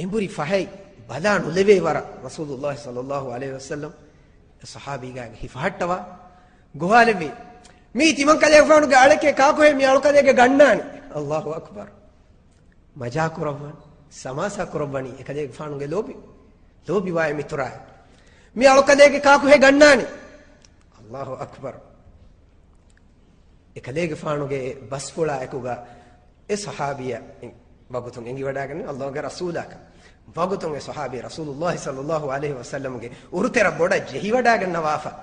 امبوري فحي بلانو لوي ورا رسول الله صلى الله عليه وسلم الصحابي غا هفهتوا غوالبي ميتي من كليك فانك عليك كاكو مي علكليك غناني الله اكبر مجا كربان سماسا كرباني එකදේ ෆානුගේ ලෝබි වාය මිතුරා මේ අලකදේගේ කාකු හේ ගන්නානි අල්ලාහු අක්බර් එකදේ ෆානුගේ බස් පොලා එකුගා ඒ සහාබියා වගතුන් එංගි වඩාගෙන අල්ලාහගේ රසූලක වගතුන් ඒ සහාබි රසූලුල්ලාහි සල්ලල්ලාහු අලයිහි වසල්ලම්ගේ උරුතර බොඩ ජෙහි වඩාගෙන නවාෆා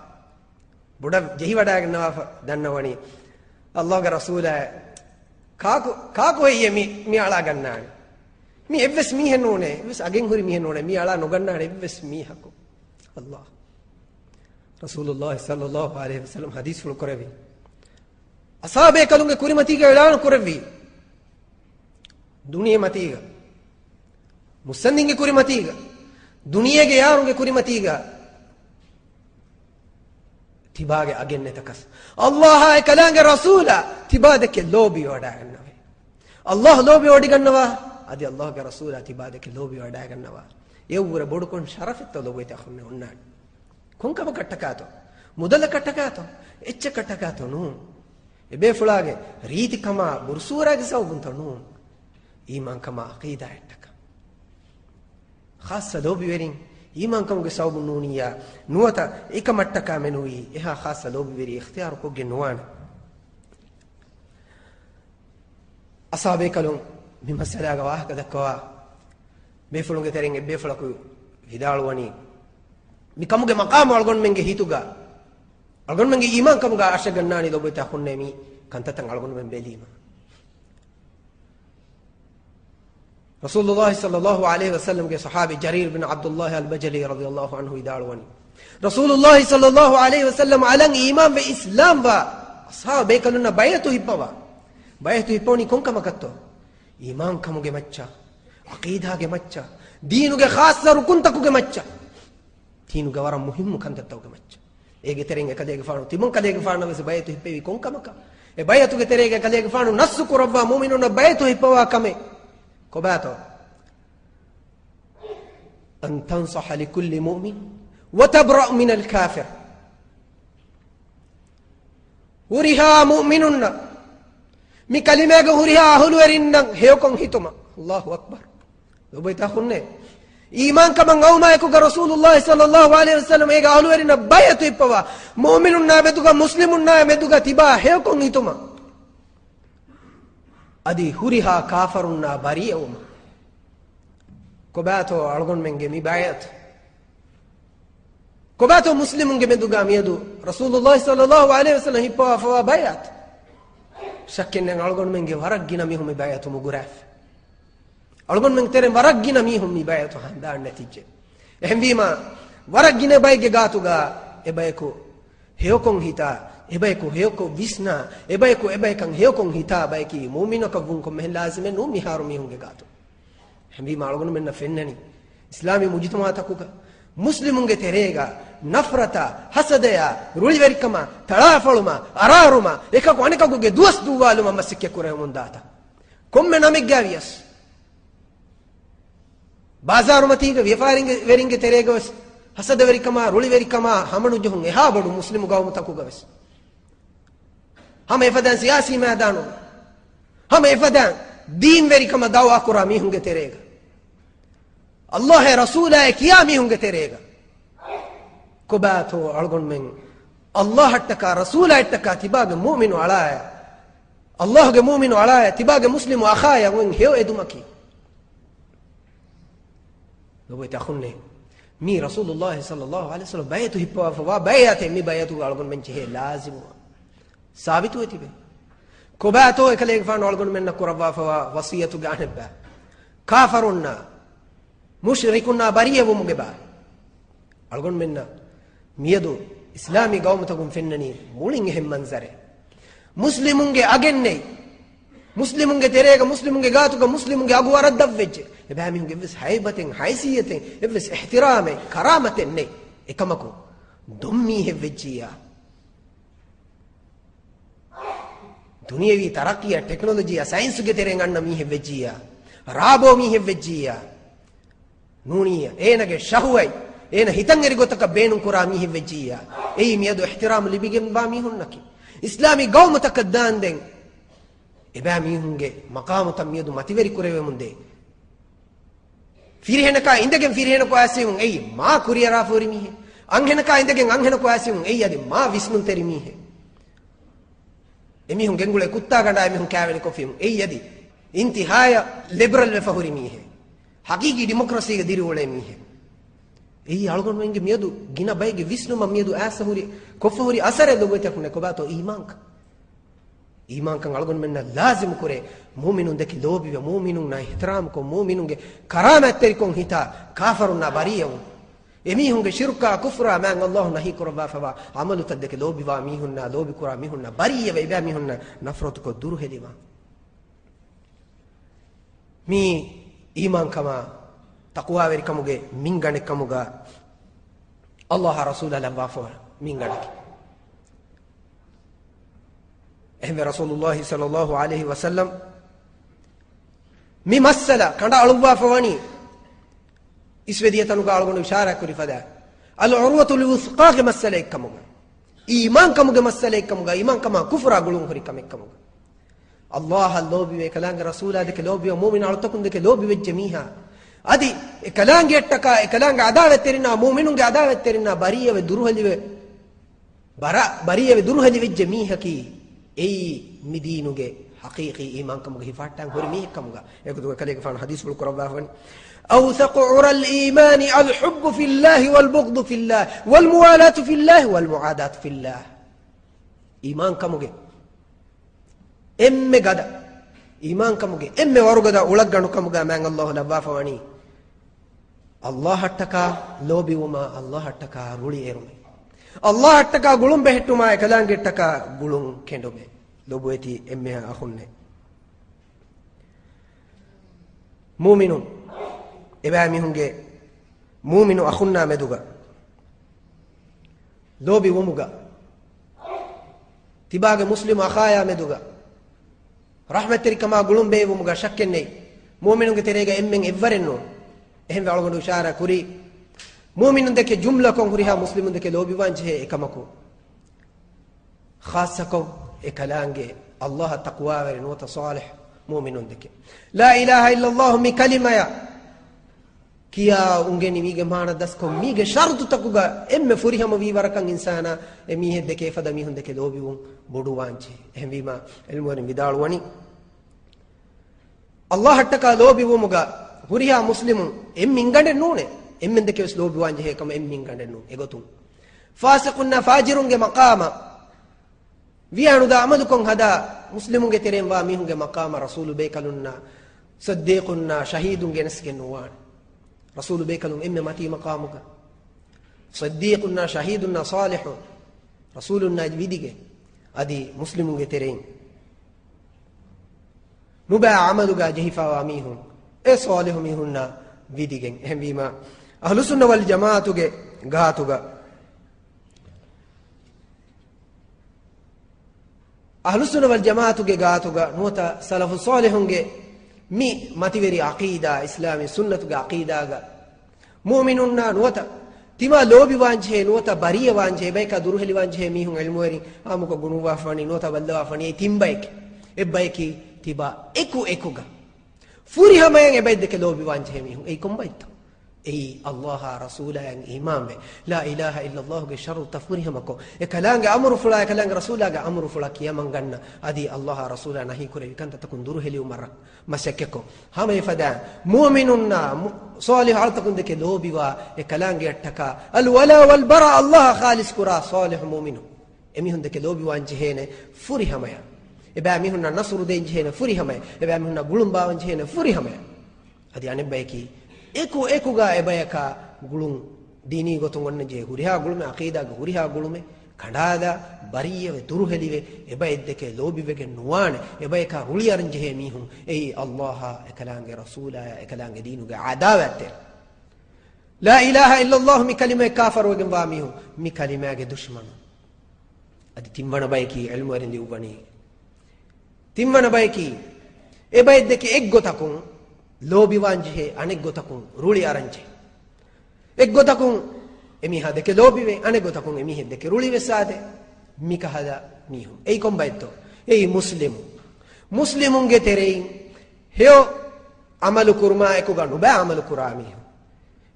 බොඩ ජෙහි වඩාගෙන නවාෆා දන්නවනි අල්ලාහගේ රසූලා කාකු හේ මි අලා ගන්නානි مي إبس ميه نونه بس أجين هوري ميه نونه مي على نوغنا إبس ميه هكو الله رسول الله صلى الله عليه وسلم حديث في القرآن أصحابه كلهم كوري متيجا إعلان كوربي دنيا متيجا مسندين كوري متيجا دنيا के यारों के كوري متيجا تباعه أجين نتكس الله كلام الرسول تباعه كلوبي ودا النبي الله لوبي ودي النبي أدي الله كرسول أتباعه كلوبي ودا النبي يوورا بودكون شرف التلوبي تأخذنا ونان كون كم كتكاتو මුදල කටකාතෝ එච්ච කටකාතෝ නු එබේ ෆුලාගේ රීතිකම බුර්සූරාගේ සවබුන්තෝ නු ඊමාන්කම අකීදා එට්ටක ખાસ ලෝබි වෙරින් ඊමාන්කමගේ සවබුන් නූනියා නුවත එක මට්ටක මෙනුයි එහා ખાસ ලෝබි වෙරි ඉක්තියාර කොගේ නුවාන අසාබේ කලුන් මේ මසලාගේ වාහක දක්වා මේ ෆුලුගේ තරින් එබේ ෆුලකු හිදාලුවනි මේ කමුගේ මකාම අල්ගොන් මෙන්ගේ හිතුගා අල්ගොන් මෙන්ගේ ඊමාන්කමගේ ආශ ගන්නානි ලොබේ තහුන්නේ මි කන්තතන් අල්ගොන් මෙන් බෙලීම රසූලුල්ලාහි සල්ලල්ලාහු අලයිහි වසල්ලම් ගේ සහාබි ජරීර් බින් අබ්දුල්ලාහ් අල්-බජලි රදියල්ලාහු අන්හු ඉදාලුවනි රසූලුල්ලාහි සල්ලල්ලාහු අලයිහි වසල්ලම් අලන් ඊමාන් වේ ඉස්ලාම් වා අස්හාබේ කලුන බයතු හිපවා බයතු හිපෝනි කොන්කමකත්තෝ ඊමාන්කමගේ මච්චා අකීදාගේ මච්චා දීනුගේ ખાસ රුකුන්තකුගේ මච්චා තීනුගේ වර මුහිම්මු කන්තත්තවගේ මච්චා ඒගේ තෙරෙන් එක දෙයක ෆානු තිමුන් කදේක ෆානු වෙස බයතු හිපෙවි කොන්කමක ඒ බයතුගේ තෙරේක කදේක ෆානු නස්සු රබ්බා මුමිනුන බයතු හිපවා කමේ කොබාතෝ අන් තන්සහ ලිකුල්ලි මුමින් වතබ්රා මින අල්-කාෆිර් උරිහා මුමිනුන්න මි කලිමේගේ උරිහා අහුලු වෙරින්නම් හේකොන් හිතුම අල්ලාහු අක්බර් ඔබයි තහුන්නේ ඊමාන් කමං අවමායකුග රසූලුල්ලාහි සල්ලල්ලාහු අලයිහි වසල්ලම් ඒග අහුලු වෙරින්න බයතු ඉපවා මුමිනුන්නා මෙදුග මුස්ලිමුන්නා මෙදුග තිබා හේකොන් හිතුම අදි හුරිහා කාෆරුන්නා බරියවම කොබාතෝ අල්ගොන් මෙන්ගේ මි බයත් කොබාතෝ මුස්ලිමුන්ගේ මෙදුගා මියදු රසූලුල්ලාහි සල්ලල්ලාහු අලයිහි වසල්ලම් හිපවා ෆවා බයත් ශක්කෙන් අල්ගොන් මෙන්ගේ වරක් ගින මිහුම බයතු මුගුරාෆ් අල්ගොන් මෙන් තෙරෙන් වරක් ගින මිහුම මි බයතු හන්දාන් නැතිජ්ජේ එහෙන් වීම වරක් ගින බයිගේ ගාතුගා එබයකු හේකොන් හිතා එබයකු හේකො විස්නා එබයකු එබයකන් හේකොන් හිතා බයකි මුමිනක වුන් කො මෙහෙන් ලාසිමෙ නු මිහාරු මිහුන්ගේ ගාතු හැමි මාළගොන මෙන්න ෆෙන්නනි ඉස්ලාමී මුජ්තමා තකුක මුස්ලිමුන්ගේ තෙරේගා නෆරතා හසදයා රුලිවරිකම තලාෆලුම අරාරුම එකකු අනිකකුගේ දුවස් දුවාලුම මස්සික්ක කුරෙමුන් දාතා කොම්මෙ නමික් ගාවියස් බාසාරුම තීක ව්‍යාපාරින්ගේ වෙරින්ගේ තෙරේගවස් හසදවරිකම රුලිවරිකම හමනු ජුහුන් එහා බඩු මුස්ලිමු ගවම තකුගවස් हम एफदन सियासी मैदानों हम एफदन दीन वेरिकम दावा कुरा मी होंगे तेरेगा अल्लाह है रसूल है किया मी होंगे तेरेगा कुबातो अड़गुन में अल्लाह टका रसूल है टका तिबाग मुमिन वाला है अल्लाह के मुमिन वाला है तिबाग मुस्लिम आखा है वो हेव एदुमकी लो बेटा खुन्ने मी रसूलुल्लाह सल्लल्लाहु अलैहि वसल्लम बैतु हिप्पा फवा बैयाते मी बैतु अड़गुन में चहे लाजिम साबित हुए थी कुबातो एकलेग फान अल्गुन में न कुरवा फवा वसियतु गानबा काफरुन्ना मुशरिकुन्ना बरिया वो मुगे बा अल्गुन में न मियदु इस्लामी गौमतगुम फिन्ननी मूलिंग है मंजरे मुस्लिमुंगे अगेन्ने मुस्लिमुंगे तेरेगा मुस्लिमुंगे गातुगा मुस्लिमुंगे अगुवार दव्वेजे एबामिंगे विस हैबतें हैसियतें विस इहतिरामें करामतें ने एकमको दुम्मी है वेजिया दुनियावी तरक्की टेक्नोलॉजी साइंस के तेरे गण्ण मी है वेजिया राबो मी है वेजिया नूनिया एनगे शहुवै एन हितंगरी गोतक बेनु कुरा मी है वेजिया ए मियदु इहतिराम लिबिगे बा मी हुन्नकी इस्लामी गौम तक दान दें एबा मी हुंगे मकाम तम मियदु मतिवेरी कुरेवे मुंदे फिर हेनका इंदगे फिर हेन को ऐसे हुं ए मा कुरियरा फोरी मी है अंगेनका इंदगे अंगेन को ऐसे हुं ए यदि मा विष्णु तेरी मी है එමිහුන් ගෙන්ගුලේ කුත්තා ගණ්ඩා එමිහුන් කෑවෙලි කොෆියුන් එයි යදි ඉන්තිහාය ලිබරල් වෙෆහුරි මීහෙ හකීකී ඩෙමොක්‍රසියගේ දිරුවලේ මීහෙ එයි අලගොන් වෙන්ගේ මියදු ගින බයිගේ විස්නුම මියදු ඇසහුරි කොෆහුරි අසරේ දුබතකුනේ කොබාතෝ ඊමාන්කන් අලගොන් මෙන්න ලාසිම කුරේ මුමිනුන් දෙකි ලෝබිව මුමිනුන් නා ඉහ්තිරාම් කො මුමිනුන්ගේ කරාමත් තෙරිකොන් හිතා කාෆරුන්නා බරියවු එමිහුන්ගේ ශිර්කා කුෆ්රා මං අල්ලාහ් නහී කරවා ෆවා අමලු තද්දක ලෝබිවා මිහුන්නා ලෝබි කුරා මිහුන්නා බරිය වෙබා මිහුන්නා නෆරතු කො දුරු හෙදිවා මී ඊමාන් කම තක්වා වෙරිකමුගේ මින්ගණෙ කමුගා අල්ලාහ් රසූලල්ලාහ් වාෆවා මින්ගණකි එහෙම රසූලුල්ලාහ් සල්ලල්ලාහු අලයිහි වසල්ලම් මි මස්සලා කඳ අලුවා ෆවනි इस वेदिया तनु का अलगुण इशारा करी फदा अल उर्वतुल वुस्का के मसले कमुगा iman kamuge masale kamuga iman kama kufra gulun hori kamek kamuga Allah lobi ve kalange rasula de ke lobi mu'min altakun de ke lobi ve jamiha adi kalange ettaka kalange adalet terina mu'minunge adalet terina bariye ve durhali ve jamiha ki ei midinuge haqiqi iman kamuge hifattan hori mi kamuga ekudu kalege fan hadis bul qur'an أوثق عرى الإيمان الحب في الله والبغض في الله والموالاة في الله والمعاداة في الله إيمان كموجي إم غدا إيمان كموجي إم ورغدا ولغانو كموجا مان الله لبا فواني الله حتكا لوبي وما الله حتكا رولي إيرمي الله حتكا غلوم بهتما كلانغ حتكا غلوم كندومي لوبويتي إم أخوني مؤمنون إبامي هنجي مؤمن أخونا مدوغا لوبي وموغا تباغ مسلم أخايا مدوغا رحمة تريكا ما قلون بي وموغا شكني مؤمن تريغا إمن إفرنو إهم بعلوغا نشارة كوري مؤمن دك جملة كون كوريها مسلم دك لوبي وانجه إكامكو خاصكو إكالانجي الله تقوى ورنوة صالح مؤمن دك لا إله إلا الله من كلمة يا kiya ungeni mige mana dasko mige shartu takuga emme furihama wi warakan insana e mi hedde ke fada mi hunde ke lobi won bodu wanche ehwima elmore vidalu wani Allah hattaka lobi womuga huriha muslimun emmingande nune emmende ke lobi wanje he kama emmingande nu egotun fasiqunna fajirunge maqama wianu da amadukon hada muslimunge teremwa mi hunge maqama rasulu bekalunna saddiqunna shahidunge nesken nuwan رسول بيكلم إما متي مقامك صديقنا شهيدنا صالح رسولنا جبيدك أدي مسلم جترين نبع عملك جهفا واميهم إيه صالح ميهنا بيدك هم بما أهل السنة والجماعة غاتك أهل السنة والجماعة غاتك نوتا سلف صالح مي ماتيري عقيدة إسلامي سنة عقيدة مؤمنون نوتا تما لوبي وانجه نوتا بريه وانجه بيكا دروهلي وانجه ميهم علموري آموكا غنوا فاني نوتا بلوا فاني تيمبايك إبايكي تبا إكوغا فوري همايان إبايدك لوبي وانجه ميهم إيكم بايتو أي الله رسولا يعني إمام لا إله إلا الله شر تفوري همكو إكلانغ أمر فلا إكلانغ رسولا أمر فلا كيما غنى أدي الله رسولا نهي كوري كانت تكون دروهلي ومرة مسككو هم يفدا مؤمنون صالح على تكون دك لوبي وا إكلانغ يتكا الولا والبراء الله خالص كرا صالح مؤمن أميهن دك لوبي وانجهene فوري همايا إبا أميهن نصر دينجهene فوري همايا إبا أميهن غلومبا وانجهene فوري همايا أدي أنا بايكي ekuga ebayaka gulun dini gotun wonne je huriha gulume aqida ga huriha gulume kandada bariye duruhelive ebayeddeke lobivege nuwane ebayaka huliyarnje he mihun ei Allah ekalange rasula ekalange dinuge adawate la ilaha illa Allah mi kalime kafar wegen wa mihun mi kalimage dushman adi timmana bayki ilmu arindi ubani timmana bayki ebayeddeke eggotakun lobi wanje aneggotakun ruli aranje eggotakun emi hade ke lobi ve aneggotakun emi hede ke ruli vesade mika hada mihum ei kombaitto ei muslimun ge terein heo amalu kurma ekuga nuba amalu kurami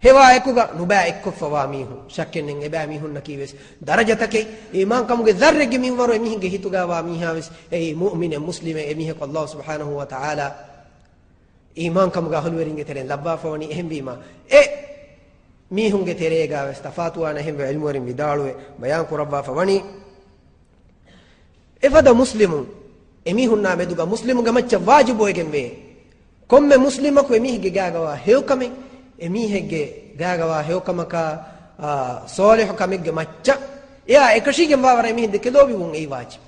hewa ekuga nuba ekkofa mihum shakkenen eba mihun nakives darajatake iman kamuge zarre ge min waro emi ge hituga wa mihaves ei mu'mine muslime emi he Allah subhanahu wa ta'ala iman kamuga halweringe teren labba fawani ehmbima mihunge terega stafatuana hembe ilmurin vidalwe bayan ko rabba fawani efada muslimun emihunna meduga muslimunga macca wajibo egembe komme muslima ko emihge gagawa hewkame emihge gagawa hewkamaka salih kamege macca ya ekashige mbawara emihde kelobi won ei wajib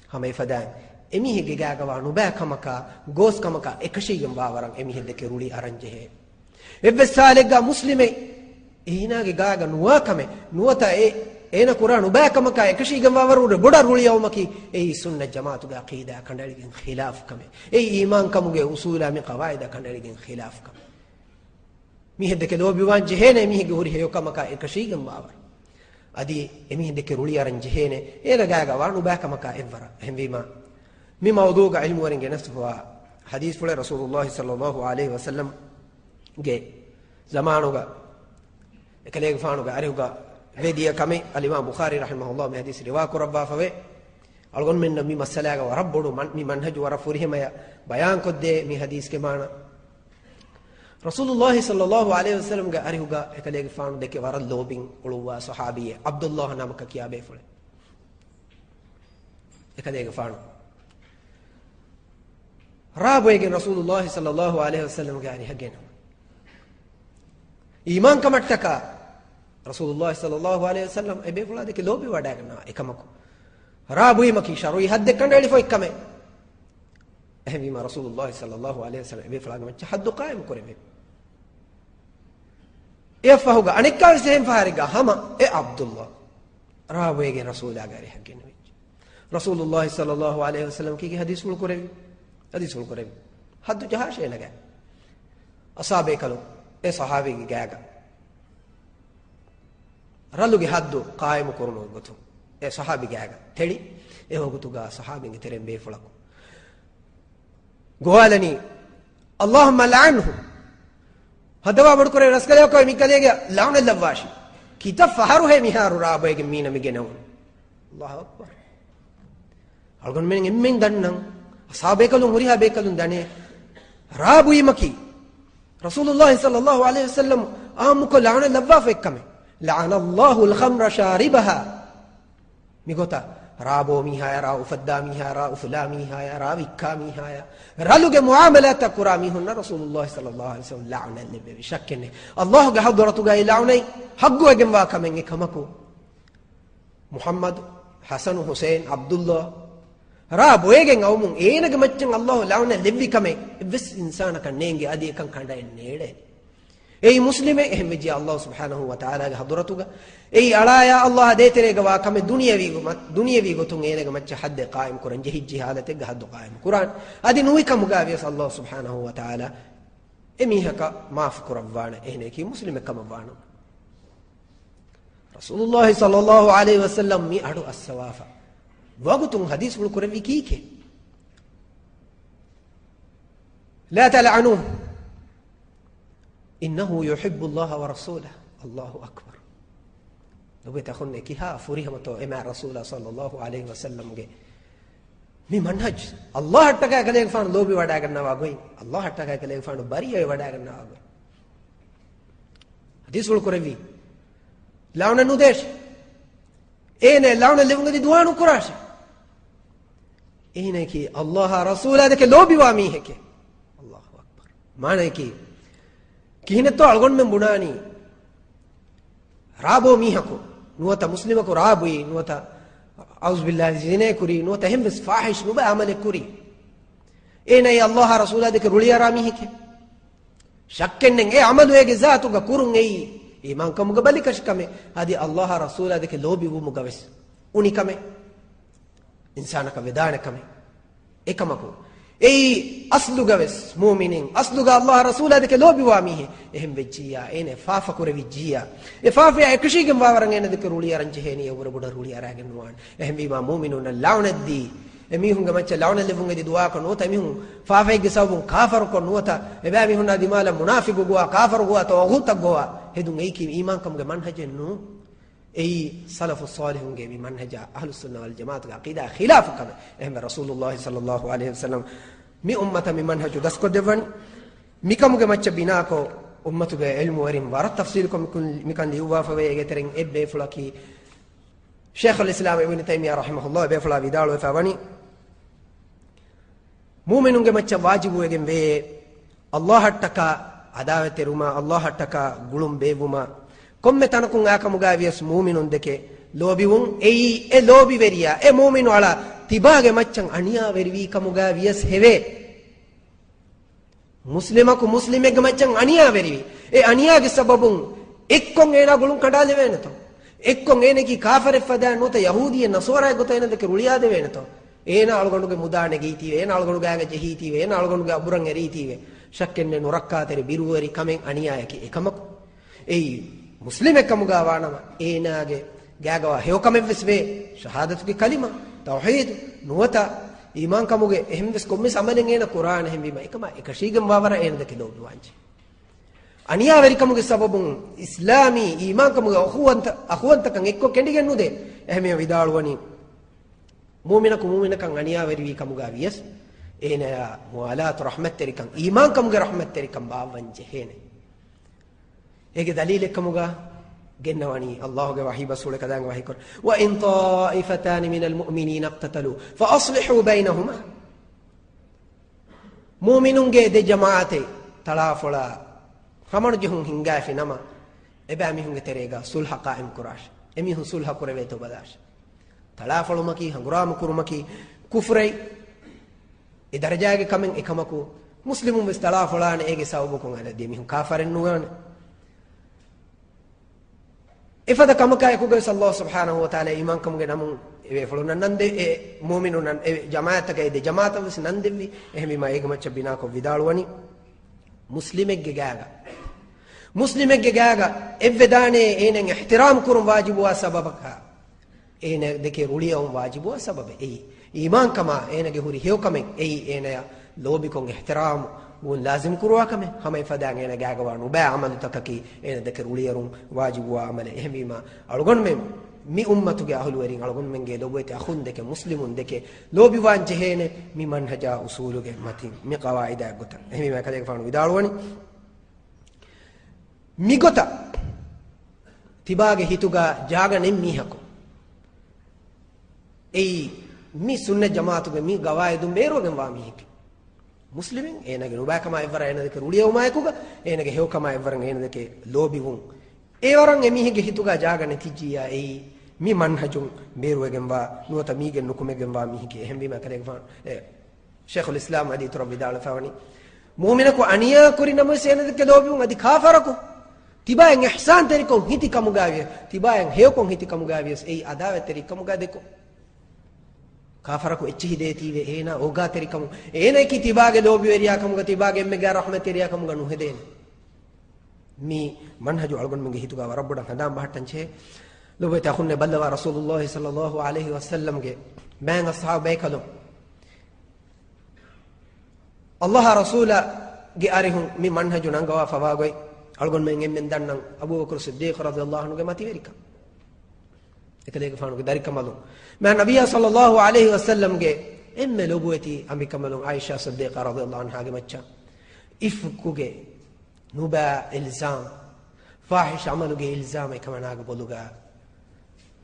hama efadan emihege gagawa nuba kamaka gos kamaka ekashigem bawaran emihede ke ruli aranje he ebbe salega muslime einage gaga nuwa kame nuwata ena qur'an nuba kamaka ekashigem bawaru boda ruli yawmaki ei sunna jamaatu ga aqida kandaligen khilaf kame ei iman kamuge usula mi qawaida kandaligen khilaf kame mihede ke lobi wanje hene mihege huri he kamaka ekashigem bawar adi emi deke ruliyaran jehene ena gaga wanu bakamaka evara hemvima mi mawduga ilmu warin genaswa hadith fule rasulullah sallallahu alaihi wasallam ge zamanuga ekale fanuga ariuga vediya kame al-imam bukhari rahimahullah mi hadith riwa ko rabba fawe algon men mi masalaga wa rabbudu mi manhaju wa rafurihima bayan kodde mi hadith ke mana rasulullah sallallahu alaihi wasallam ga ariuga ekale fanu deke waral lobing uluwa sahabiye abdullah namaka kiyabe fule ekale fanu raboyge rasulullah sallallahu alaihi wasallam ga ari hagena iman kamattaka rasulullah sallallahu alaihi wasallam ebe fula deke lobi wadagna ekamako raboy maki sharui hadde kandali fo ekame ehmi ma rasulullah sallallahu alaihi wasallam ebe fula gamcha haddu qaim korebe efahuga anikka sehen fahariga hama e abdullah raboyge rasul agari hagena rasulullah sallallahu alaihi wasallam ki hadith ul korebe haddu jahashe laga asabe kalu e sahabi gi gaga ralugi haddu qaim kurno gotu e sahabi gaga tedi e hogutuga sahabi ngi terembe fulako goalani allahumma la'anhu hadawa bad kore raskale ko mikaleega la'na lawashi kitaf faharu he miharu rabayge mina migenu allahu akbar algon men dannan sahabe kalu muriha be kalu dane rabu imaki rasulullah sallallahu alaihi wasallam amuko la'ana lawafa ekame la'ana allah al-khamra sharibaha migota rabo mi haya ra ufadda mi haya ra uflami haya ra vikami haya raluge muamalat qurami hunna rasulullah sallallahu alaihi wasallam la'ana libi shakkene allah ga hadratu ga la'unai haggu egemwa kamenge kamako muhammad hasan hussein abdullah rabo egen awmun enage macchen allah la'una libi kame vis insana kan nenge adi kan kanda nede ei muslime ehmeji allah subhanahu wa ta'ala ga hadratuga ei alaya allah de terega wa kame duniyawi gotun enage macche hadde qaim quran jehiji halate ga haddu qaim quran adi nuwi kam ga wi allah subhanahu wa ta'ala emi haka maaf kurawwana ehne ki muslime kam wana rasulullah sallallahu alaihi wasallam mi adu as-sawafa وقتم حديث القرآن كيكه لا تلعنوه إنه يحب الله ورسوله الله أكبر لو بتأخذنا كها فريهم تو إمع رسول صلى الله عليه وسلم جه من منهج الله حتى كلام فان لو بيودا كنا واقوي الله حتى كلام فان بريء بيودا كنا واقوي حديث القرآن لاونا نودش إيه لاونا اللي بنقول دوانو كراش إيه كي الله رسول هذا كلو بيوامي هيك الله أكبر ما نيكي كهنا تو ألقون من بناني رابو ميهكو نوتا مسلمكو رابوي نوتا أعوذ بالله زينة كوري نوتا هم بس فاحش نوبا عمل كوري إيه نيا الله رسول هذا كرولي رامي هيك شكّن إيه عملوا إيه جزاتو كورون إيه إيمان كم قبلي كشكمه هذه الله رسول هذا كلو بيو مقابس أني كمه إنسان كبدان كمه إيه كمكو إيه أصل قابس مؤمنين أصل الله رسول هذا كلو بيواميه إهم بجيا إيه فافا كوري بجيا إيه فافا كشي كم فاورن إيه ذكر رولي أرنجهني أو ربنا رولي أراجن نوان إهم بيما مؤمنون اللعن الدي emihun ga macca lawna levunga di duwa ko nota emihun faafa igi sabun kafar ko nota ebe emihun na di mala munafiqu go kafar go to huta go hedun eiki iman kam ga manhaje no ei salafu salihun ge bi manhaja ahlus sunna wal jamaat ga aqida khilaf kam ehm rasulullah sallallahu alaihi wasallam mi ummata mi manhaju das ko devan mi kam ga macca bina ko ummatu ga ilmu warim war tafsir ko mi kan liwa fa we ge tereng ebbe fulaki shaykh al-islam ibn taymiyyah rahimahullah be fula bidalo fa wani mu'minunge macca wajibu egen be allah hattaka adawete ruma allah hattaka gulum bevuma komme tanakun akamuga vies mu'minun deke lobiwun ei e lobi veriya e mu'minu ala tibage maccan aniya verwi kamuga vies heve muslimaku muslimege maccan aniya verwi e aniya ge sababun ekkon ena gulum kadale veneto ekkon ene ki kafare fada nota yahudi e nasara gotena deke ruliyade veneto ಏನ ಆಳ್ಗೊಂಡುಗೆ ಮುದಾನೆ ಗೀತಿವೆ ಏನ ಆಳ್ಗೊಂಡುಗೆ ಆಗ ಜಹೀತಿವೆ ಏನ ಆಳ್ಗೊಂಡುಗೆ ಅಬುರಂಗೆ ರೀತಿವೆ ಶಕ್ಕೆನ್ನೆ ನುರಕ್ಕಾತರೆ ಬಿರುವರಿ ಕಮೆಂ ಅನಿಯಾಯಕ್ಕೆ ಏಕಮಕು ಏಯ್ ಮುಸ್ಲಿಮೆ ಕಮುಗ ವಾಣಮ ಏನಾಗೆ gagawa hewkame vesve shahadatu ge kalima tawhid nuwata iman kamuge ehemdes komme samalen ena qur'an hembima ekama ekashigam wawara ena de lobi wanje aniya veri kamuge sababun islami iman kamuge akhwanta kan ekko kendigen nude ehme vidalwani mu'mina kan aniya veri wi kamuga vies ena mualat rahmat terikan iman kamuge rahmat terikan bawanje hene ege dalil kamuga جنواني الله وحي بسول كذا وحي كر وإن طائفتان من المؤمنين اقتتلوا فأصلحوا بينهما مؤمنون جد جماعة تلافلا خمر جهون هنگا في نما إبا ميهون تريغا صلح قائم كراش إميهون صلح كرويتو بداش تلافلو مكي هنغرام كرو مكي كفري إدرجاء كمن إكمكو مسلمون بستلافلان إيجي ساوبكم على دي ميهون كافرين نوان ifada kamaka ekuge Allah subhanahu wa ta'ala iman kamuge namun e folona nande e mu'minun nan e jamaata ge de jamaata vis nandevi ehmi ma ege macca bina ko vidalwani muslimegge gaga evvedane enen ihtiram kurum wajibu wa sababaka ene deke ruliya wajibu wa sababe iman kama ene ge huri hewkame ene ya lobi kon ihtiram won lazim kurwa kame hama ifada ene gaga wa no ba amal takaki ene deke ruliyarum wajibu wa amale ehmi ma algon mem mi ummatu ge ahlu werin algon menge lobete akhun deke muslimun deke lobi wan jehene mi manhaja usulu ge matin mi qawaida gota ehmi ma kale fanu vidalwani mi gota tibage hituga jaga nem mihako mi sunna jamaatu ge mi gawaidu merogen wa mihiki muslimin enage rubakama evara enade ke ruliya umayekuga enage hewkama evara enade ke lobivun e waran emihige hituga jaga netijiya mi manhajun meruwegen wa nuwata migen nukumegen wa mihige hembima kale fa sheikhul islam adi turbi dal fawani mu'mina ko aniya kuri namas enade ke lobivun adi kafaraku tibayen ihsan teriko hiti kamugawiya tibayen hewkon hiti kamugawiya adawe teriko kamugadeko kafaraku ecchi deetive ena oga terikamu ena ki tibage lobi weriya kamuga tibage emmega rahmat teriya kamuga nu heden mi manhaju algon menge hituga rabbuda kadam bahattanche lobe ta khunne ballawa rasulullah sallallahu alaihi wasallam ge man ashabe kalum allah rasula ge arihun mi manhaju nangawa fawagoy algon men emmen dannan abu bakr siddiq radhiyallahu anhu ge mati verika ekadege faanu ge dari kamalu ma nabiyya sallallahu alaihi wasallam ge emme lobueti ambi kamalu aisha siddiqa radhiyallahu anha ge macha ifku ge nuba ilzam fahish amalu ge ilzam e kamana ge boluga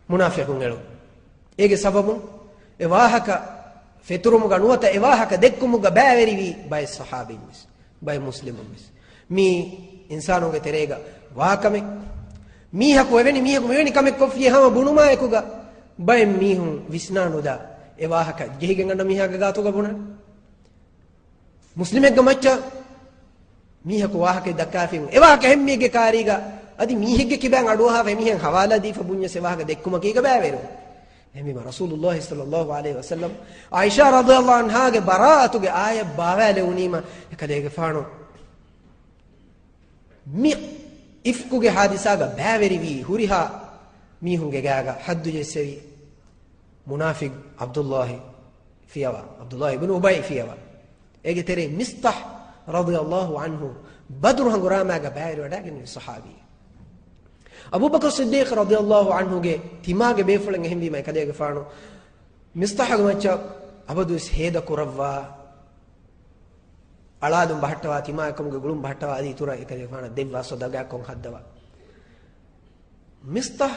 munafiqun elo ege sababu e wahaka feturumu ga nuwata e wahaka dekkumu ga baaveri wi bay sahabin mis bay muslimun mis mi insanu ge terega wahakame miha ko eveni miha ko eveni kame ko fiye hama bunuma ekuga bay mihun visnanuda e wahaka jehigen anda miha ga gato ga bunan muslimek ga macha miha ko wahaka dakafin e wahaka hemmige kariga adi mihige kiban aduha ve mihen hawala di fa bunya se wahaka dekkuma kiga baveru emi rasulullah sallallahu alaihi wasallam aisha radhiyallahu anha ge bara'atu ge aya bawale unima ekadege faano mi ifkuge hadisaga baaveri wi huriha mihunge gaga haddu jesewi munafiq abdullah ibn ubay fiyawa ege tere mistah radiyallahu anhu badru hangurama ga baaveri wadagen sahabi abu bakr siddiq radiyallahu anhu ge timage befulen hembi mai kadege faano mistah ga macha abadu heda kurawwa aladum bahattawa timakum ge gulum bahattawa adi tura ekade fana devwa sodaga kon haddawa mistah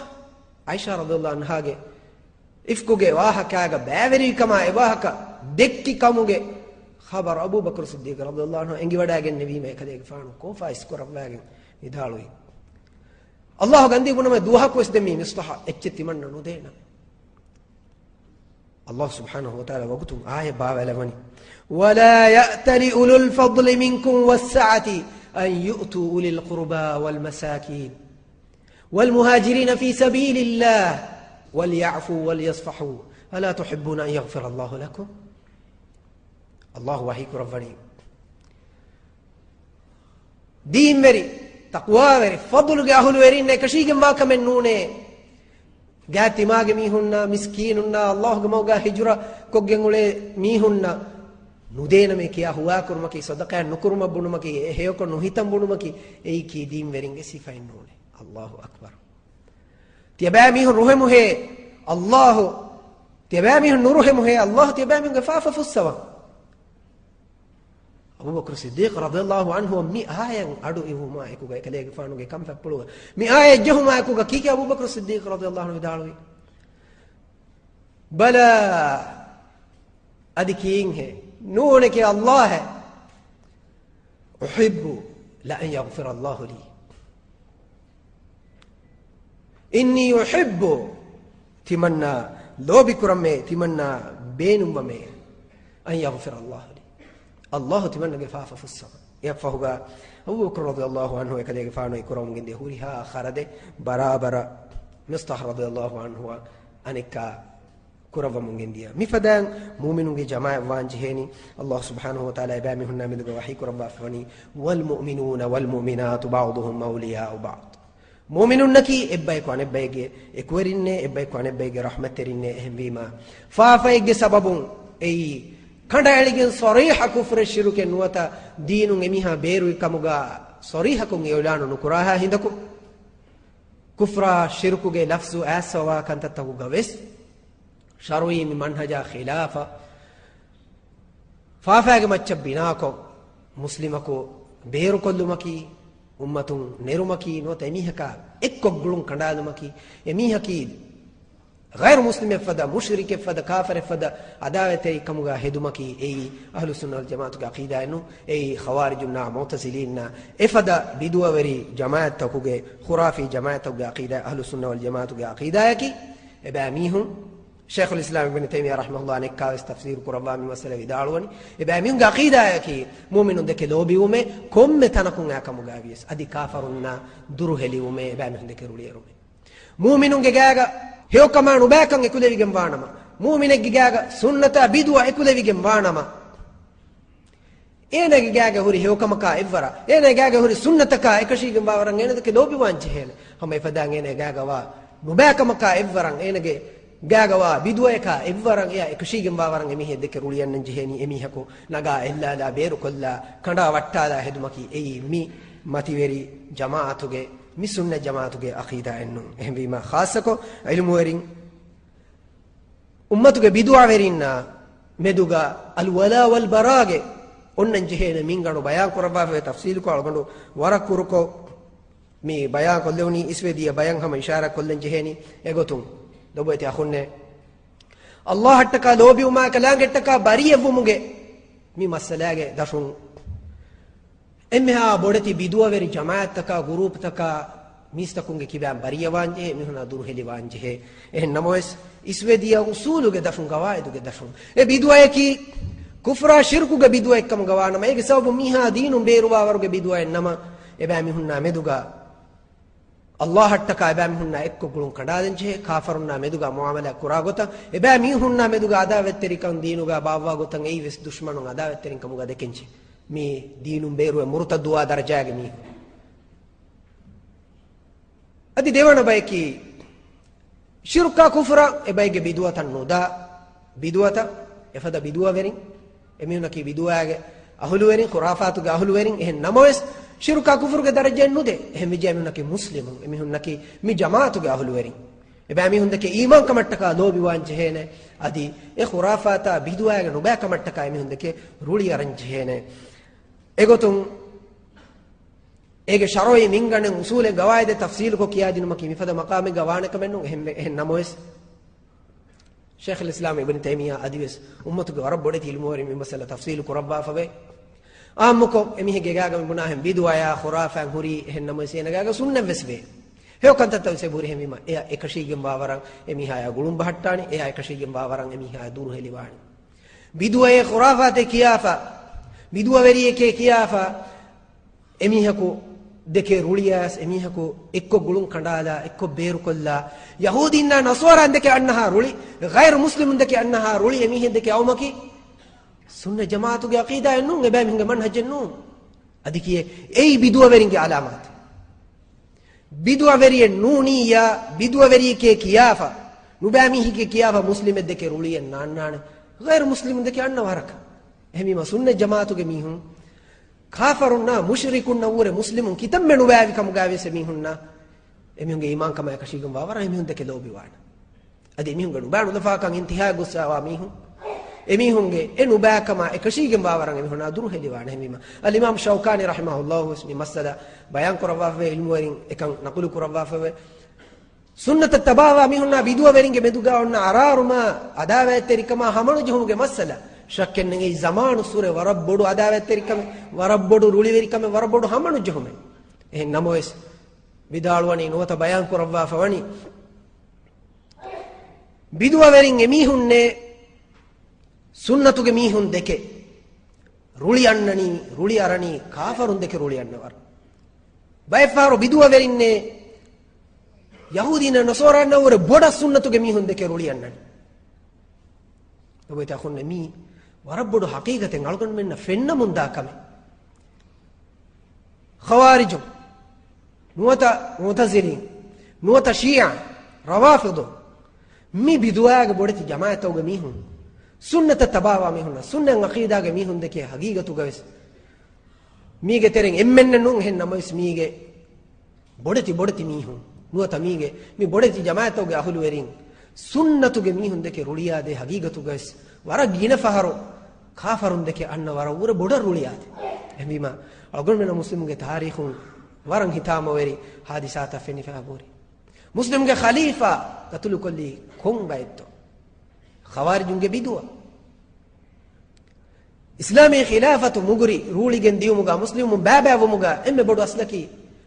aisha radhiyallahu anha ge ifkuge wahaka ga baaveri kama e wahaka dekki kamuge khabar abu bakr siddiq radhiyallahu anhu engi wadagen nevi me ekade fana ko fa iskorawwagen idalui allah gandi bunama duha ko isdemi mistah ecchetti manna no dena allah subhanahu wa ta'ala wagutum aya baawelawani ولا يأتل أولو الفضل منكم والسعة أن يؤتوا أولي القربى والمساكين والمهاجرين في سبيل الله وليعفوا وليصفحوا ألا تحبون أن يغفر الله لكم الله وحيك ربني دين مري تقوى مري فضل أهل ورين كشيك ما كمن نونه ಗಾತಿಮಾಗೆ ಮೀಹುನ್ನ ಮಿಸ್ಕೀನುನ್ನ ಅಲ್ಲಾಹುಗೆ ಮೌಗ ಹಿಜುರ ಕೊಗ್ಗೆಂಗುಳೆ ಮೀಹುನ್ನ ನುದೇನಮೆ ಕಿಯಾ ಹುವಾ ಕುರ್ಮಕಿ ಸದಕಾ ನುಕುರ್ಮ ಬುಣುಮಕಿ ಹೇಯಕ ನುಹಿತಂ ಬುಣುಮಕಿ ಏಯಿ ಕಿ ದೀಮ್ ವೆರಿಂಗೆ ಸಿಫೈನ್ ನೋಲೆ ಅಲ್ಲಾಹು ಅಕ್ಬರ್ ತಿಯಬಾ ಮೀಹು ರುಹೆ ಮುಹೆ ಅಲ್ಲಾಹು ತಿಯಬಾ ಮೀಹು ನುರುಹೆ ಮುಹೆ ಅಲ್ಲಾಹು ತಿಯಬಾ ಮೀಹು ಗಫಾಫ ಫುಸ್ಸವ ಅಬೂಬಕರ್ ಸಿದ್ದೀಕ್ ರದಿಯಲ್ಲಾಹು ಅನ್ಹು ಮಿ ಆಯಂ ಅಡು ಇಹುಮಾ ಎಕುಗ ಎಕಲೆಗೆ ಫಾನುಗೆ ಕಂ ಫಪ್ಪಳುವ ಮಿ ಆಯ ಜಹುಮಾ ಎಕುಗ ಕೀಕೆ ಅಬೂಬಕರ್ ಸಿದ್ದೀಕ್ ರದಿಯಲ್ಲಾಹು ಅನ್ಹು ದಾಳುವಿ ಬಲ ಅದಿಕೀಂ ಹೆ नूने के अल्लाह है उहिब्बु लअन यगफिर अल्लाहु ली इन्नी उहिब्बु तिमन्ना लोबी कुरमे तिमन्ना बेनुम्मे अन यगफिर अल्लाहु ली अल्लाह तिमन्ना गफाफ फुस्समा यफहुगा अबू बकर रदियल्लाहु अन्हु एकदे गफानो कुरम गिंदे हुरिहा खरदे बराबर मिस्ताह रदियल्लाहु अन्हु Anika kurava mungendia mifadan mu'minunge jamaa wanjiheni Allah subhanahu wa ta'ala ibami hunna miduga wahi kurava afani wal mu'minuna wal mu'minatu ba'dhum awliya'u ba'd mu'minun naki ebbay ko anebbayge ekwerinne ebbay ko anebbayge rahmaterinne ehmbima faafayge sababun ei kandayalige sariha kufr shiruke nuwata deenun emiha beru kamuga sariha kun eulanu nukuraha hindaku kufra shirukuge lafzu asawa kantatagu gaves شروي من منهجا خلافة فافاق مچب بناكو مسلمكو بيرو كل مكي أمة نيرو مكي نوت اميهكا اكو قلون كندال مكي اميهكي غير مسلم فدا مشرك فدا كافر فدا عداوتي كمغا هدو مكي اي أهل السنة والجماعة عقيدة انو اي خوارجنا معتزلين افدا بدوا وري جماعة تكوغي خرافي جماعة تكوغي عقيدة أهل السنة والجماعة عقيدة يكي اباميهم شيخ الإسلام ابن تيمية رحمه الله عنه كاوس تفسير قرآن من مسألة وداروني إبقى مين عقيدة يكي مؤمن دك لوبي ومه كم تناكون يا كمجابيس أدي كافرنا دروه لي ومه إبقى مين دك رولي رومه مؤمن جاجا هيو كمان وباكن يكون لي جنبانما مؤمن جاجا سنة بدوا يكون لي جنبانما إيه جاجا هوري هيو كمكا إفرا إيه جاجا هوري سنة كا إكشي جنبارن إيه دك لوبي وانجهين هم يفدان إيه جاجا وا وباكمكا إفرا إيه gagawa bidweka evvaran ya ekshigem bawaran emi hedeke ruliyannen jeheni emi hako naga ella la beru kolla kanda wattala hedumaki ei mi mativeri jamaatuge mi sunna jamaatuge aqida ennu ehbima khasako ilmu werin ummatuge bidwa werinna meduga al wala wal barage onnan jehene minganu bayan kuraba fe tafsil ko algondo warakuruko mi bayan kollewni iswediya bayan hama ishara kollen jeheni egotum دوبيتي أخونا الله هتكا لوبي وما كلام هتكا بريه ومجه مي مسألة داشون إمها بودتي بدوا وري جماعة تكا غروب تكا ميستكونج كيبان بريه وانجه مهنا دور هلي وانجه نموس إسوديا أصوله داشون قواعد داشون بدوا يكي كفرا شركو بدوا يكم قوانا ما يجي سبب ميها دين بيروا ورق بدوا إنما إبا مهنا مدوغا الله هتكا إبا مهنا إكو قلون كنادن جه كافرنا مدوغا معاملة كراغوتا إبا مهنا مدوغا عداوة تريكان دينوغا بابا غوتان إيوس دشمنون عداوة تريكان مغا دكنجه مي دينون بيرو مرتدوا درجاغ مي أدي ديوانا بايكي شركا كفرا إبايك بدوة النودا بدوة إفدا بدوة ورين إميونا كي بدوة أهلو ورين خرافاتو أهلو ورين إهن نمويس شركا كفر کے درجے نودے اہم جامن نہ کہ مسلم امیہن نہ کہ می جماعت کے اہل ورین ابا امیہن کہ ایمان کمٹکا لو بیوان جہنے ادی اے خرافات بدوا نو با کمٹکا امیہن کہ رولی ارن جہنے اگوتم اگ شروع منگن اصول قواعد تفصیل کو کیا دین مکی مفد مقام گوان کمنو اہم نموس شیخ الاسلام ابن تیمیہ ادیس امت کو رب بڑی علم اور مسئلہ تفصیل کو رب فبے آمكم أميه جاجا من بناهم بدوايا خرافة هوري هن مسينا جاجا سنة بسبه هيو كنت تلسه بوري هم ما إيه إكشي جنب باوران أميه هاي قولون بحتاني إيه إكشي جنب باوران أميه هاي دور هليوان بدوايا خرافة كيافة بدوا وريه كيافة أميه كو دكير رولياس أميه كو إكو قولون كندالا إكو بيرو كلا يهودينا نصارى عندك أنها رولي غير مسلم عندك أنها رولي أميه عندك أومكي سنة جماعة کی عقیدہ ہے نوں بام ہنگ منہج نوں ادیکیے ای بدو ورنگ علامات biduaveriye nuniya biduaveriye ke kiyafa nubami ke kiyafa muslimed deke ruliyen nannane ghair muslimun deke anna waraka ehmi ma sunne jamaatu ge mihun kafarunna mushrikun nawre muslimun kitamme nubavi kam gawe se mihunna emihun ge iman kama yakashigum wawara emihun deke lobi wana ade emihun ge nubanu dafa kan intiha gusawa mihun emihunge enu baakama ekashigem bawaran emihuna duru hediwana hemima al imam shawkani rahimahullah ismi masala bayan kurawafe ilmu warin ekan naqulu kurawafe sunnat tabawa mihunna bidwa weringe meduga onna araruma adawaterikama hamanu jehumuge masala shakken nge zamanu sure warabbodu adawaterikame warabbodu ruliverikame warabbodu hamanu jehume ehen namoes bidalwani nuwata bayan kurawafe wani bidwa werin emihunne sunnatuge mihun deke ruli annani ruli arani kafarun deke ruli annawar bayfaro biduwa verinne yahudina nasara nawre boda sunnatuge mihun deke ruli annani obeta khonne mi warabbodu haqiqaten algon menna fenna munda kame khawarijum nuwata mu'tazilin nuwata shi'a rawafidu mi biduwa ge bodati jamaatuge mihun sunnata tabawa mihunna sunnan aqidage mihun deke haqiqatu gaves mige tereng emmenne nun hen namois mige bodati mihun nuwata mige mi bodati jamaatoge ahulu werin sunnatuge mihun deke ruliyade haqiqatu gaves wara gina faharo kafarun deke anna wara ura bodar ruliyade emima agon mena muslimuge tarikhun waran hitama weri hadisata feni faburi muslimuge khalifa katulu kolli kon bayto khawarijunge bidwa islami khilafatu mugri ruligen diumuga muslimun babawumuga emme bodu aslaki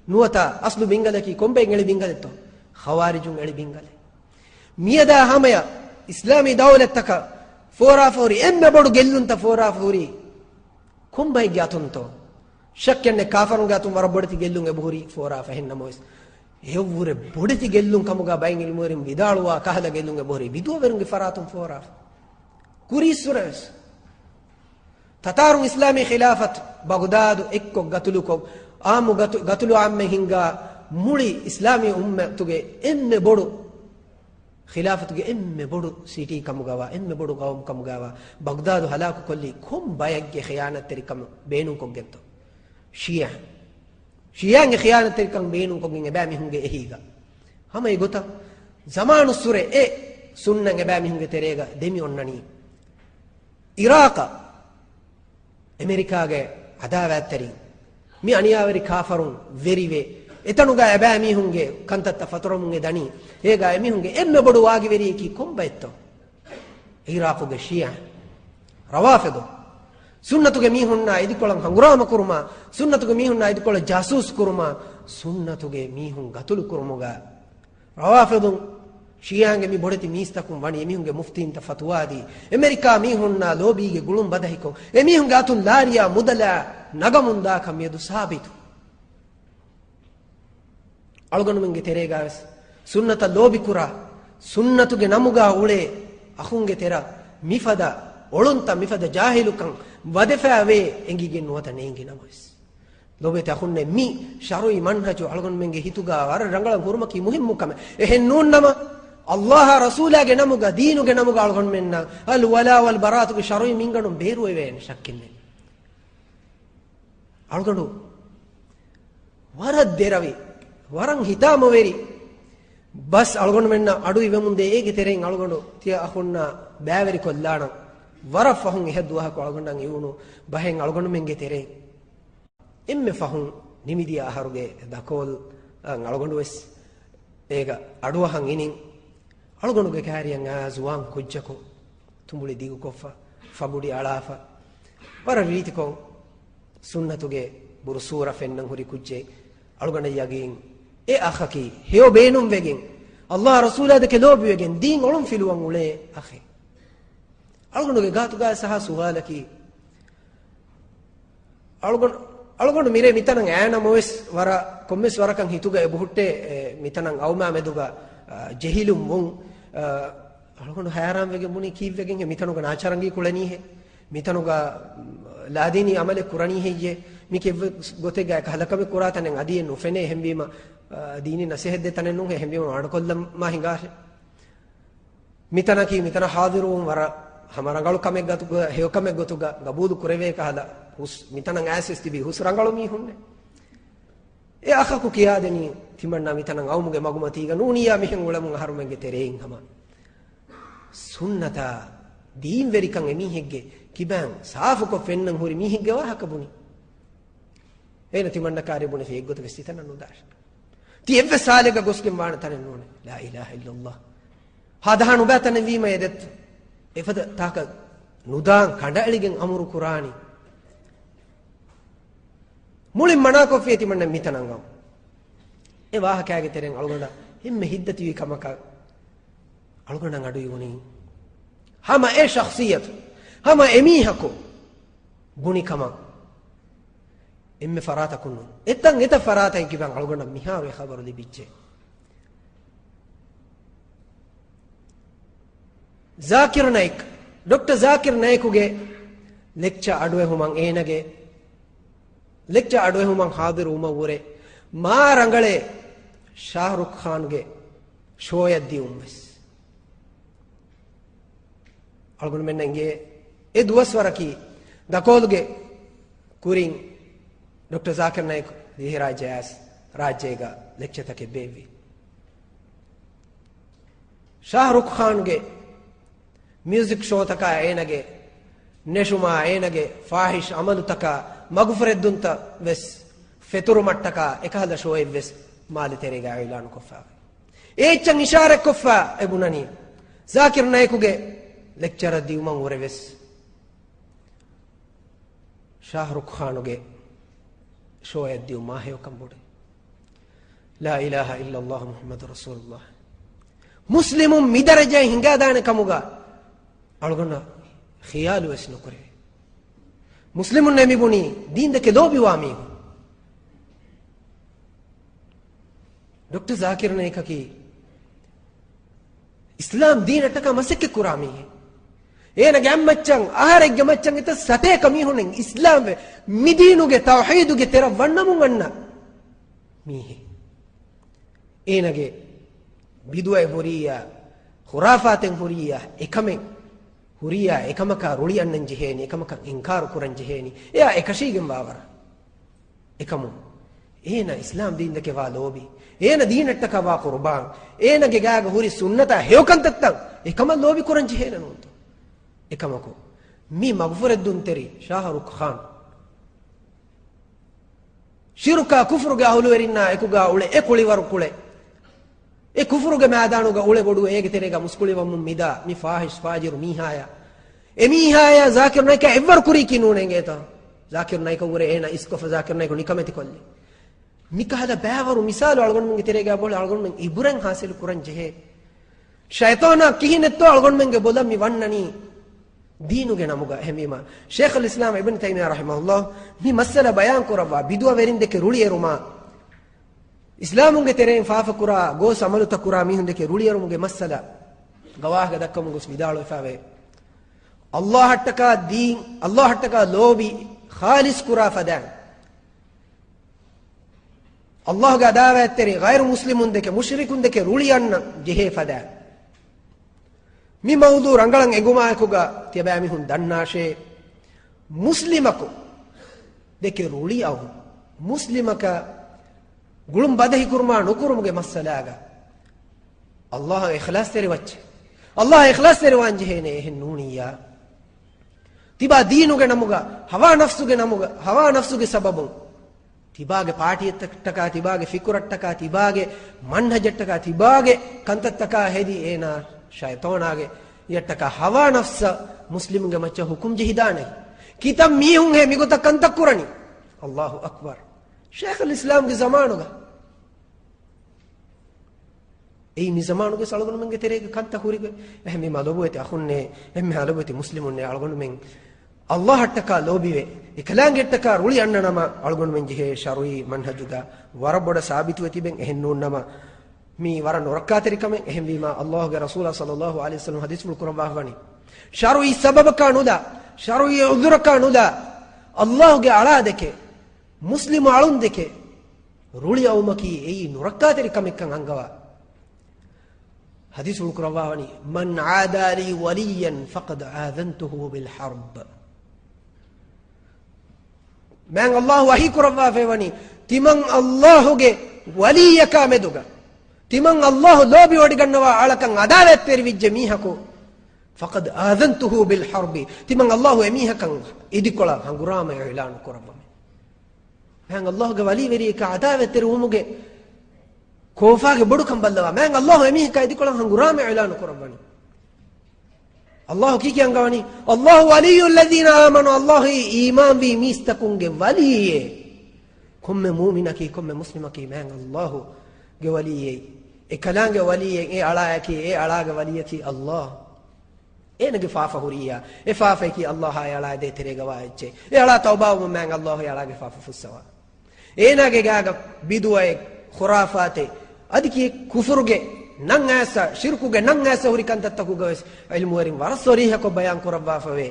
nuwata aslu bingalaki kombe ngeli bingaletto khawarijun eli bingale miyada hamaya islami dawlataka fora fori emme bodu gellunta fora fori kombe gyatunto shakkenne kafarun gatum war bodati gellunge buhuri fora fahenna mois evure bodati gellun kamuga bayngil morim vidaluwa kahla gellunge buhuri biduwa verunge faratum fora kuri suras tatarun islami khilafat baghdad ekko gatuluko amu gatulu amme hinga muli islami ummatuge emme bodu khilafatuge emme bodu city kamugawa emme bodu qawm kamugawa baghdad halaku kolli kom bayagge khiyanat terikam beenun ko getto shi'a nge khiyanat terikam beenun ko nge ba mi hunge ehiga hamay gota zamanu sure e sunna nge ba mi hunge terega demi onnani iraqa amerikage adawattari mi aniyawari kafarun verive etanuga aba mi hunge kantatta fatoromunge dani ega mi hunge emme bodu wagi veri ki kombaetto iraquge shi'a rawafidu sunnatuge mi hunna idikolan hangurama kuruma sunnatuge mi hunna idikolan jasus kuruma sunnatuge mi hun gatulu kurumuga rawafidu shiyange mi bodati mistakum wani emi hunge muftin ta fatwadi amerika mi hunna lobige gulum badahiko emi hunge atun lariya mudala nagamunda kam yedu sabitu algonu menge teregas sunnata lobi kura sunnatuge namuga ule ahunge tera mifada olunta mifada jahilukan wadefawe engige nuwata neengi namois lobete ahunne mi sharui manhaju algonu menge hituga war rangala kurmaki muhimmu kame ehen nun nama Allah rasulage namuga deenuge namuga algon menna al wala wal baratu ge sharui minganu beruwe wen shakkinne algonu warad derawi waran hitama veri bas algon menna adu ivemunde ege tereng algonu tiya ahunna bæveri kollana wara fahun ehduwa ko algondan iunu bahen algonu menge tereng emme fahun nimidiya aharuge dakol algonu wes ega aduwahan inin algonuge kariyan azuwan kujjako tumbuli digu koffa fabudi alafa para ritiko sunnatuge bursura fennan huri kujje algona yagin e akhaki heo beenum vegen Allah rasulade ke lobi vegen din olum filuwan ule akhi algonuge gatuga saha suhalaki algon mire mitanan aana moes wara kommes warakan hituga e buhutte mitanan awma meduga jehilum mun algon haram vege muni kivegen mitanuga nacharangi kulani he mitanuga ladini amale kurani he ye mike gotega halakame kuratanen adien no fene hembima dini nasihat de tanen no hembima wad kollam ma hingashe mitana ki mitana hadirum wara hamarangalu kamek gatu he kamek gotuga gabudu kureve kahala hus mitana access tibi hus rangalu mi hunne e akhaku kiyadeni timanna mitana awmuge magumati ga nuniya mihen ulamun harumenge terein hama sunnata deen verikan emihegge kiban saafu ko fennan hori mihegge wa hakabuni ena timanna kare bune fe eggotu vestitana nudash ti evve salega gosken wana tanen nune la ilaha illallah hadahanu batana wima edet efada taka nudan kandaligen amuru qurani mulin manako fe timanna mitanangam e waha kage teren algonda himme hiddati wi kamaka algonda adu yuni hama e shakhsiyat hama emihako guni kama imme farata kunnu etan eta farata kiban algonda miharu e khabaru libicce zakir naik dr zakir naikuge lecture adwe human enage lecture adwe human hadiru uma ure ma rangale shahrukh khan ge shoyaddi ummes algon mennenge e duwaswaraki dakolge kurin dr zakir naik dihira jazz rajyega lecture take bevi shahrukh khan ge music show taka enage neshuma enage fahish amalu taka magfreddunta ves feturu mattaka ekhala show ves mali terega ilan kofa echan ishare kofa ebunani zakir naikuge lecture di umang ureves shahrukh khanuge show eddi uma heyo kambude la ilaha illa allah muhammadur rasulullah muslimun midaraja hinga dane kamuga algona khiyalu esno kore muslimun ne mibuni din de ke lobi wami dr zakir ne kaki islam din ataka masekke kurami ena gammachan ahare gammachan ita sate kami honen islam midinuge tawhiduge tera wannamun anna mihe enage bidwa horiya khurafaten horiya ekame huriya ekamaka ruli annan jeheni ekamaka inkar kuran jeheni ya ekashigem bawara ekamu ena islam din deke wa lobi ena dinatta ka wa qurban ena ge gaga huri sunnata heukantattan ekama lobi kuran jehena nunto ekamako mi magfurat dun teri shahrukh khan shirka kufru ga hulu erinna ekuga ule ekuli waru kule e kufruge maadanuga ule bodu ege terega muskuli wammu mida mi fahish fajiru mihaya e mihaya zakir naika ever kuri kinunenge ta zakir naika ure ena iskofa zakir naika nikameti kolli nikahada bawaru misalu algon munge terega bol algon men iburan hasil kuran jehe shaytana kihinetto algon menge bola mi wannani deenuge namuga hemima sheikh al islam ibn taymiyah rahimahullah mi masala bayan koraba bidwa verinde ke ruli eruma islamunge tereen faafa kura go samalu takura mi hunde ke ruli erumuge masala gawah ga dakkamu gos vidalo fawe allah hattaka deen allah hattaka lobi khalis kura fadan allah ga dawa teri ghair muslimun deke mushrikun deke ruli anna jehe fadan mi mawdu rangalan eguma ekuga tiyabami hun dannashe muslimako deke ruli aw muslimaka gulum badahi kurma nukurumuge masalaga allah ikhlas teri wacce allah ikhlas teri wanjehene hen nuniya tiba deenuge namuga hawa nafsuge sababun tibage paatiyettaka tibage fikurattaka tibage manhajattaka tibage kantattaka hedi ena shaytanage yattaka hawa nafsa muslimunge macha hukum jehidane kitam mihun he migota kantakkurani allahu akbar sheikh al islam ge zamanuga ei mi zamanuge salgon menge terege kanta hurige ehme malobuete akhunne ehme halobuete muslimunne algon men allah hattaka lobiwe ikalange hattaka ruli annanama algon men jehe sharui manhajuga waraboda sabitu etiben ehennunnama mi waran orakateri kame ehem wima allah ge rasul sallallahu alaihi wasallam hadith ful quran wahwani sharui sabab kanuda sharui udhur kanuda allah ge ala deke Muslim ಅಳುಂದಕ್ಕೆ ರುಳಿ ಅವಮಕಿ ಏಯಿ ನುರಕ್ಕಾತರಿ ಕಮಿಕ್ಕಂಗ್ ಅಂಗವ ಹದೀಸ್ ಉಳ್ಕುರವಾವಣಿ ಮನ್ ಆದಾಲಿ ವಲಿಯನ್ ಫಕದ್ ಆದಂತುಹು ಬಿಲ್ ಹರ್ಬ್ ಮ್ಯಾಂಗ್ ಅಲ್ಲಾಹು ವಹಿ ಕುರವ್ವಾ ಫೇವಣಿ ತಿಮಂಗ್ ಅಲ್ಲಾಹುಗೆ ವಲಿಯಕ ಮೆದುಗ ತಿಮಂಗ್ ಅಲ್ಲಾಹು ಲೋಬಿ ಒಡಿಗಣ್ಣವ ಆಳಕಂಗ್ ಅದಾವೆತ್ ತೆರಿವಿಜ್ಜೆ ಮೀಹಕು ಫಕದ್ ಆದಂತುಹು ಬಿಲ್ ಹರ್ಬಿ ತಿಮಂಗ್ ಅಲ್ಲಾಹು ಎಮೀಹಕಂಗ್ ಇದಿಕೊಳ ಹಂಗುರಾಮ ಇಲಾನ್ ಕುರವ್ವ ಮ್ಯಾಂಗ್ ಅಲ್ಲಾಹುಗೆ ವಲಿ ವೆರಿಯಕ ಅದಾವೆತ್ ತೆರಿ ಉಮುಗೆ ಕೋಫಾಗೆ ಬಡು ಕಂಬಲ್ಲವ ಮ್ಯಾಂಗ್ ಅಲ್ಲಾಹು ಎಮೀಹಕ ಇದಿಕೊಳ ಹಂಗುರಾಮ ಇಲಾನ್ ಕುರವ್ವಣಿ ಅಲ್ಲಾಹು ಕೀಕಿ ಅಂಗವಣಿ ಅಲ್ಲಾಹು ವಲಿಯುಲ್ಲದೀನ ಆಮನು ಅಲ್ಲಾಹು ಈಮಾನ್ ಬಿ ಮೀಸ್ತಕುಂಗೆ ವಲಿಯೇ ಕೊಮ್ಮೆ ಮೂಮಿನಕಿ ಕೊಮ್ಮೆ ಮುಸ್ಲಿಮಕಿ ಮ್ಯಾಂಗ್ ಅಲ್ಲಾಹು ಗೆ ವಲಿಯೇ ಎ ಕಲಾಂಗೆ ವಲಿಯೇ ಎ ಅಳಾಯಕಿ ಎ ಅಳಾಗೆ ವಲಿಯಕಿ ಅಲ್ಲಾಹ್ ಏನಗೆ ಫಾಫ ಹುರಿಯ ಎ ಫಾಫಕಿ ಅಲ್ಲಾಹ ಅಳಾ ದೇ ತೆರೆಗವ ಎಚ್ಚೆ ಎ ಅಳಾ ತೌಬಾವು ಮ್ಯಾಂಗ್ ಅಲ್ಲಾಹು ಅಳಾಗೆ ಫಾಫ ಫುಸ್ಸವ ಏನಾಗೆ ಗಾಗ ಬಿದುವೆ ಖುರಾಫಾತೆ ಅದಕ್ಕೆ ಕುಫುರ್ಗೆ ನಂಗಾಸ ಶಿರ್ಕುಗೆ ನಂಗಾಸ ಹುರಿಕಂತ ತಗುಗವಸ್ ಇಲ್ಮುವರಿಂ ವರಸೋರಿಹ ಕೊ ಬಯಾನ್ ಕುರವ್ವಾಫವೆ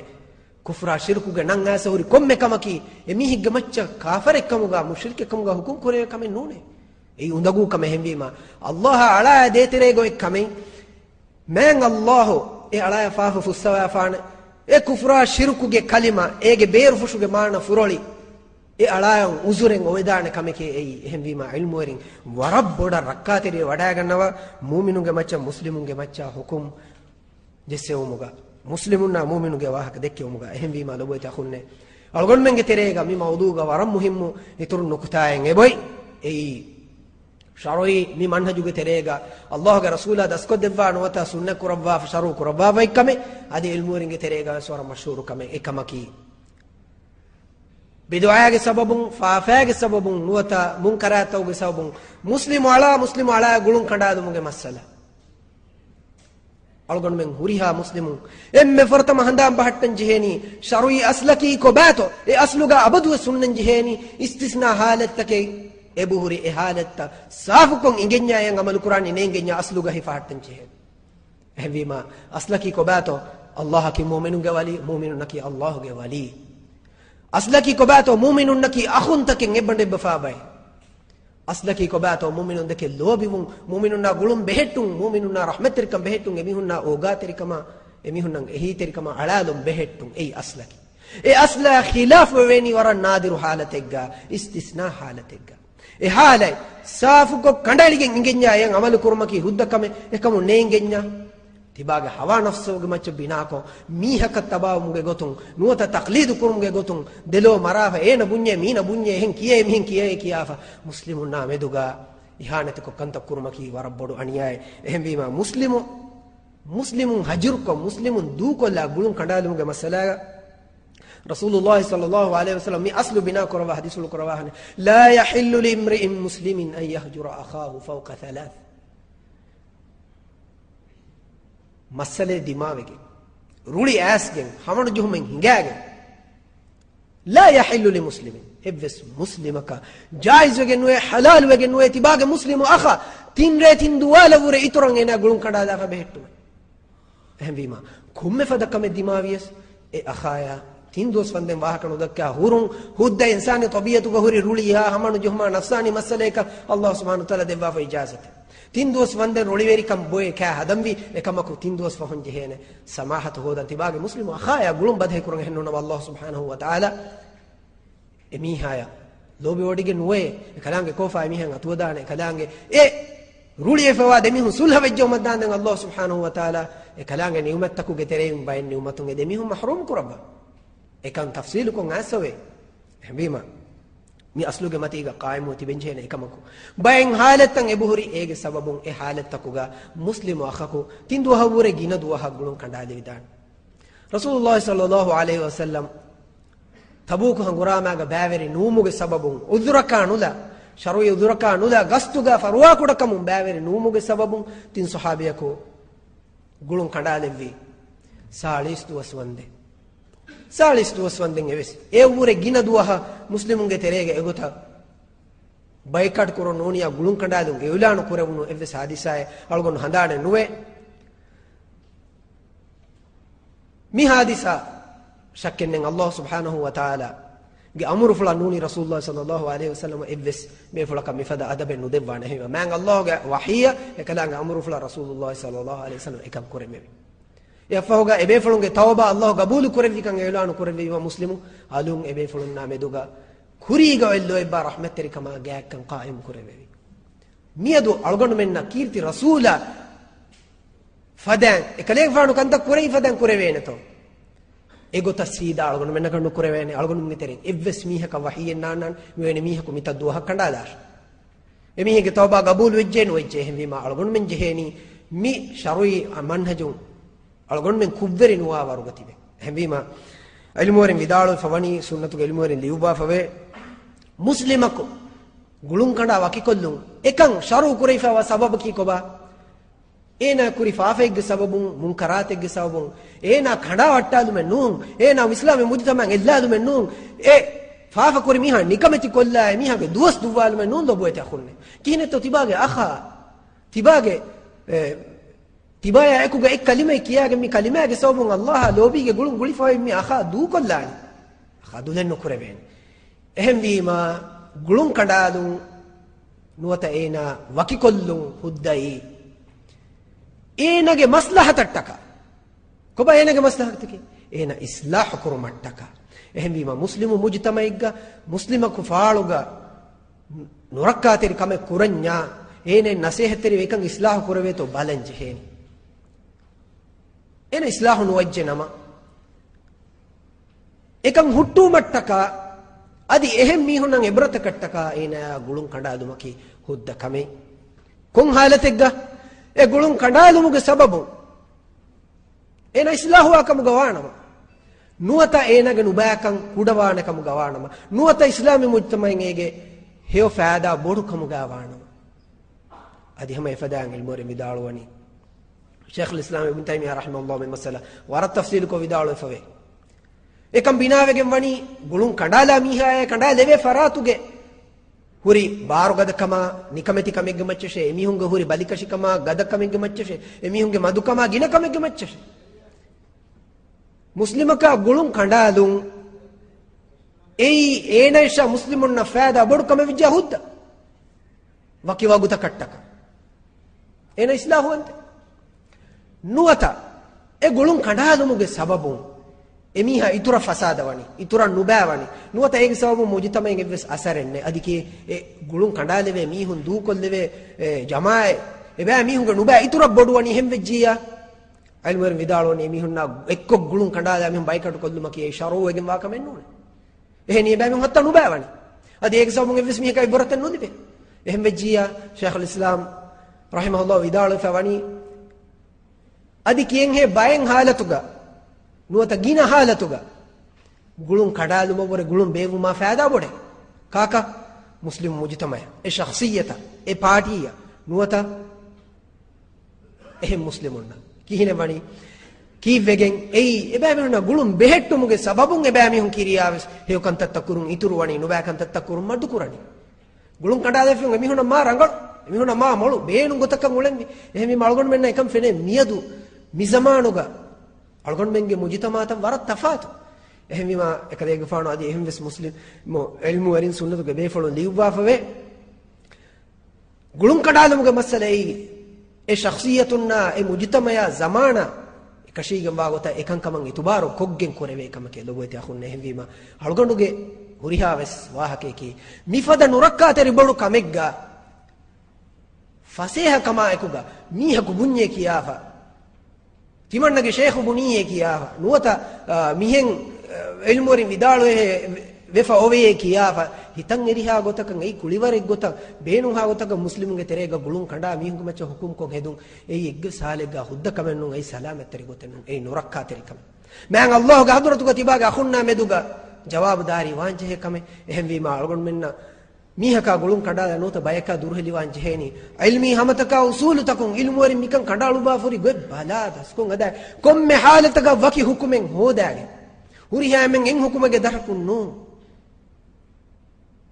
ಕುಫ್ರಾ ಶಿರ್ಕುಗೆ ನಂಗಾಸ ಹುರಿ ಕೊಮ್ಮೆ ಕಮಕಿ ಎಮಿಹಿಗ್ಗೆ ಮಚ್ಚ ಕಾಫರೆ ಕಮುಗ ಮುಶ್ರಿಕೆ ಕಮುಗ ಹುಕುಂ ಕೊರೆ ಕಮೆ ನೂನೆ ಈ ಉಂದಗೂ ಕಮೆ ಹೆಂಬೀಮ ಅಲ್ಲಾಹ ಅಳಾ ದೇತಿರೆಗೋ ಕಮೆ ಮ್ಯಾಂಗ್ ಅಲ್ಲಾಹು ಎ ಅಳಾ ಫಾಫ ಫುಸ್ಸವಾ ಫಾಣ ಎ ಕುಫ್ರಾ ಶಿರ್ಕುಗೆ ಕಲಿಮಾ ಏಗೆ ಬೇರು ಫುಶುಗೆ ಮಾನ ಫುರೋಳಿ ಎ ಅಳಾಯಂ ಉಜುರೆಂ ಒಯ್ದಾಣ ಕಮೆಕೆ ಏಯಿ ಹೆಂಬೀಮ ಇಲ್ಮುವರಿಂ ವರಬ್ಬೊಡ ರಕ್ಕಾತಿರಿ ವಡಾಗನ್ನವ ಮೂಮಿನುಗೆ ಮಚ್ಚ ಮುಸ್ಲಿಮುಗೆ ಮಚ್ಚ ಹುಕುಂ ಜೆಸ್ಸೆ ಉಮುಗ ಮುಸ್ಲಿಮುನ್ನ ಮೂಮಿನುಗೆ ವಾಹಕ ದೆಕ್ಕೆ ಉಮುಗ ಹೆಂಬೀಮ ಲೊಬೋಯ್ತ ಹುನ್ನೆ ಅಳಗೊಂಡ್ಮೆಂಗೆ ತೆರೆಗ ಮಿ ಮೌದೂಗ ವರಂ ಮುಹಿಮ್ಮು ಇತುರು ನುಕ್ತಾಯಂ ಎಬೊಯ್ ಏಯಿ ಶರೋಯಿ ಮಿ ಮನ್ಹಜುಗೆ ತೆರೆಗ ಅಲ್ಲಾಹುಗೆ ರಸೂಲ ದಸ್ಕೊದ್ದೆವ್ವಾ ನೋತ ಸುನ್ನೆ ಕುರವ್ವಾ ಶರು ಕುರವ್ವಾ ವೈಕಮೆ ಅದಿ ಇಲ್ಮುವರಿಂಗೆ ತೆರೆಗ ಸ್ವರ ಮಶೂರು ಕಮೆ ಎಕಮಕಿ ಬಿದುಆಗೆ ಸಬಬುಂ ಫಾಫಾಗೆ ಸಬಬುಂ ನುವತ ಮುಂಕರಾತೌಗೆ ಸಬಬುಂ ಮುಸ್ಲಿಮ್ ಅಳ ಗುಳುಂ ಕಂಡಾದು ಮುಗೆ ಮಸ್ಸಲ ಅಳಗೊಂಡ್ ಮೆಂ ಹುರಿಹಾ ಮುಸ್ಲಿಮು ಎಮ್ಮೆ ಫರ್ತಮ ಹಂದಾಂ ಬಹಟ್ಟಂ ಜಿಹೇನಿ ಶರುಯಿ ಅಸ್ಲಕಿ ಕೊಬಾತೋ ಎ ಅಸ್ಲುಗ ಅಬದು ಸುನ್ನಂ ಜಿಹೇನಿ ಇಸ್ತಿಸ್ನಾ ಹಾಲತ್ತಕೆ ಎಬು ಹುರಿ ಎ ಹಾಲತ್ತ ಸಾಫುಕೊಂ ಇಂಗೆನ್ಯಾ ಯಂ ಅಮಲು ಕುರಾನ್ ನೇಂಗೆನ್ಯಾ ಅಸ್ಲುಗ ಹಿಫಾಟ್ಟಂ ಜಿಹೇನಿ ಹೆವಿಮಾ ಅಸ್ಲಕಿ ಕೊಬಾತೋ ಅಲ್ಲಾಹ ಕಿ ಮುಮಿನುಗೆ ವಲಿ ಮುಮಿನುನಕಿ ಅಲ್ಲಾಹುಗೆ ವಲಿ ಅಸ್ಲಕಿ ಕೊಬಾತೋ ಮೂಮಿನುನ್ನಕಿ ಅಹುಂತಕೆ ಎಬ್ಬಂಡೆ ಬಫಾಬೈ ಅಸ್ಲಕಿ ಕೊಬಾತೋ ಮೂಮಿನುಂದಕ್ಕೆ ಲೋಬಿವುಂ ಮೂಮಿನುನ್ನ ಗುಳುಂ ಬೆහෙಟ್ಟುಂ ಮೂಮಿನುನ್ನ ರಹಮತ್ತಿರಿಕಂ ಬೆහෙಟ್ಟುಂ ಎಮಿಹುನ್ನ ಓಗಾತಿರಿಕಮ ಎಮಿಹುನ್ನಂ ಎಹೀತಿರಿಕಮ ಅಳಾಲುಂ ಬೆහෙಟ್ಟುಂ ಎಯ್ ಅಸ್ಲಕಿ ಎ ಅಸ್ಲ ಖಿಲಾಫ್ ವೇನಿ ವರ ನಾದಿರು ಹಾಲತೆಗ್ಗ ಇಸ್ತಿಸ್ನಾ ಹಾಲತೆಗ್ಗ ಎ ಹಾಲೈ ಸಾಫುಕೊ ಕಂಡಳಿಗೆ ಇಂಗೆನ್ಯಾ ಯಂ ಅಮಲು ಕುರ್ಮಕಿ ಹುದ್ದಕಮೆ ಎಕಮು ನೇಂಗೆನ್ಯಾ ತಿಬಾಗೆ ಹವಾ ನಫ್ಸೋಗೆ ಮಚ್ಚ ಬಿನಾಕೋ ಮೀಹಕ ತಬಾವು ಮುಗೆ ಗೊತ್ತುಂ ನುವತ ತಕ್ಲೀದು ಕುರುಮ್ಗೆ ಗೊತ್ತುಂ ದೆಲೋ ಮರಾಫ ಏನ ಬುಣ್ಯೆ ಮೀನ ಬುಣ್ಯೆ ಹೆಂ ಕಿಯೇ ಕಿಯಾಫ ಮುಸ್ಲಿಮುನ್ನ ಮೆದುಗ ಇಹಾನತೆ ಕೊ ಕಂತ ಕುರುಮಕಿ ವರಬ್ಬೊಡು ಅಣಿಯಾಯ್ ಎಹೆಂ ಬೀಮಾ ಮುಸ್ಲಿಮುನ್ ಹಜುರ್ಕೊ ಮುಸ್ಲಿಮುನ್ ದೂಕೊಲ್ಲ ಗುಳುಂ ಕಂಡಾಲುಗೆ ಮಸಲಾಗ ರಸೂಲುಲ್ಲಾಹಿ ಸಲ್ಲಲ್ಲಾಹು ಅಲೈಹಿ ವಸಲ್ಲಂ ಮಿ ಅಸ್ಲು ಬಿನಾ ಕುರವಾ ಹದೀಸುಲ್ ಕುರವಾಹನೆ ಲಾ ಯಹಿಲ್ಲು ಲಿಮ್ರಿಇನ್ ಮುಸ್ಲಿಮಿನ್ ಅನ್ ಯಹಜುರ ಅಖಾಹು ಫೌಕ ಥಲಾಥ್ ಮಸಲೆ ದಿಮಾವೆಗೆ ರೂಳಿ ಆಸ್ಗೆ ಹಮಣ ಜುಹುಮೆಂ ಹಿಂಗಾಗೆ ಲಾ ಯಹಿಲ್ಲು ಲಿ ಮುಸ್ಲಿಮಿನ್ ಎವ್ವೆಸ್ ಮುಸ್ಲಿಮಕ ಜಾಯಿಜ್ವೆಗೆ ನುವೆ ಹಲಾಲ್ವೆಗೆ ನುವೆ ತಿಬಾಗೆ ಮುಸ್ಲಿಮು ಅಖ ತಿನ್ರೆ ತಿಂದುವಾಲವುರೆ ಇತುರಂಗ್ ಏನ ಗುಳುಂ ಕಂಡಾದಾಗ ಬೆහෙಟ್ಟುವೆ ಹೆಂವೀಮ ಕುಮ್ಮೆ ಫದಕಮೆ ದಿಮಾವಿಯಸ್ ಎ ಅಖಾಯ ತಿಂದೋಸ್ ಫಂದೆ ವಾಹಕನುದಕ್ಕೆ ಹುರುಂ ಹುದ್ದ ಇನ್ಸಾನಿ ತಬಿಯತುಗ ಹುರಿ ರೂಳಿಯಾ ಹಮಣ ಜುಹುಮ ನಫ್ಸಾನಿ ಮಸಲೇಕ ಅಲ್ಲಾಹ್ ಸುಬ್ಹಾನಹು ತಆಲಾ ದೆವ್ವಾ ಇಜಾಜತೆ ತಿಂದೋಸ್ ವಂದೆ ರೊಳಿವೇರಿ ಕಂ ಬೋಯೆ ಕ್ಯಾ ಹದಂವಿ ಎಕಮಕು ತಿಂದೋಸ್ ಫಹಂಜೆ ಹೇನೆ ಸಮಾಹತ ಹೋದ ತಿಬಾಗೆ ಮುಸ್ಲಿಮು ಅಖಾಯ ಗುಳುಂ ಬಧೆ ಕುರಂಗ ಹೆಣ್ಣುನ ಅಲ್ಲಾಹ್ ಸುಬ್ಹಾನಹು ವ ತಆಲಾ ಎಮೀಹಾಯ ಲೋಬಿ ಒಡಿಗೆ ನುವೆ ಕಲಾಂಗೆ ಕೋಫಾ ಎಮೀಹಂಗ ತುವದಾನೆ ಕಲಾಂಗೆ ಎ ರೂಳಿಯೆ ಫವಾ ದೆಮಿಹು ಸುಲ್ಹ ವೆಜ್ಜೋ ಮದ್ದಾಂದೆ ಅಲ್ಲಾಹ್ ಸುಬ್ಹಾನಹು ವ ತಆಲಾ ಎ ಕಲಾಂಗೆ ನಿಯಮತ್ತಕುಗೆ ತೆರೆಯಂ ಬಯನ್ ನಿಯಮತುಗೆ ದೆಮಿಹು ಮಹರೂಮ್ ಕುರಬ ಎಕಂ ತಫ್ಸೀಲು ಕೊಂ ಆಸವೆ ಹೆಬೀಮಾ ಮಿ ಅಸ್ಲುಗೆ ಮತೀಗ ಕಾಯಮೂತಿ ಬೆಂಜೇನೆ ಏಕಮಕು ಬಯಂ ಹಾಲತ್ತಂ ಎಬುಹುರಿ ಏಗೆ ಸಬಬುಂ ಎ ಹಾಲತ್ತಕುಗ ಮುಸ್ಲಿಮು ಅಖಕು ತಿಂದು ಹವೂರೆ ಗಿನದು ಹಗ್ಗುಳುಂ ಕಂಡಾಲಿ ವಿದಾನ್ ರಸೂಲುಲ್ಲಾಹಿ ಸಲ್ಲಲ್ಲಾಹು ಅಲೈಹಿ ವಸಲ್ಲಂ ತಬೂಕ್ ಹಂಗುರಾಮಾಗ ಬ್ಯಾವೆರಿ ನೂಮುಗೆ ಸಬಬುಂ ಉದುರಕಾನುಲ ಶರುಯ ಉದುರಕಾನುಲ ಗಸ್ತುಗ ಫರ್ವಾ ಕುಡಕಮು ಬ್ಯಾವೆರಿ ನೂಮುಗೆ ಸಬಬುಂ ತಿನ್ ಸಹಾಬಿಯಕು ಗುಳುಂ ಕಂಡಾಲಿವಿ ಸಾಳಿಸ್ತು ವಸ್ವಂದೆ ಸಾಳಿಸ್ತು ವಸ್ವಂದೆಂಗೆ ವೆಸಿ ಏ ಊರೆ ಗಿನದುವಹ ಮುಸ್ಲಿಮುಂಗೆ ತೆರೆಗೆ ಎಗುತ ಬೈಕಾಟ್ ಕುರೋ ನೋನಿಯ ಗುಳುಂ ಕಂಡಾದು ಎವುಲಾನು ಕುರೆವುನು ಎವ್ವೆ ಸಾದಿಸಾಯ ಅಳಗೊಂಡು ಹಂದಾಡೆ ನುವೆ ಮಿ ಹಾದಿಸ ಶಕ್ಕೆನ್ನೆಂ ಅಲ್ಲಾಹ್ ಸುಬ್ಹಾನಹು ವ ತಆಲಾ ge amuru fula nuni rasulullah sallallahu alaihi wasallam evves me fula kam mifada adabe nu devwana hema man allah ge wahiya ekala amuru fula rasulullah sallallahu alaihi wasallam ekam kureme yafahoga ebe fulunge tawba allah qabulu kurevi kan elanu kurevi wa muslimu alun ebe fulun na meduga kuriga ello ebba rahmateri kama gaak kan qaim kurevi miyadu algonu menna kirti rasula fadan ekale fanu kanta kurei fadan kurevene to egota sida algonu menna kanu kurevene algonu mitere evves miha ka wahiyen nanan mene miha ko mita duha kanda dash emihe ge tawba qabulu wejjen wejje hemi ma algonu men jeheni mi sharui manhajun algon men kubveri nuwa warugatibe hembima ilmuwarin vidalu fawani sunnatu ilmuwarin liuba fave muslimako gulun kanda wakikollun ekan sharu kuraifa wa sabab ki koba ena kuri faafeg sababun munkarateg sababun ena kanda wattalu men nun ena islame mujtama ellalu men nun e faafa kuri miha nikameti kolla miha ge duwas duwal men nun dobo eta khunne kine to tibage akha tibage tibaya ekuga ek kalima kiyage mi kalima ge sabun allah lobi ge gulun guli fay mi akha du kollani akha dulen no kureben ehem bima gulun kandalu nuwata ena wakikollun huddai enage maslahatattaka koba enage maslahatake ena islah kurumattaka ehem bima muslimu mujtamaigga muslima ku faaluga nurakkaateri kame kuranya ene nasihateri ekan islah kurave to balanje heni ena islahu nuwajje nama ekan huttu mattaka adi ehem mihunnan ebrata kattaka ena gulun kandalumaki hudda kame kon halategga e gulun kandalumuge sababu ena islahu akamu gawanama nuwata enage nubakan kudawana kamu gawanama nuwata islami mujtamain ege heo faada bodu kamu gawanama adi hama efadan ilmore midalwani شيخ الإسلام ابن تيمية رحمه الله من مسألة وارد تفصيل کو وداولو فوي ekam binaawegen wani gulun kandala miha kandala leve faratuge huri baru gadakama nikameti kamegge maccheshe emihunge huri balikashikama gadakkamegge maccheshe emihunge madukama ginakamegge maccheshe muslimaka gulun kandalun ei enaisha muslimunna faada bodu kame vijja hudda waki waguta kattaka ena islahu ante nuwata e gulun kandalumuge sababun emiha itura fasada wani itura nubawani nuwata ege sababu mujtamaen evs asarenne adike e gulun kandaleve mihun du kolleve jamae eba mihunge nuba itura bodu wani hemvejjiya alwer vidaloni mihunna ekko gulun kandala mihun baikatu kollumaki e sharu egen wa kamennone ehni eba mihun hatta nubawani adi ege sababu evs miha kay boratan nudibe hemvejjiya shaykh al-islam rahimahullah vidalo fawani adi kiyen he bayen halatuga nuwata gina halatuga gulun kadalu mabore gulun bevu ma faada bode kaka muslim mujtamaya e shakhsiyata e partiya nuwata e muslimunna kihine bani ki vegen ei ebamuna gulun behettumuge sababun ebami hun kiriyaves he kanta takurun ituru wani nuba kanta takurun madu kurani gulun kadalu fun emihuna ma rangal emihuna ma molu beenu gotakkan ulenni ehmi malgon menna ekam fene miyadu mizamanuga algon menge mujtamaatam warat tafatu ehmima ekadege faano adi ehmves muslim mo ilmu warin sunnatu ge befolo liwwa fave gulun kadalumuge masalai e shakhsiyatuna e mujtamaya zamana ekashigem wagota ekankaman itubaro koggen koreve ekamake lobote akhunne ehmima algonduge hurihaves wahakeki mifada nurakka teri bodu kamegga faseha kama ekuga miha kubunye kiyafa timannage sheikh buniye kiyafa nuwata mihen ilmorin vidalu vefa oveye kiyafa hitan eriha gotakan ei kuliware gota beenu ha gotaka muslimunge terega gulun kanda mihunge macha hukum ko hedun ei egge salega hudda kamennun ei salamet teri gotenun ei nurakka teri kam man allah ga hadratuga tibaga akhunna meduga jawab dari wanje kame ehem wi ma algon menna mihaka gulun kandala nota bayaka durheli wan jeheni ilmi hamataka usul takun ilmuwari mikan kandalu ba furi god balada skon ada komme halataka waki hukumen hodage huri hamen en hukumage darkunnu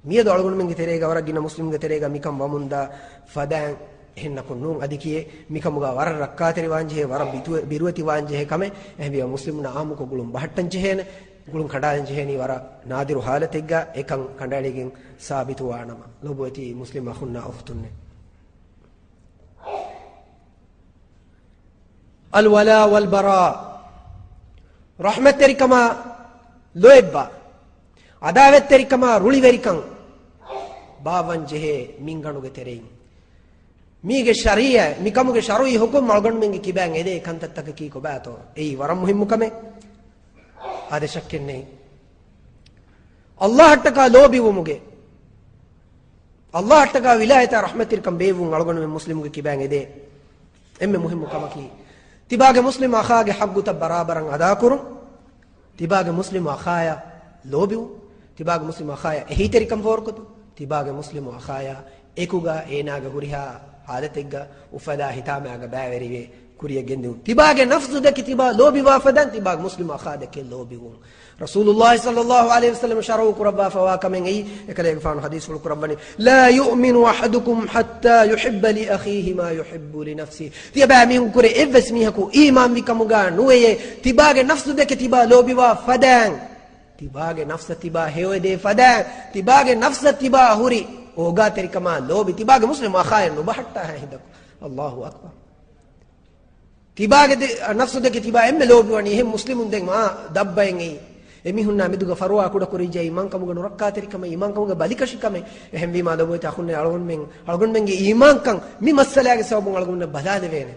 miyadu algon menge terega waragina muslimge terega mikam wamunda fadan henna kunnu adikiye mikamuga war rakkateri wanje war biruati wanje kame ehbiya muslimna amuko gulun bahattan jehene gulun kandalen jeheni wara nadiru halategga ekan kandaligen sabitu wanama loboti muslim akhunna ukhtunne al wala wal bara rahmat terikama loebba adavet terikama ruli verikan bawan jehe minganuge terein mige sharia mikamuge sharui hukum malgon menge kibang ede kantattaka ki ko bato ei waram muhimmu kame ade shakkenne Allah hattaka lobi wumuge Allah hattaka wilayata rahmatir kam beewun algon me muslimuge kibang ede emme muhimmu kamaki tibage muslim akhaage hagguta barabaran ada kurun tibage muslim akhaya lobiu tibage muslim akhaya ehiteri kam forkotu tibage muslim akhaya ekuga enaga huriha halategga ufada hitamaga baaverive kuriya gendu tibage nafsu de kitiba lobi wafadan tibage muslim akhade ke lobi won rasulullah sallallahu alaihi wasallam sharu qurba fawakamen ei ekale fan hadith ul qurabani la yu'minu ahadukum hatta yuhibba li akhihi ma yuhibbu li nafsihi tiba mi kure evs mi haku iman bikamuga nueye tibage nafsu de kitiba lobi wafadan tibage nafsa tiba hewede fadan tibage nafsa tiba huri oga terikama lobi tibage muslim akhayen no bahatta ha hidak Allahu akbar tibage nafsu de tiba emme lobi wani hem muslimun den ma dabbayen ei emi hunna meduga farwa kuda korije iman kamuga nurakka terikama iman kamuga balikashikame ehem wi ma lobo ta khunne algon men ge iman kan mi masalage sabun algon badale vene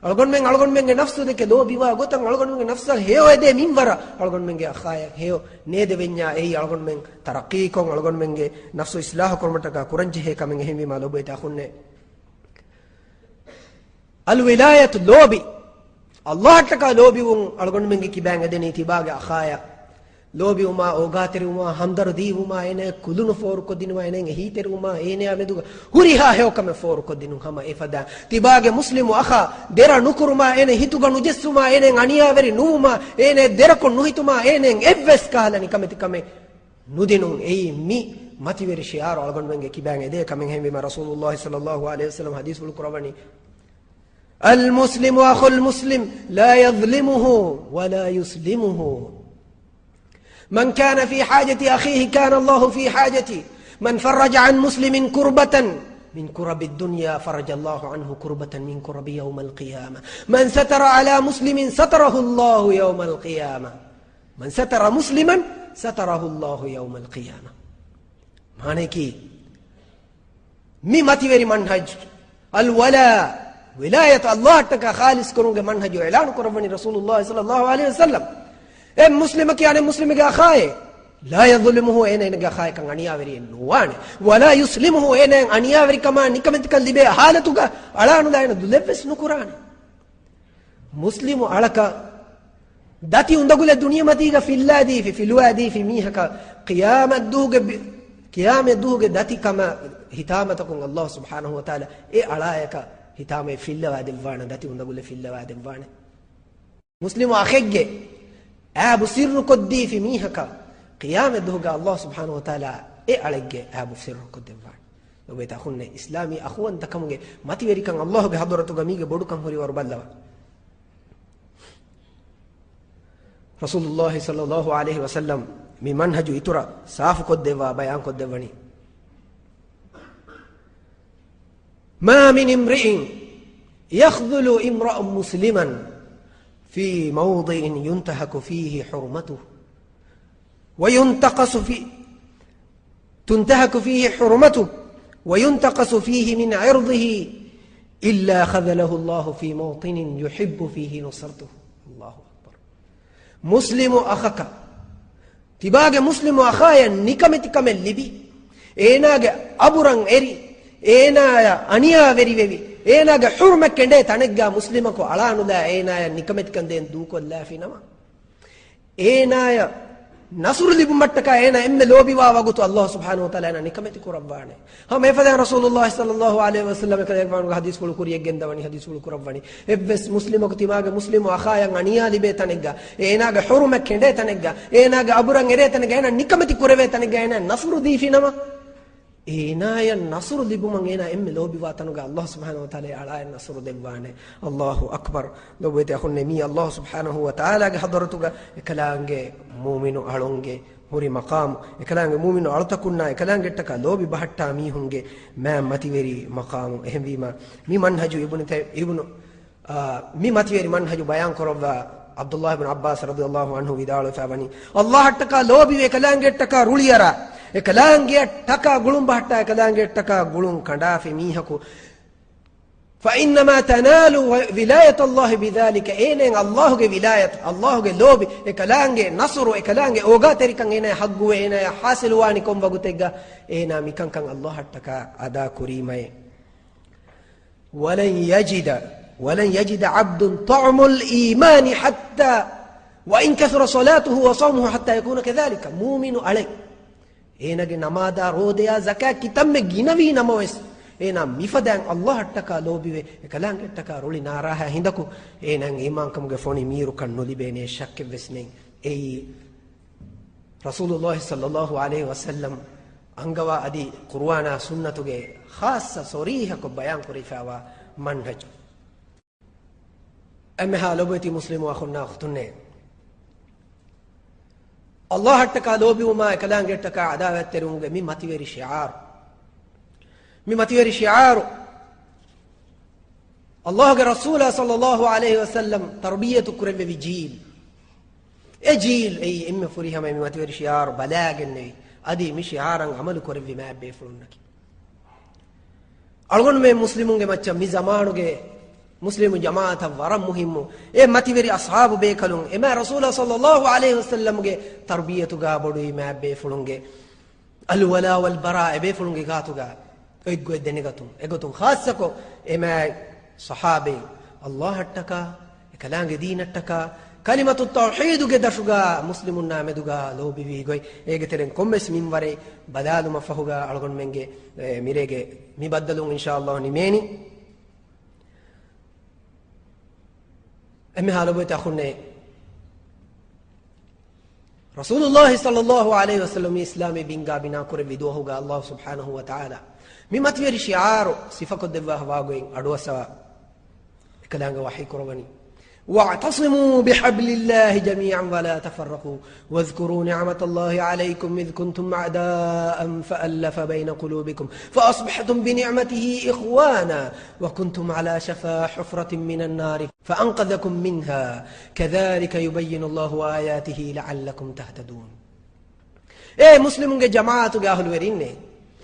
algon men ge nafsu de ke lobi wa gotan algon men ge nafsa heo ede minwara algon men ge akhaya heo nede venya ei algon men taraqi kon algon men ge nafsu islah kormata ka kuranje he kamen ehem wi ma lobo ta khunne al wilayat lobi Allah taka lobi won algon men ge kibanga deni tibaga akhaya lobi uma ogateri uma hamdardi uma ene kulunu for ko dinwa ene hiteri uma ene ameduga huriha hewkame for ko dinu hama efada tibage muslimu akha dera nukuruma ene hituga nujessuma ene aniya veri numa ene dera ko nuhituma ene evves kahalani kametikame nudinu ei mi mativeri shiar algon menge kibange de kamen hembe rasulullah sallallahu alaihi wasallam hadithul qur'ani al muslimu akhul muslim la yadhlimuhu wa la yuslimuhu من كان في حاجة أخيه كان الله في حاجتي من فرج عن مسلم كربة من كرب الدنيا فرج الله عنه كربة من كرب يوم القيامة من ستر على مسلم ستره الله يوم القيامة من ستر مسلما ستره الله يوم القيامة معنى كي متي وري منهج الولاء ولاية الله تكا خالص كرونغ منهج اعلان كربني رسول الله صلى الله عليه وسلم ام مسلمك يعني مسلمك اخاي لا يظلمه ان اخاي كان انيا وري نوان ولا يسلمه ان انيا وري كما نكمت كلبه حالتك علانو داين دلفس نقران مسلم علك داتي اندغل الدنيا متيغا في اللادي في الوادي في ميهك قيام الدوغ داتي كما هتامتكم الله سبحانه وتعالى اي علايك هتامه في اللوادي وانا داتي اندغل في اللوادي وانا مسلم اخيجه ابو سر قدي في ميهك قيام الدوغ الله سبحانه وتعالى اي عليك ابو سر قدي وانا لو بتاخن اسلامي اخوان تكمغه متي وري كان الله بحضرته غميغه بودو كان هوري وربلوا رسول الله صلى الله عليه وسلم من منهج يترى صاف قدوا بيان قدوني ما من امرئ يخذل امرأ مسلما في موضع ينتهك فيه حرمته تنتهك فيه حرمته وينتقص فيه من عرضه إلا خذله الله في موطن يحب فيه نصرته الله أكبر مسلم أخك تباغ مسلم أخايا نكمتكم اللبي إيناغ أبران إري إينايا أنيا وري وي إيناغ حرمك كنده تنقى مسلمك علانو دا إينايا نكمتكم دين دوكو الله في نما إينايا نصر لي بمتك انا ام لوبي واغوت الله سبحانه وتعالى انا نكمتي قربانه هم يفدا رسول الله صلى الله عليه وسلم كان حديث كل كوري يغندوني حديث كل قرباني ابس مسلم كتيماغ مسلم اخايا غنيا لي بيتنغا ايناغ حرمه كندتنغا ايناغ ابران غريتنغا انا نكمتي قربتنغا انا نصر دي في نما ඒනාය නසුරු ලිබුමන් ඒනා එම්මෙ ලෝබිවාතනුග අල්ලාහ් සුබ්හානහු වතාලා අලාය නසුරු දෙවවානේ අල්ලාහු අක්බර් ලොබෙත යහුන්නේ මී අල්ලාහ් සුබ්හානහු වතාලාගේ හදරතුග එකලාංගේ මුමිනු අලොන්ගේ හුරි මකාම් එකලාංගේ මුමිනු අලතකුන්නා එකලාංගෙට්ටක ලෝබි බහට්ටා මීහුන්ගේ මෑ මතිවේරි මකාම් එහෙම වීම මී මන්හජු ඉබ්නු මී මතිවේරි මන්හජු බයන් කරවවා අබ්දුල්ලාහ් ඉබ්නු අබ්බාස් රදියල්ලාහු අන්හු විදාලෝ ෆවනි අල්ලාහ්ටක ලෝබි එකලාංගෙට්ටක රුලියරා එකලාංගේ ටක ගුළුම් බහට්ටා එකලාංගේ ටක ගුළුම් කඩාෆි මීහකු فإنما تنال ولاية الله بذلك إنن الله ගේ විලායත් الله ගේ ලෝබි එකලාංගේ නසරු එකලාංගේ ඕගා තෙරිකන් එන හග්ගු එන حاصل වානි කොම් වගුතෙග්ග එන මිකංකන් الله ටක අදා කුරීමයි ولن يجد عبد طعم الإيمان حتى وإن كثر صلاته وصومه حتى يكون كذلك مؤمن عليه ඒනගේ නමාදා රෝදයා zakat කිතම්මෙ ගිනවි නමවස් එනම් මිෆදන් අල්ලාහ් ටකා ලෝබිවේ එකලංගෙ ටකා රොලි නාරහ හින්දකු එනං ඊමාන්කම්ගේ ෆොනි මීරු කන් නොලිබේනේ ශක්කෙ වෙස්නේ ඒ රසූලුල්ලාහ් සල්ලල්ලාහු අලයිහි වසල්ලම් අංගවා අදි කුර්ආනා සුන්නතුගේ ખાસ සරීහක බයන් කුරිෆාවා මන්හජ් අමහා ලොබති මුස්ලිමු අඛුන්නා ඛතුන්නේ الله اتكا لوبي وما كلام اتكا عداوة ترونغ مي ماتيوري شعار الله رسول صلى الله عليه وسلم تربية كرم بجيل جيل اي ام فريها مي ماتيوري شعار بلاغ النبي ادي مي شعارا عمل كرم ما بيفلنك algon me muslimunge macca mi zamanuge muslimu jamaata waram muhimmu e mativeri ashabu be kalun e ma rasul sallallahu alaihi wasallam ge tarbiyatu ga bodu ma be fulunge al wala wal bara be fulunge gatuga eggo denigatum egotum khassako e ma sahabe allah attaka e kalange dinattaka kalimatu tawhid ge dashuga muslimun nameduga lobi wi goy ege teren kommes minware badaluma fahuga algon menge mirege mi baddalun inshallah ni meni أمي هالو بيت أخوني رسول الله صلى الله عليه وسلم إسلامي بينغا بنا كوري بدوهوغا الله سبحانه وتعالى مما تيري شعارو صفاكو دباه واغوين أدوا سوا كلانغا وحي كروغاني واعتصموا بحبل الله جميعا ولا تفرقوا واذكروا نعمة الله عليكم إذ كنتم أعداء فألف بين قلوبكم فأصبحتم بنعمته إخوانا وكنتم على شفا حفرة من النار فأنقذكم منها كذلك يبين الله آياته لعلكم تهتدون إيه مسلمون جماعة أهل ورين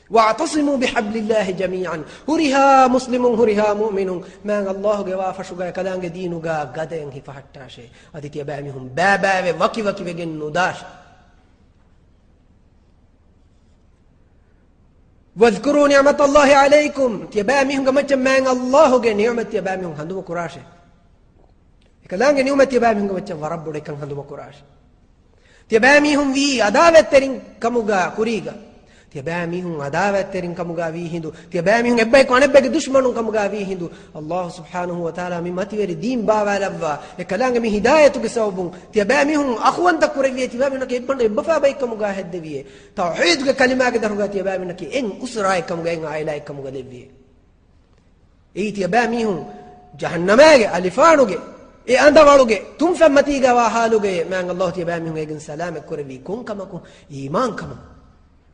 واعتصموا بحبل الله جميعا هرها مسلمون هرها مؤمنون ما الله وافشوا كلام دينو غدين هي فحتاشي ادي تبامهم بابا وكي وكي بجن نداش واذكروا نعمة الله عليكم تبامهم كما من الله نعمة تبامهم هندو كراشه كلام نعمة تبامهم كما ورب لك هندو كراشه تبامهم في عداوة ترين كموغا كوريغا تباميهم عداوة ترين كموغا في هندو تباميهم ابي كون ابي دشمنون كموغا في هندو الله سبحانه وتعالى مما تيري دين بابا لبا كلام مي هدايته كسبون تباميهم اخوان تكوري تباميهم كيبن ابفا باي كموغا هدوي توحيد كلمات درغا تباميهم ان اسراي كموغا ان عائلاي كموغا لبي اي تباميهم جهنماغي الفانوغي اي اندوالوغي تم فمتيغا وحالوغي ما الله تباميهم ان سلام كوري كون كمكو ايمان كما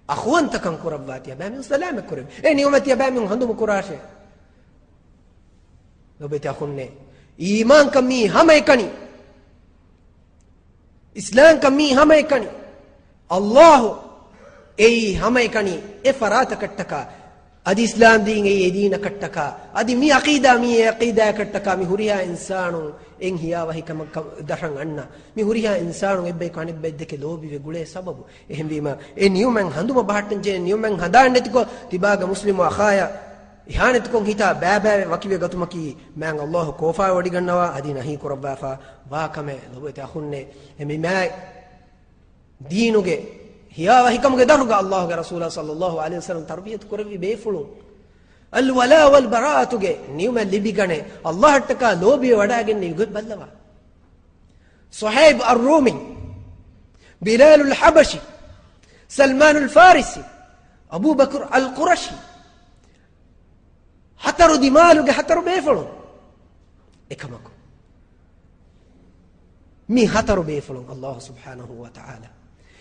أخوان تكن كربات يا بامي وسلام كرب إني يومت يا بامي وهندو مكراشه لو بيت أخوني إيمان كمي هم يكني إسلام كمي هم يكني الله أي هم يكني إفرات كتكا أدي إسلام دين أي دين كتكا أدي مي عقيدة كتكا مي هريها إنسانو إن هي وهي كم دهرن عنا مي هريها إنسانو إبّي كان إبّي دك لوبي ويقوله سببه إهم بيما إن يومن هندو ما بحرتن جن يومن هندان نتكو تباغ مسلم وأخايا إهانتكم هيتا بابا وكيف قطمكي من الله كوفا وديغنوا أدي نهي كربافا واكمه لبيت أخوني إمي ما دينوجي هي وهي كم قدروا الله رسول صلى الله عليه وسلم تربية كربي بيفلون الولاء والبراء تجي نيوم اللي بيجانه الله تكا لوبي وداعين يقول بلوا صهيب الرومي بلال الحبشي سلمان الفارسي Abu Bakr al-Qurashi hataru dimaluge hataru befulu ekamako mi hataru befulu Allah subhanahu wa ta'ala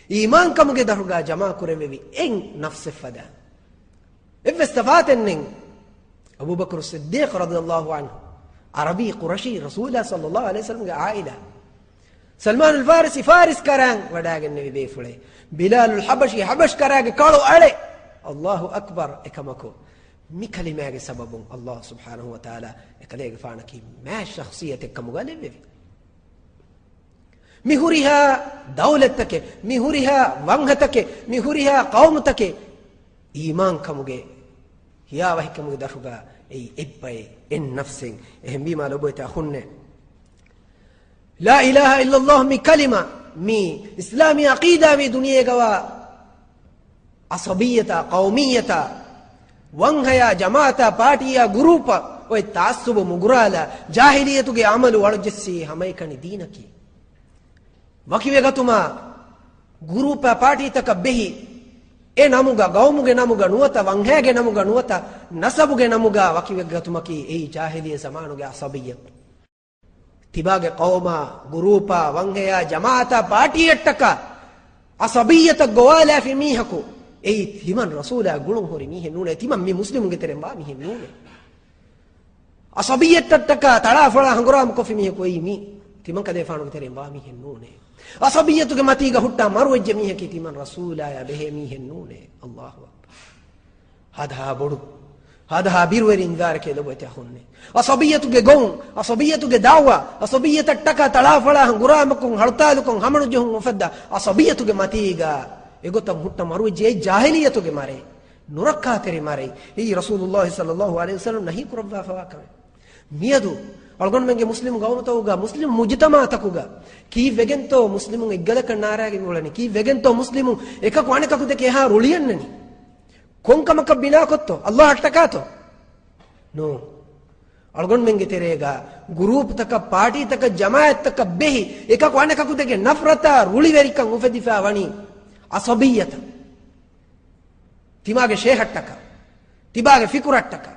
iman kamuge daruga jama kurevevi en nafse fada evestafatennen Abu Bakr as-Siddiq radiyallahu anhu Arabi Qurashi Rasulullah sallallahu alaihi wasallam ge aila Salman al-Farisi Faris karang wadagen nevi befule Bilal al-Habashi Habash karage kalu ale Allahu akbar ekamako mi kalimage sababun Allah subhanahu wa ta'ala ekalege faanaki ma shakhsiyat ekamuga levevi mihuriha dawlatake mihuriha wanghatake mihuriha qawmutake iman kamuge hiya wahikamuge daruga ei ebbaye en nafsin ehmi ma loboita khunne la ilaha illa Allah mi kalima mi islami aqida mi duniye gawa asabiyata qawmiyata wanghaya jamaata partiya gurupa oy taassubu mugurala jahiliyatuge amalu walujsi hamaykani deenaki wakivegatuma gurupa party taka behi e namuga gawmuge namuga nuwata wanghege namuga nuwata nasabuge namuga wakivegatumaki ei jahiliya zamanuge asabiyya tibage qawma gurupa wanghaya jamaata party ettaka asabiyata gowala fi mihaku ei timan rasula gulun hori mihe nune timan mi muslimunge teremba mihe nune asabiyata tala fala hanguram ko fi mihe ko ei mi timan kade faanu teremba mihe nune asabiyatuge matiga hutta marwajje mihe ki timan rasula ya behe mihe nune Allahu akbar hadha bodu hadha birwerin dar ke lobote honne asabiyatuge gon asabiyatuge dawa asabiyata tala fala hanguram ko hartalu ko hamanu johun ofadda asabiyatuge matiga egotam hutta marwajje jahiliyatuge mare nurakka tere mare ei rasulullah sallallahu alaihi wasallam nahi kurabba fawakame miyadu algon menge muslim gawmatuga muslim mujtama takuga ki vegento muslimun iggalaka naarage mulani ki vegento muslimun ekaku anekaku deke ha ruliyannani konkamaka bina kotto allah attakato no algon menge terega group taka party taka jamaat taka behi ekaku anekaku deke nafrata ruli verikan ufedifa wani asabiyata timage shehattaka tibage fikurattaka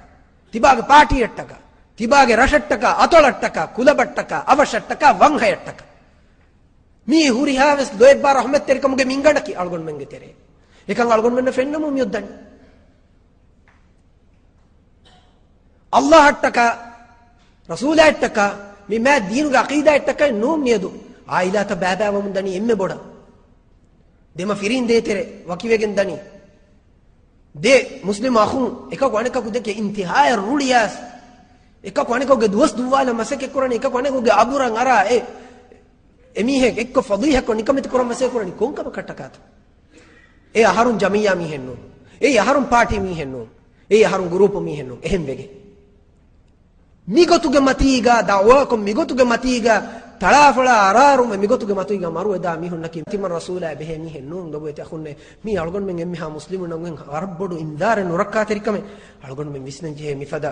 tibage party attaka tibage rashattaka atolattaka kulabattaka avashattaka wanghayattaka mi hurihaves doebba rahmat terikamuge mingandaki algon menge tere ekan algon menne fennamu mi oddani Allah attaka rasul attaka mi ma deenuge aqida attaka no miedu ailata baba mundani emme boda dema firin de tere wakiwegen dani de muslim akhun ekaku anekaku deke intihaya ruliyas ekaku anekoge duwas duwala masake kurani ekaku anekoge aburan ara emihe ekko fadhiha ko nikamit kuram masake kurani konkama kattakata e aharun jamiya mi henno e aharun party mi henno e aharun group mi henno ehem wege migotuge matiga da'wa ko migotuge matiga talafala ararum migotuge matiga maru eda mi honnaki timan rasula behe mi henno dobote akhunne mi algon men emmi ha muslimun ngen arabbodu indare nurakka terikame algon men visnanje mi fada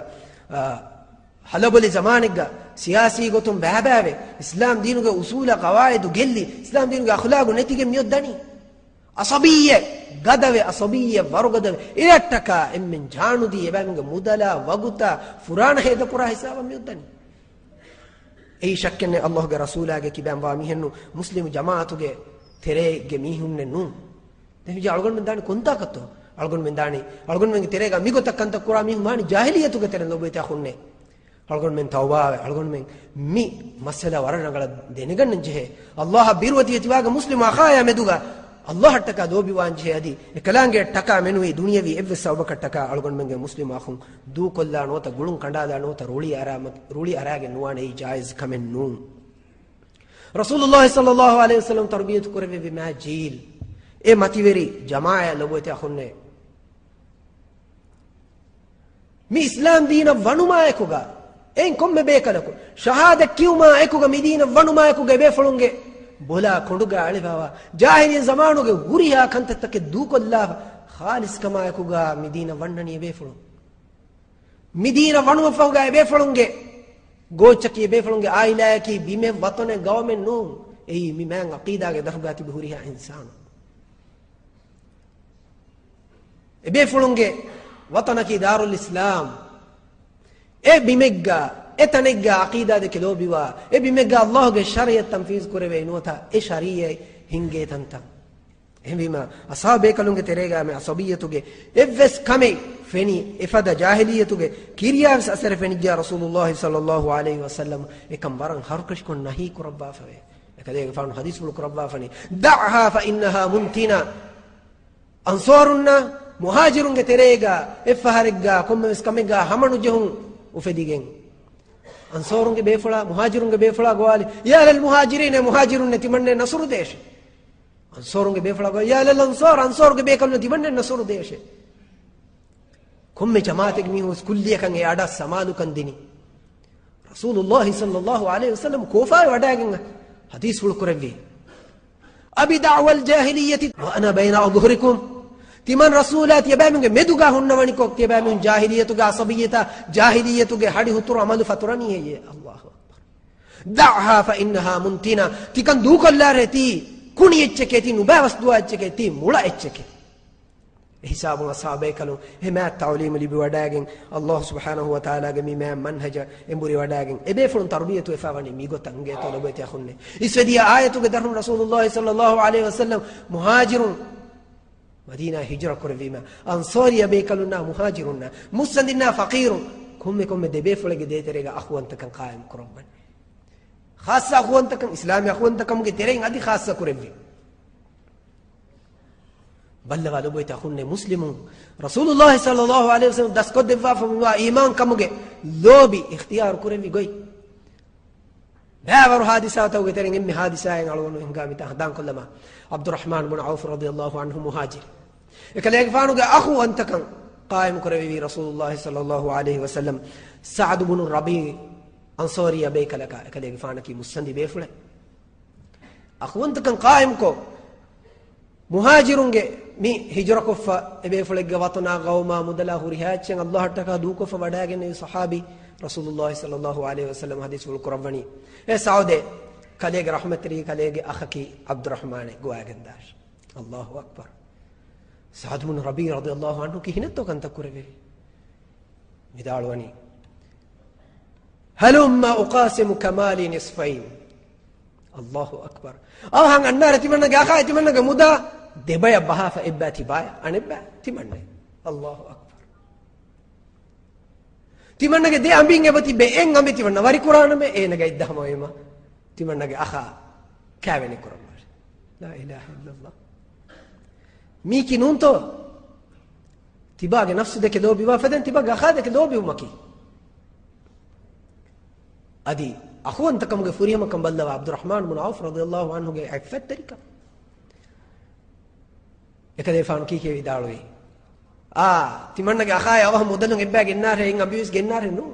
halabali zamaniga siyasi gotum bahabawe islam deenuge usula qawaidu gelli islam deenuge akhlaqu netige miyoddani asabiyye gadave asabiyye varugadawe ilattaka emmen jaanudi ebange mudala waguta furana heda kura hisaba miyoddani ei shakkenne allah ge rasulage kibam wa mihennu muslim jamaatuge terege mihunne nu devi algon men dani konta katto algon men dani algon men terega migota kanta kura mi mani jahiliyatuge tere lobete akhunne algon men tawba algon men mi masala waranagala deneganne je allah birwati tiwaga muslim akhaya meduga allah taka dobi wanje adi ekalange taka menui duniyavi evve sawbaka taka algon menge muslim akhun du kolla nota gulun kandala nota ruli arage nuwane ei jaiz kamen nu rasulullah sallallahu alaihi wasallam tarbiyat kurve bi majil e mativeri jamaa lobote akhunne mi islam dina vanuma ekuga en komme bekalako shahada kiuma ekuga midina vanuma ekuga be fulunge bola konduga alibawa jahiliya zamanuge huriha kantattake dukolla khalis kama ekuga midina vannani be fulun midina vanu fawga be fulunge gochaki be fulunge aila ki bime watone government no ei mi man aqida ge darugati be huriha insan بيفلونجي وطنك دار الإسلام بمجا تنجا عقيدة دك لو بوا بمجا الله جل شريعة تنفيذ كره بينوتا شريعة هنجي تنتا بما أصحاب كلونجي تريجا من عصبية توجي إفس كمي فني إفدا جاهلية توجي كيريا أسر فني جاء رسول الله صلى الله عليه وسلم كم بارن هركش كون نهي كربا فوي كذا فان حديث بلو كربا فني دعها فإنها منتنا أنصارنا مهاجرون تريجا إفهرجا كم مسكمجا همنو جهون وفديجين أنصارون بيفلا مهاجرون بيفلا قوالي يا للمهاجرين مهاجرون تمنى نصر ديش أنصارون بيفلا قوالي يا للأنصار أنصار بيكلم تمنى نصر ديش كم جماعتك ميهوس كلية كان يعدا سمالو كان ديني رسول الله صلى الله عليه وسلم كوفا وداعين حديث القرآن أبي دعوى الجاهلية وأنا بين أظهركم تمن رسولات يبامن مدوغا هنوني كوك يبامن جاهلية عصبية جاهلية حدي هتر عمل فتراني هي الله أكبر دعها فإنها منتنا تكن دوك الله رتي كوني اتشكتي نباوس دوا اتشكتي مولا اتشكتي حساب أصحابه كانوا هم التعليم اللي بيوداعين الله سبحانه وتعالى جميع منهج إمبوري وداعين إبيفرون تربية وفاوني ميجو تانجي طلبت يا خنّي إسوديا آية تقدرهم رسول الله صلى الله عليه وسلم مهاجرون مدينة هجرة كرفيما أنصاري بيكلنا مهاجرون مسندنا فقير كم دبيفلك ديتريجا أخوان تكن قائم كربان خاصة أخوان تكن إسلامي أخوان تكن كتيرين هذه خاصة كرفي بلغ لبيت أخونا مسلمون رسول الله صلى الله عليه وسلم دسكت دفاع فما إيمان كمجة لوبي اختيار كرفي جوي بابر حادثات أو كتيرين إمي حادثة على إنقام تهدان كلما عبد الرحمن بن عوف رضي الله عنه مهاجر كليك فانو أخو أنت كان قائم كربي رسول الله صلى الله عليه وسلم سعد بن الربيع أنصاري بيك لك كليك فانك مسند بيفله أخو أنت كان قائم كو مهاجرون مي هجرة كفا بيفله جواتنا قوما مدلا هريهات الله تكا دوكو فبداعين صحابي رسول الله صلى الله عليه وسلم حديث القرآن سعود كليك رحمة ري كليك أخك عبد الرحمن جواجندار الله أكبر سعد بن ربيع رضي الله عنه كي هنتو كان تكور به مدالوني هلما أقاسم كمالي نصفين الله أكبر أو هن النار تمنى جاخا تمنى جمودا دبايا بها فإبا تبايا أنا إبا تمنى الله أكبر تمنى جدي أمبين جبتي بين أمبي تمنى واري قرآن में ए नगे इद्दा हमायमा تمنى جا أخا كابني قرآن لا إله إلا الله ميكي نونتو تباغي نفسه دك دوبي وافدن تباغي أخادك دوبي ومكي أدي أخو أنت كم غفوري ما كم بلوا عبد الرحمن بن عوف رضي الله عنه جاي عفت تريكا يكذا يفعلون كي يداروا تمنى أخايا وهم مدلهم يباغي النار هي عبيوس النار نو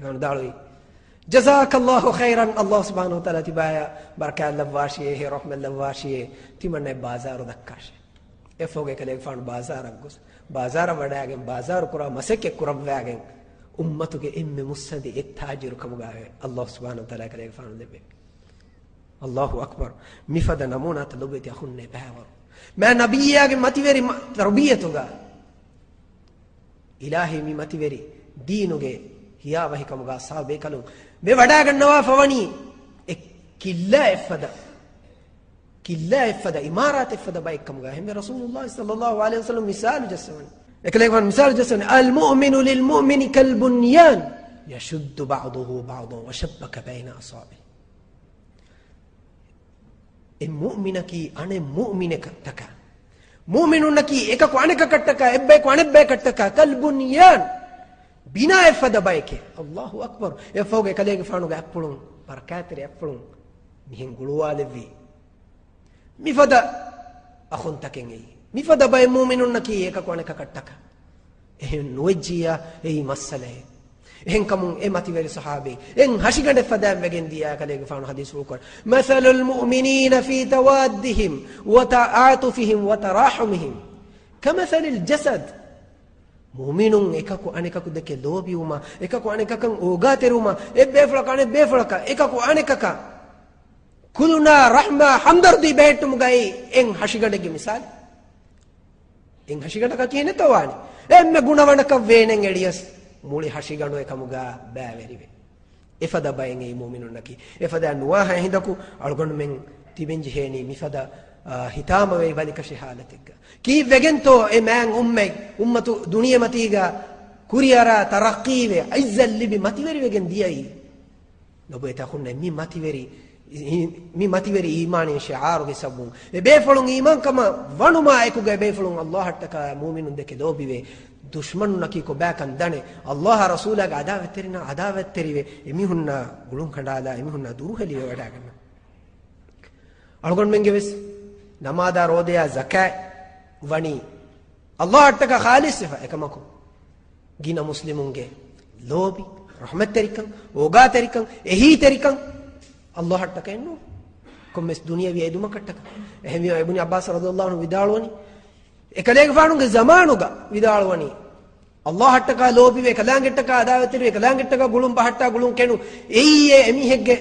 كانوا داروا جزاك الله خيرا الله سبحانه وتعالى تبايا بركة لواشيه رحمة لواشيه تمنى بازار ذكاش إفوجي كده يفعلون بازار أقص بازار وداعين بازار كرا مسك كرا وداعين أمته كإم مسند التاجر كمجاهد الله سبحانه وتعالى كده يفعلون ذبح الله أكبر مفاد نمونا تلوبت يا خن بهور ما نبيه كم متى تربية توجا إلهي مي متى دينه هي وهي كمجا صار بيكلون بوداعين نواف فواني كلا إفدا إمارات إفدا بايك كمجا هم رسول الله صلى الله عليه وسلم مثال جسمني لكن مثال جسمني المؤمن للمؤمن كالبنيان يشد بعضه بعضا وشبك بين أصابعه المؤمنك أنا مؤمنك تكا مؤمنك إكاكو أنا كتكا إبّيكو أنا بكتكا كالبنيان بنا إفدا بايك الله أكبر يفوق كليك فانو أقبلون بركاتري أقبلون مين قلوا لذي مفدا أخون تكيني مفدا باي مؤمنون نكي إكاكو أنا كتكا إهن نوجيا إيه مسألة إهن كمون إيه ماتيفير صحابي إهن هشيكان فدام بجن ديا كليك فانو حديث القرآن مثل المؤمنين في توادهم وتعاطفهم وتراحمهم كمثل الجسد مؤمنون إكاكو أنا كاكو دكي لوبيوما إكاكو أنا كاكو أوغاتروما إبّيفلك أنا بيفلك إكاكو أنا كاكا كلنا رحمة حمدردي بيتم غاي إن هشيكان دكي مثال එන් හෂිගඩක කියන්නේ තවානි එම්මෙ ගුණවණක වේනෙන් එළියස් මුලි හෂිගඩු එකමුගා බෑවරිවේ එෆදා බයෙන් ඒ මුමිනුන්නකි එෆදා නුවාහ හින්දකු අල්ගොන් මෙන් තිබෙන්ජි හේනි මිෆදා හිතාම වේ බලික ශහාලතික කී වෙගෙන්තෝ ඒ මෑන් උම්මෙ උම්මතු දුනියමතිගා කුරියරා තරක්කීවේ අයිසල් ලිබි මතිවරි වෙගෙන් දියයි නොබේ තකුන්නේ mi mativeri imanin shi'aruge sabun e befulun iman kama wanuma ekuge befulun Allah hattaka mu'minun deke dobive dushman naki ko bakan dane Allah rasulaga adavat terive emihunna gulun kandala emihunna duruheliwe wada ganna algon menge wes namada rodeya zakat wani Allah hattaka khalis sifa ekamako gina muslimunge lobi rahmat terikan oga terikan ehi terikan Allah hattaka enno kommes duniya wi eduma kattaka ehmi ibn Abbas radhiyallahu anhu vidalwani ekalege faanunge zamanuga vidalwani Allah hattaka lobi ve kalangettaka adawetri ve kalangettaka gulum bahatta gulum kenu eiye emihegge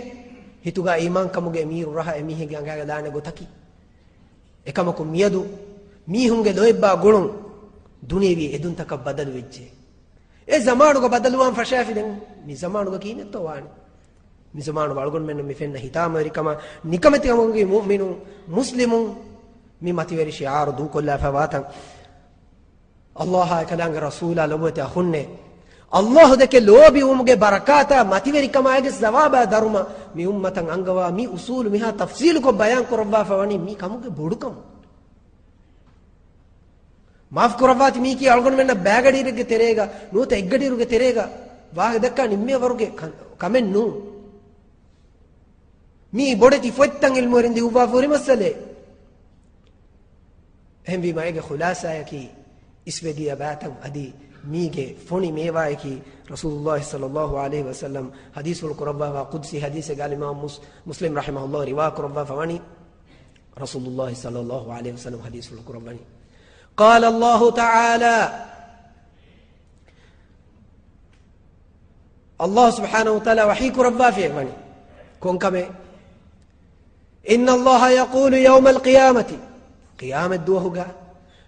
hituga iman kamuge emiru raha emihegge angaga daane gotaki ekamaku miyadu mihunge loebba gulum duniya wi edun taka badalu vejje e zamanuga badaluwan fashafi den mi zamanuga kinetto wani මිසමාන වල්ගොන් මෙන්න මෙෆෙන්න හිතාමරිකම නිකමති අමගේ මුමිනු මුස්ලිමුන් මි මතිවරි ශිආර දු කොල්ලා ෆවාතන් අල්ලාහ කලංග රසූලා ලබත අහුන්නේ අල්ලාහ දෙකේ ලෝබි උමුගේ බරකාතා මතිවරි කමාගේ සවාබා දරුම මි උම්මතන් අංගවා මි උසූල් මිහා තෆ්සීල් කො බයන් කරබා ෆවනි මි කමුගේ බොඩුකම මාෆ් කරවාති මි කී අල්ගොන් මෙන්න බෑගඩීරගේ තෙරේගා නූත එග්ගඩීරුගේ තෙරේගා වාගේ දක්කා නිම්මේ වරුගේ කමෙන් නූ mi bodeti fottan ilmorindi uba furi masale hembi maige khulasa yaki isbediya batan adi mige foni mewa yaki rasulullah sallallahu alaihi wasallam hadithul qurba wa qudsi hadith gal imam muslim rahimahullah riwa qurba fawani rasulullah sallallahu alaihi wasallam hadithul qurbani qala allah ta'ala allah subhanahu wa ta'ala wahi qurba fi mani kon kame إن الله يقول يوم القيامة قيامة دوهجا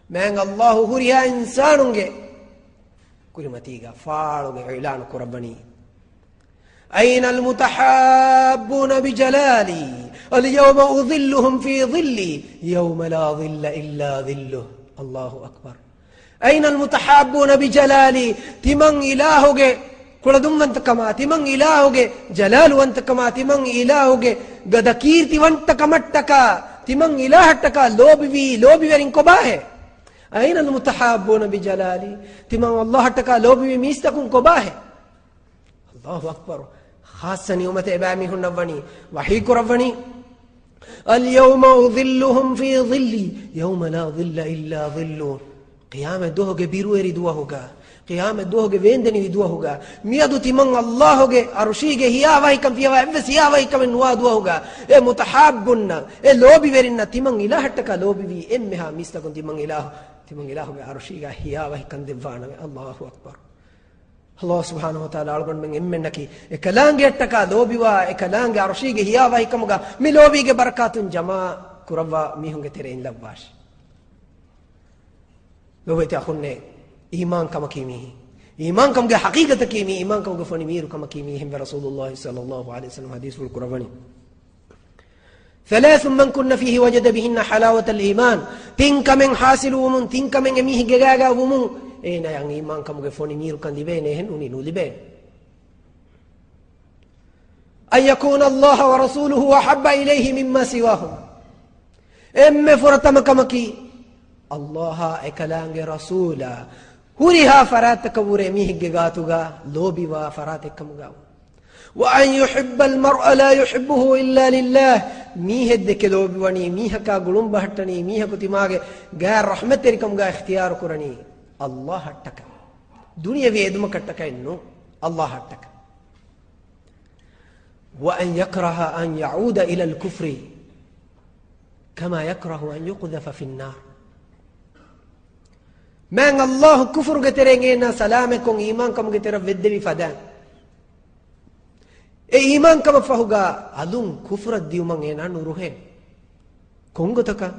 من الله هريا إنسانه كل ما تيجا فارغ إعلان كربني أين المتحابون بجلالي اليوم أظلهم في ظلي يوم لا ظل إلا ظله الله أكبر أين المتحابون بجلالي تمن إلهه ಕುಳದುಮ್ಮಂತ ಕಮಾತಿ ಮಂಗ್ ಇಲಾಹುಗೆ ಜಲಾಲು ಅಂತ ಕಮಾತಿ ಮಂಗ್ ಇಲಾಹುಗೆ ಗದ ಕೀರ್ತಿವಂತ ಕಮಟ್ಟಕ ತಿಮಂಗ್ ಇಲಾಹಟ್ಟಕ ಲೋಬಿವೆರಿಂ ಕೊಬಾಹೆ ಐನಲ್ ಮುತಹಾಬ್ಬೂನ ಬಿಜಲಾಲಿ ತಿಮಂಗ್ ಅಲ್ಲಾಹಟ್ಟಕ ಲೋಬಿವಿ ಮೀಸ್ತಕುಂ ಕೊಬಾಹೆ ಅಲ್ಲಾಹು ಅಕ್ಬರ್ ಖಾಸನಿ ಉಮತೆ ಬಾಮಿ ಹುನ್ನವನಿ ವಹೀ ಕುರವನಿ اليوم أظلهم في ظلي يوم لا ظل إلا ظله قيامة دوهge birueri duwahuga قيامة دوهge ويندني دوهوغا ميادو تيمن اللهوغه ارشيغه هياوي كم فيها افس هياوي كم نوا دوهوغا اي متحابنا اي لوبي ورنا تيمن الهتك لوبي وي امها ميستكون تيمن الهوغه ارشيغه هياوي كم ديوانا الله اكبر الله سبحانه وتعالى algon men emmenaki e kalange attaka lobiwa e kalange arshige hiyawa ikamuga mi lobige barakatun jama kurava mihunge tere in labbash lobete akhunne iman kama kimi iman kamge haqiqata kimi iman kamge fani miru kama kimi him rasulullah sallallahu alaihi wasallam hadithul qurawani ثلاث من كن فيه وجد بهن حلاوة الإيمان تنك من حاصل ومن تنك من ميه جاجا ومن اين يعني iman kamge fani miru kan dibene hen uni no libe أن يكون الله ورسوله أحب إليه مما سواهم فرتم كمكي الله إكلانج رسولا هريها فراتك ورميه جاتوغا لوبيوا فراتك كمغاو وأن يحب المرء لا يحبه إلا لله ميه دك لوبيواني ميه كا غلوم بهتني ميه كتيماغ غير رحمت ركم غا اختيار كرني الله حتك دنيا ويدم كتك إنه الله حتك وأن يكره أن يعود إلى الكفر كما يكره أن يقذف في النار من الله كفر قترينينا سلامكم إيمانكم قتر فدبي فدان إيمانكم فهوغا ألون كفر الديو من ينا نوره كونغو تكا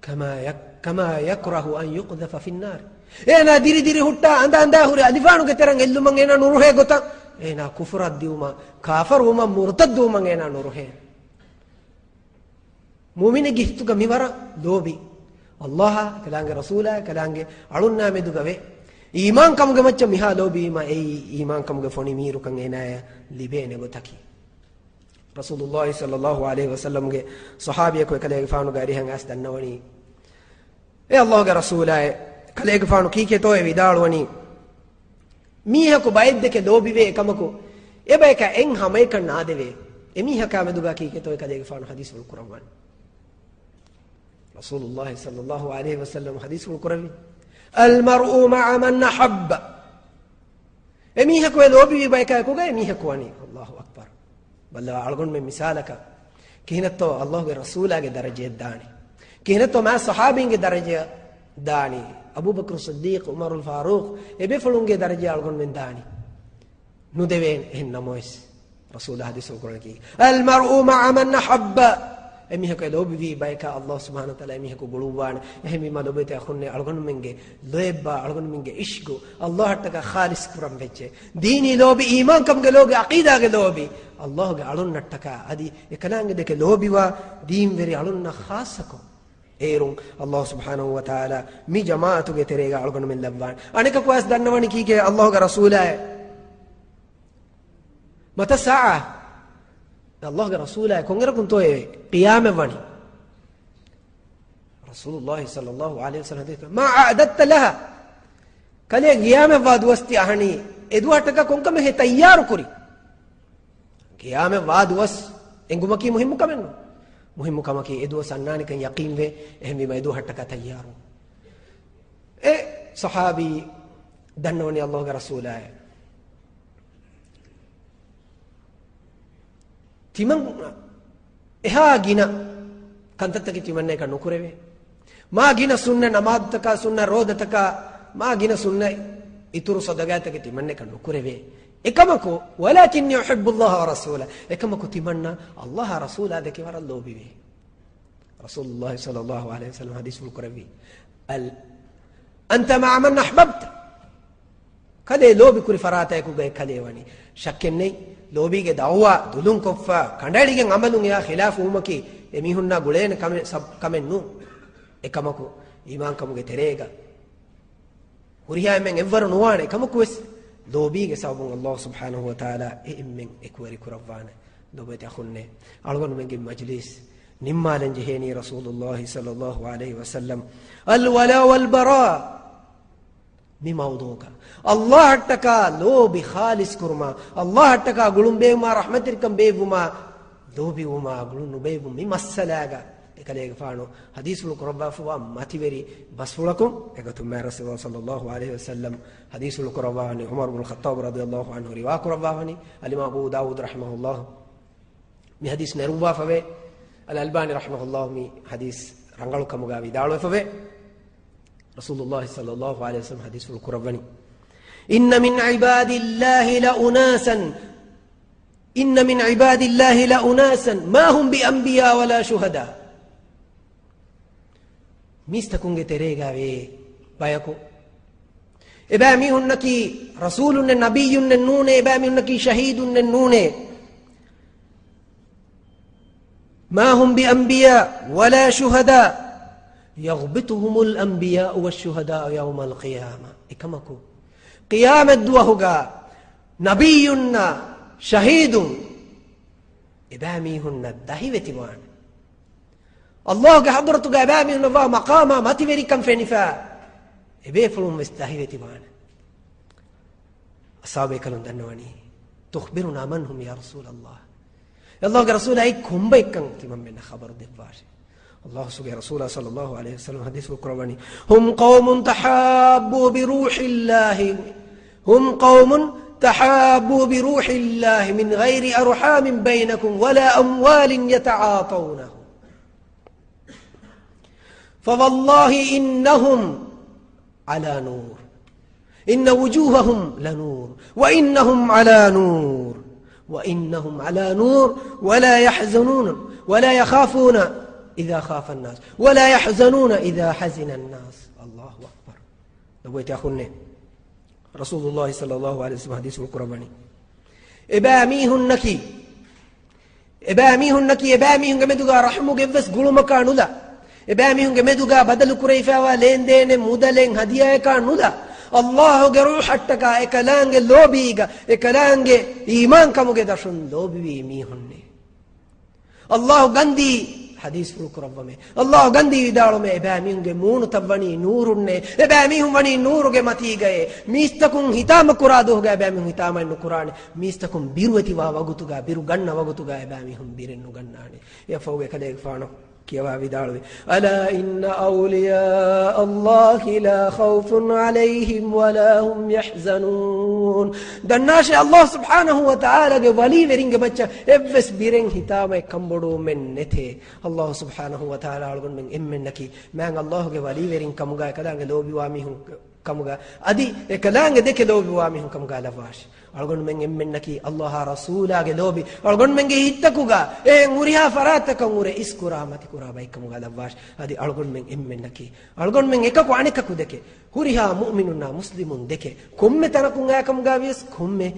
كما يكره أن يقذف في النار إنا ديري ديري هتا عند هوري أدفانو كترن إلو من إنا نروه غتا إنا كفر الديوما كافر وما مرتد ومن إنا نروه مؤمن جهتو كميورا لوبي الله كلانج رسولا كلانج علونا مدو غوي إيمان كم غمچ ميها لوبي ما أي إيمان كم غفوني ميرو كان إنا لبينه غتاكي رسول الله صلى الله عليه وسلم के صحابي को कले फानु गारी हंगास दन्नवनी ए अल्लाह के रसूल है कले फानु की के तो विदाळवनी मीह को बाइद दे के लोबी वे कमको ए बे का एंग हमें कर ना देवे ए मीह का में दुगा की के तो कले फानु हदीस उल कुरान रसूलुल्लाह सल्लल्लाहु अलैहि वसल्लम हदीस उल कुरान المرء مع من حب ए मीह को लोबी वे बे का को गए मीह को नहीं अल्लाह अकबर बल्ला अलगुन में मिसाल का किहनत तो अल्लाह के रसूल के दर्जे दानी किहनत तो मैं सहाबी के दर्जे दानी अबू बकर सिद्दीक उमर अल फारूक ए बे फलुंगे दर्जे अलगुन में दानी नु देवे इन नमोस रसूल हदीस कुरान की अल मरउ मअ मन हब्ब ए मीह को लोबी वी बायका अल्लाह सुब्हानहु व तआला मीह को बुलुवान ए मी मलोबे ते खुन्ने अलगुन मेंगे लोएबा अलगुन मेंगे इश्क अल्लाह तक खालिस कुरान बेचे दीनी लोबी ईमान कम के लोग अकीदा के लोबी अल्लाह के अलुन नटका अदी एकनांग देके लोबी वा दीन वेरी अलुन खासको एरुं अल्लाह सुब्हानहु व तआला मी जमाअत के तेरेगा अलगुन में लब्बान अनेक क्वास दन्नवनी की के अल्लाह का रसूल है मत सा अल्लाह का रसूल है कोंगर कुन तो क़ियाम वनी रसूलुल्लाह सल्लल्लाहु अलैहि वसल्लम मा अदत लहा कले क़ियाम वाद वस्ती आहनी एदुआ टका कोंक में तैयार कुरी क़ियाम वाद वस एंगुमकी मुहिम कमेनो मुहिम कमकी एदुआ सन्नानी कं यकीन वे एहमी में एदुआ टका तैयार ए सहाबी दन्नोनी अल्लाह का रसूल है तिमन एहा गिना कंतत की तिमन्ने का नुकुरेवे मा गिना सुन्ना नमाज तका सुन्ना रोद तका मा गिना सुन्ना इतुरु सदगा तक तिमन्ने का नुकुरेवे एकमको वलाकिन युहिब्बुल्लाह व रसूला एकमको तिमन्ना अल्लाह रसूला देके वर लोबीवे रसूलुल्लाह सल्लल्लाहु अलैहि वसल्लम हदीस कुरवी अल अंत मा मन अहबब्त कदे लोबी कुरी फराता को गए कदे वानी शक नहीं लोबी के दावा दुलुं कोफा कंडाड़ी के अमलुं या खिलाफ उमकी एमिहुन्ना गुलेन कमे सब कमे नु एकमको ईमान कमुगे तेरेगा हुरिया में एवर नुवाने कमको इस लोबी के सबुं अल्लाह सुब्हानहु व तआला इम्मिन एकवरी कुरवान लोबे तखुन्ने अलगन में की मजलिस निम्मालन जहेनी रसूलुल्लाह सल्लल्लाहु अलैहि वसल्लम अल वला वल बरा बिमौदू का अल्लाह टका लोबी खालिस कुरमा अल्लाह टका गुलुंबेमा रहमतिरकम बेवुमा लोबी उमा गुलुनु बेवु मि मसलागा एकलेग फानो हदीसुल कुरबा फुवा मतिवेरी बसफुलकुम एकतु मै रसूल सल्लल्लाहु अलैहि वसल्लम हदीसुल कुरबा ने उमर इब्न खत्ताब रदियल्लाहु अन्हु रिवा कुरबा ने इमाम अबू दाऊद रहमहुल्लाह मी हदीस नरुवा फवे अल अलबानी रहमहुल्लाह मी हदीस रंगल कमुगा विदालो फवे रसूलुल्लाह सल्लल्लाहु अलैहि वसल्लम हदीसुल कुरबानी إن من عباد الله لأناسا ما هم بأنبياء ولا شهداء ميستكونगे तेरेगा वे बायको इबामी उन्नकी रसूल उन्ने नबी उन्ने नूने इबामी उन्नकी शहीद उन्ने नूने ما هم بأنبياء ولا شهداء يغبطهم الأنبياء والشهداء يوم القيامة إكمكو قيام الدوهغا نبينا شهيد إباميهن الدهيوة وان الله حضرتك إباميهن مقاما ما تبري كم فنفا إبيفلهم استهيوة وان أصابك لن دنواني تخبرنا من هم يا رسول الله الله رسول أي كم بيكن تمام من خبر دفاش الله سبحانه رسول صلى الله عليه وسلم حديث القرآني هم قوم تحابوا بروح الله هم قوم تحابوا بروح الله من غير أرحام بينكم ولا أموال يتعاطونه فوالله إنهم على نور إن وجوههم لنور وإنهم على نور وإنهم على نور ولا يحزنون ولا يخافون إذا خاف الناس ولا يحزنون إذا حزن الناس. الله أكبر. نقول يا أخونا رسول الله صلى الله عليه وسلم حديث القرآن إباميهنكي إباميهن مدوغا رحمو جبس قلو مكانولا إباميهن مدوغا بدل كريفا ولين دين مودلين هدية كانولا الله جروح حتى إكلانج لوبيغا إكلانج إيمان كموجي درشون لوبي ميهنني الله غندي حديث القرآن में الله गंदी विदालों में एबामियों के मून तब वनी नूर उन्ने एबामियों वनी नूर के मती गए मीस्तकुं हिताम कुरादो हो गया एबामियों हिताम इन कुरान मीस्तकुं बिरुवती वा वगुतुगा बिरु गन्ना वगुतुगा एबामियों बिरनु गन्नाने ये फौगे कले फानो किया विदालों अला इन्ना औलिया अल्लाह ला खौफुन अलैहिम वला हुम यहज़नून दन्नाशे अल्लाह सुब्हानहु व तआला के वली वेरिंगे बच्चा एवस बिरें हिताम कंबड़ो में नेथे अल्लाह सुब्हानहु व तआला अलगुन में इम्मे नकी मैं अल्लाह के वली वेरिंग कमुगा कदांगे लोबी वामी हूं कमुगा अदि एकलांगे देखे लोबी वामी हूं कमुगा लवाश अलगुन में इम्मे नकी अल्लाह रसूला के लोबी अलगुन में हितकुगा ए मुरिहा फरात कंगुरे इस कुरामति कुराबाई कमुगा लवाश अदि अलगुन में इम्मे नकी अलगुन में एक को आने ककु देखे हुरिहा मुमिनुना मुस्लिमुन देखे कुम्मे तनकुंगा कमुगा विस कुम्मे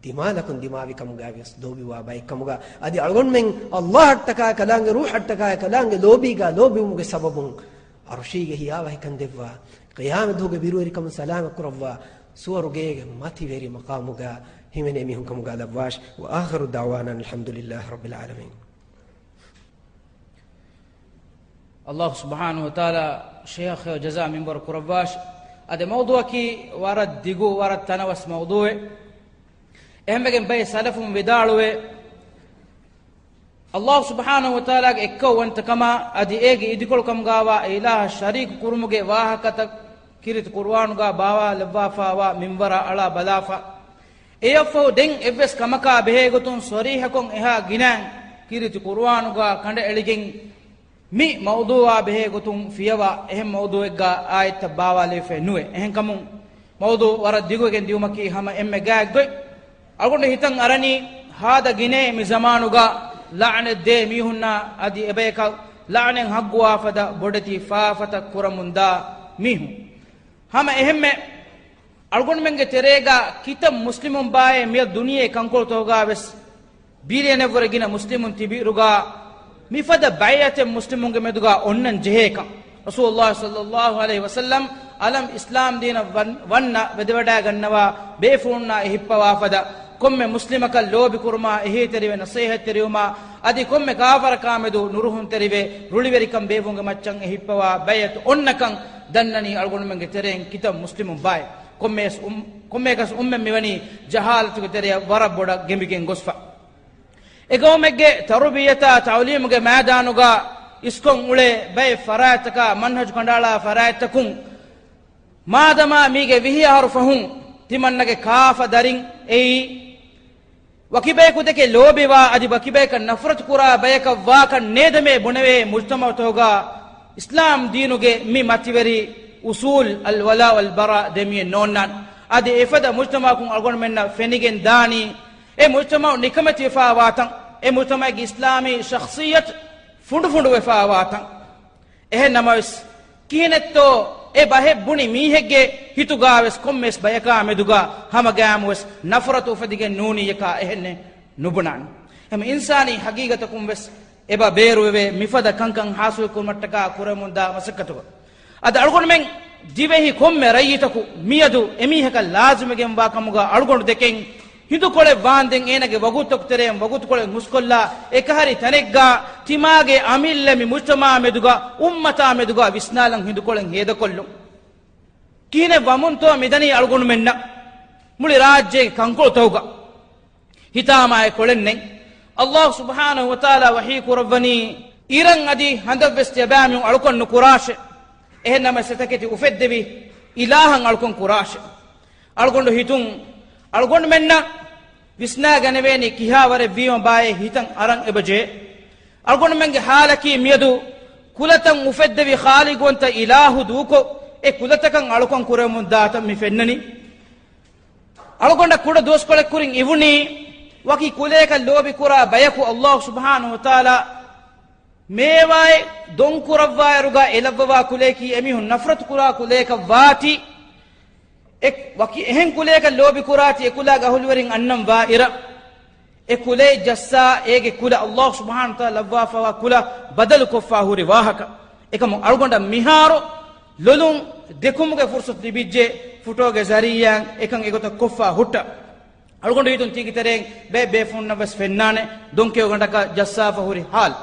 दिमालकुन दिमावी कमुगा विस लोबी वाबाई कमुगा अदि अलगुन में अल्लाह हटका कलांगे रूह हटका कलांगे लोबीगा लोबी मुगे सबबुं अरशीगे हिया वही कंदेवा क़यामत होगे बिरुरी कम सलाम कुरवा सूरगे माथी वेरी मकामुगा हिमने मिहुं कमुगा लवाश व आखिरु दावाना अल्हम्दुलिल्लाह रब्बिल आलमीन. अल्लाह सुब्हानहु व तआला शेख जज़ा मिंबर कुरवाश अदे मौदू की वारद दिगु वारद तनवस मौदू एहमगन बे सलफुम विदालुए अल्लाह सुब्हानहु व तआला एक्को वंत कमा अदि एगे इदिकोल कमगावा इलाह शरीक कुरुमुगे वाहकत किरित कुर्वानुगा बावा लब्वाफावा मिंबरा अला बलाफा एयफो दें एव्वेस कमका बेहेगुतुन सरीहकों एहा गिनां किरित कुर्वानुगा कंड एलिगिं मी मौदूआ बेहेगुतुन फियवा एहम मौदूएगा आयत बावा लेफे नुए एहं कमुं मौदू वर दिगुगेन दिउमकी हम एम्मे गागदोय अगुंड हितं अरनी हाद गिने मि जमानुगा लाने दे मिहुन्ना अदि एबेका लाने हग्वा फदा बोडती फाफता कुरमुंदा मिहु हम एहमे अलगुन मेंगे तेरेगा कितम मुस्लिमुन बाए मिय दुनिये कंकोल तोगा वेस बीरेने वरगिना मुस्लिमुन तिबिरुगा मिफद बायते मुस्लिमुन गे मेदुगा ओन्नन जेहेका रसूलुल्लाह सल्लल्लाहु अलैहि वसल्लम अलम इस्लाम दीन वन्ना वेदवडा गन्नवा बेफुन्ना हिप्पवा फदा कोम्मे मुस्लिमक लोबि कुर्मा एहे तेरिवे नसीहत तेरियुमा अदि कोम्मे काफर कामेदु नुरुहुन तेरिवे रुलिवेरिकम बेवुंगे मच्चं हिप्पवा bayat onnakam dannani algon menge tereng kita muslimun bay komme gas umme mewani jahalatu tere waraboda gembigen gosfa egomegge tarbiyata tawlimuge maidanuga iskon ule bay farataka manhaj kandala faratakun madama mige vihi harfahun timannage kafa darin ei wakibe ku deke lobiwa adi wakibe ka nafrat kura bayaka wa kan nedame bunave mujtama toga islam diinuge mi mativeri usul al wala wal bara demi nonnan adi efada mujtama kun algon menna fenigen dani e mujtama nikamati fa watan e mujtama ge islami shakhsiyat fundu fa watan ehe namas kinetto e bahe buni mihegge hitugaves kommes bayaka meduga hamagamus nafratu fadige nuni yaka ehne nubunan em insani hagigatakum wes eba beruwe mifada kankan hasu kumattaka kuramunda masakatu ad algon men divehi komme rayitaku miyadu emihaka lazimegen wa kamuga algon deken hindu kole wanden enage wagutok terem wagut kole muskolla ekahari tanegga timage amillemi mujtama meduga ummata meduga visnalan hindu kolen heda kollu kine wamunto midani algon menna muli rajye kankol tawga hitama e kolenne Allah subhanahu wa ta'ala wahi kurabani iran adi handabes jabami alkon nukurashe ehnama setaketi ufeddevi ilahan alkon kurashe algon hitun algon menna visna ganeveni kihaware viyon baye hitan aran ebaje algon menge halaki miyadu kulatan ufeddevi khaligonta ilahu duko e kulatakan alkon kuremun data mi fennani algonda kuda doskole kurin ivuni waki kuleka lobi kura bayaku Allah subhanahu wa ta'ala මේවායි දොන් කුරවවා යරුගා එලවවා කුලේකි එමිහුන් නෆරත් කුරා කුලේක වාති එක් වකි එහෙන් කුලේක ලෝබි කුරාති එකුලා ගහුල්වරින් අන්නම් වා ඉර එකුලේ ජස්සා ඒගේ කුල අල්ලාහ් සුබ්හානහු තාලා ලවවා ෆවා කුල බදල් කොෆා හුරි වාහක එකම අල්ගොಂಡ මිහාරෝ ලොලුන් දෙකුමුගේ ෆුර්සත් ලිබිජ්ජේ ෆුටෝගේ zariyan එකන් එගොත කොෆා හුට්ට අල්ගොಂಡ හිතුන් තීකිතරෙන් බේ ෆොන්න බස් ෆෙන්නානේ දොන්කේ ගොඩක ජස්සා ෆහුරි හාල්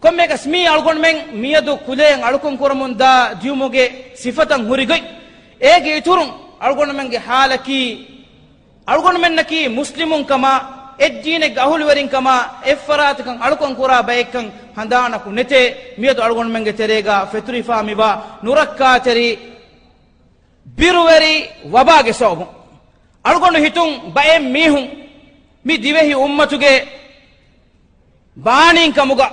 කොම්මේක ස්මී අල්ගොಂಡ මෙන් මියදු කුලෙන් අලුකුන් කරමුන් දා දියුමුගේ සිෆතන් හුරිගොයි ඒගේ ඉතුරුන් අල්ගොಂಡ මෙන්ගේ හාලකි අල්ගොಂಡ මෙන්නකි මුස්ලිමුන් කමා එජ්ජීනේ ගහුල් වරින් කමා එෆරාතකන් අලුකුන් කුරා බයකන් හඳානකු නෙතේ මියදු අල්ගොಂಡ මෙන්ගේ තෙරේගා ෆෙතුරිෆා මිවා නුරක්කාතරි බිරුවරි වබාගේ සෝබු අල්ගොಂಡ හිතුන් බය මීහුන් මි දිවෙහි උම්මතුගේ බාණින් කමුගා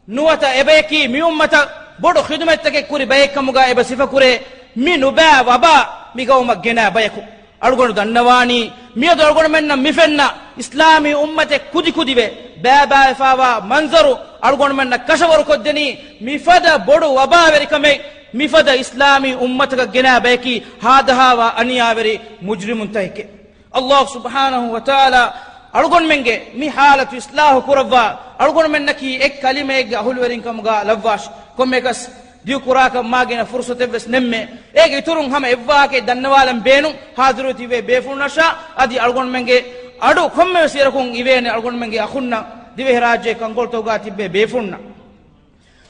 නුවත එබේකි මි උම්මත බොඩු ඛිදමත්තගේ කුරි බයකමුගා එබ සිෆ කුරේ මි නුබා වබා මි ගවම ගෙනා බයකු අල්ගොಂಡ දන්නවානි මියදු අල්ගොಂಡ මෙන්න මිෆෙන්න ඉස්ලාමී උම්මතේ කුදි කුදිවේ බෑබා එෆාවා මන්සරු අල්ගොಂಡ මෙන්න කෂවරු කොද්දෙනි මිෆද බොඩු වබා වෙරිකමේ මිෆද ඉස්ලාමී උම්මතක ගෙනා බයකි හාදහාවා අනියාවරි මුජ්රිමුන් තයිකේ අල්ලාහ් සුබ්හානහු වතාලා අල්ගොಂಡ මෙන්ගේ මි හාලතු ඉස්ලාහ් කුරවා අල්ගොಂಡ මෙන්නකි එක් කලිමේගේ අහුල්වරින් කමුගා ලවවාෂ් කොම්මේකස් දිය කුරාක මාගෙන ෆුර්සත වෙස් නෙම්මේ ඒගේ ඉතුරුන් හැම එව්වාගේ දන්නවාලම් බේනු හාදිරු තිවේ බේෆුන්නෂා අදි අල්ගොಂಡ මෙන්ගේ අඩු කොම්මේ සිරකුන් ඉවේනේ අල්ගොಂಡ මෙන්ගේ අඛුන්න දිවේ රාජ්‍ය කංගොල්තෝගා තිබ්බේ බේෆුන්න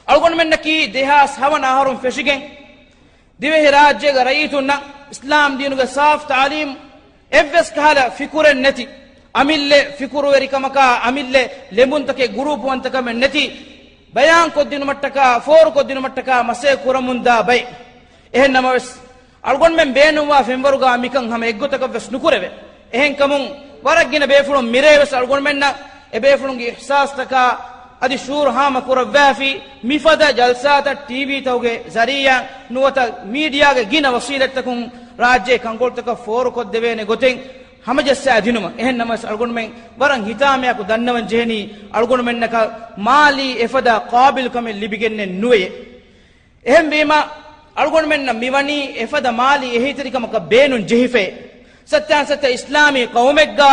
අල්ගොಂಡ මෙන්නකි දෙහාස් හවන ආහරුන් ෆෙෂිගෙන් දිවේ රාජ්‍යගේ රයිතුන්න ඉස්ලාම් දීනුගේ සාෆ් තාලීම් එව්ස් කහලා ෆිකුරෙන් නැති අමිල්ලෙ ෆිකුරු වෙරිකමකා අමිල්ලෙ ලෙඹුන්තකේ ගෲප් වන්තකම නැති බයන් කොද්දිනු මට්ටකා ෆෝර් කොද්දිනු මට්ටකා මසේ කුරමුන්දා බයි එහෙන්නම අල්ගොಂಡ මෙන් බේනුවා ෆෙම්වරුගා මිකන් හැම එක්ගොතක වෙස් නුකුරෙවෙ එහෙන් කමුන් වරක්ගෙන බේෆුලුන් මිරේවස් අල්ගොಂಡ මෙන්න එබේෆුලුන්ගේ ඉහ්සාස් තකා අදි ෂූර් හාම කුරවෑෆි මිෆද ජල්සාත ටීවී තවගේ zariyan නුවත මීඩියාගේ ගින වසීලත්තකුන් රාජ්‍ය කංගොල්තක ෆෝර් කොද්දෙවේනේ ගොතෙන් hamajassa dinuma ehennamas algon men waran hitamiya ku dannawan jehni algon men naka mali efada qabil kamel libigenne nuye ehem bema algon men na miwani efada mali ehitirikam ka beenun jehife satyan satya islami qawmegga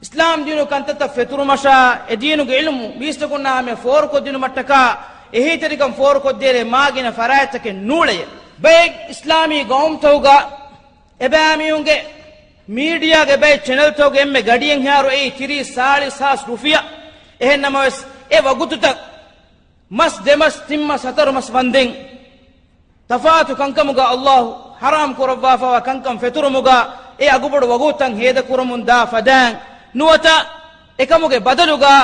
islam dinu kantata feturumasha edinu ge ilmu mistakuna me for ko dinu mattaka ehitirikam for ko dere magina farayatake nule bay islami qawm tawga ebamiyunge media ge bay channel to ge emme gadiyen haru ei 30 rufiya ehennamos e wagututa mas demas timma satar mas banding tafatu kankamuga allah haram kurwa fa kankam feturumuga e agubodu wagutan heda kurumun da fadan nuwata ekamuge badaluga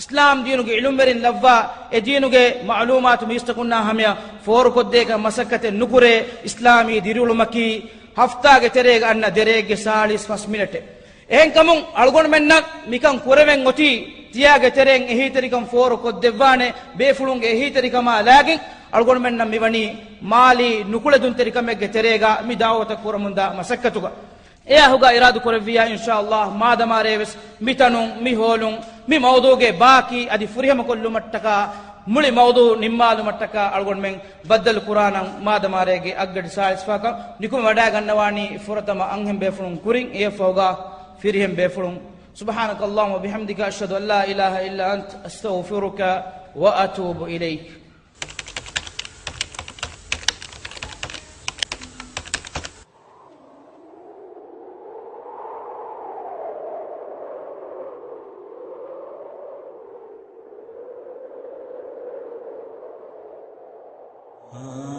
islam diinuge ilumberin lavva e diinuge ma'lumat mistakunna hamya for koddega masakate nukure islami dirulumaki haftage terega anna derege 45 minute ehen kamun algon menna mikan kureven oti tiyage tereng ehiterikam for koddevane befulunge ehiterikama lagin algon menna miwani mali nukule dun terikame terega mi dawata kuramunda masakkatuga eya huga iradu korviya inshallah madama reves mitanun mi holun mi mawduge baki adi furihama kollu mattaka muli mawdu nimmalu mattaka algon men baddal qur'anan madamarege aggadi saisfaka nikum wada gannawani furatama anghem befulun kurin e foga firhem befulun subhanakallahumma wa bihamdika ashhadu an la ilaha illa ant astaghfiruka wa atubu ilayk Ah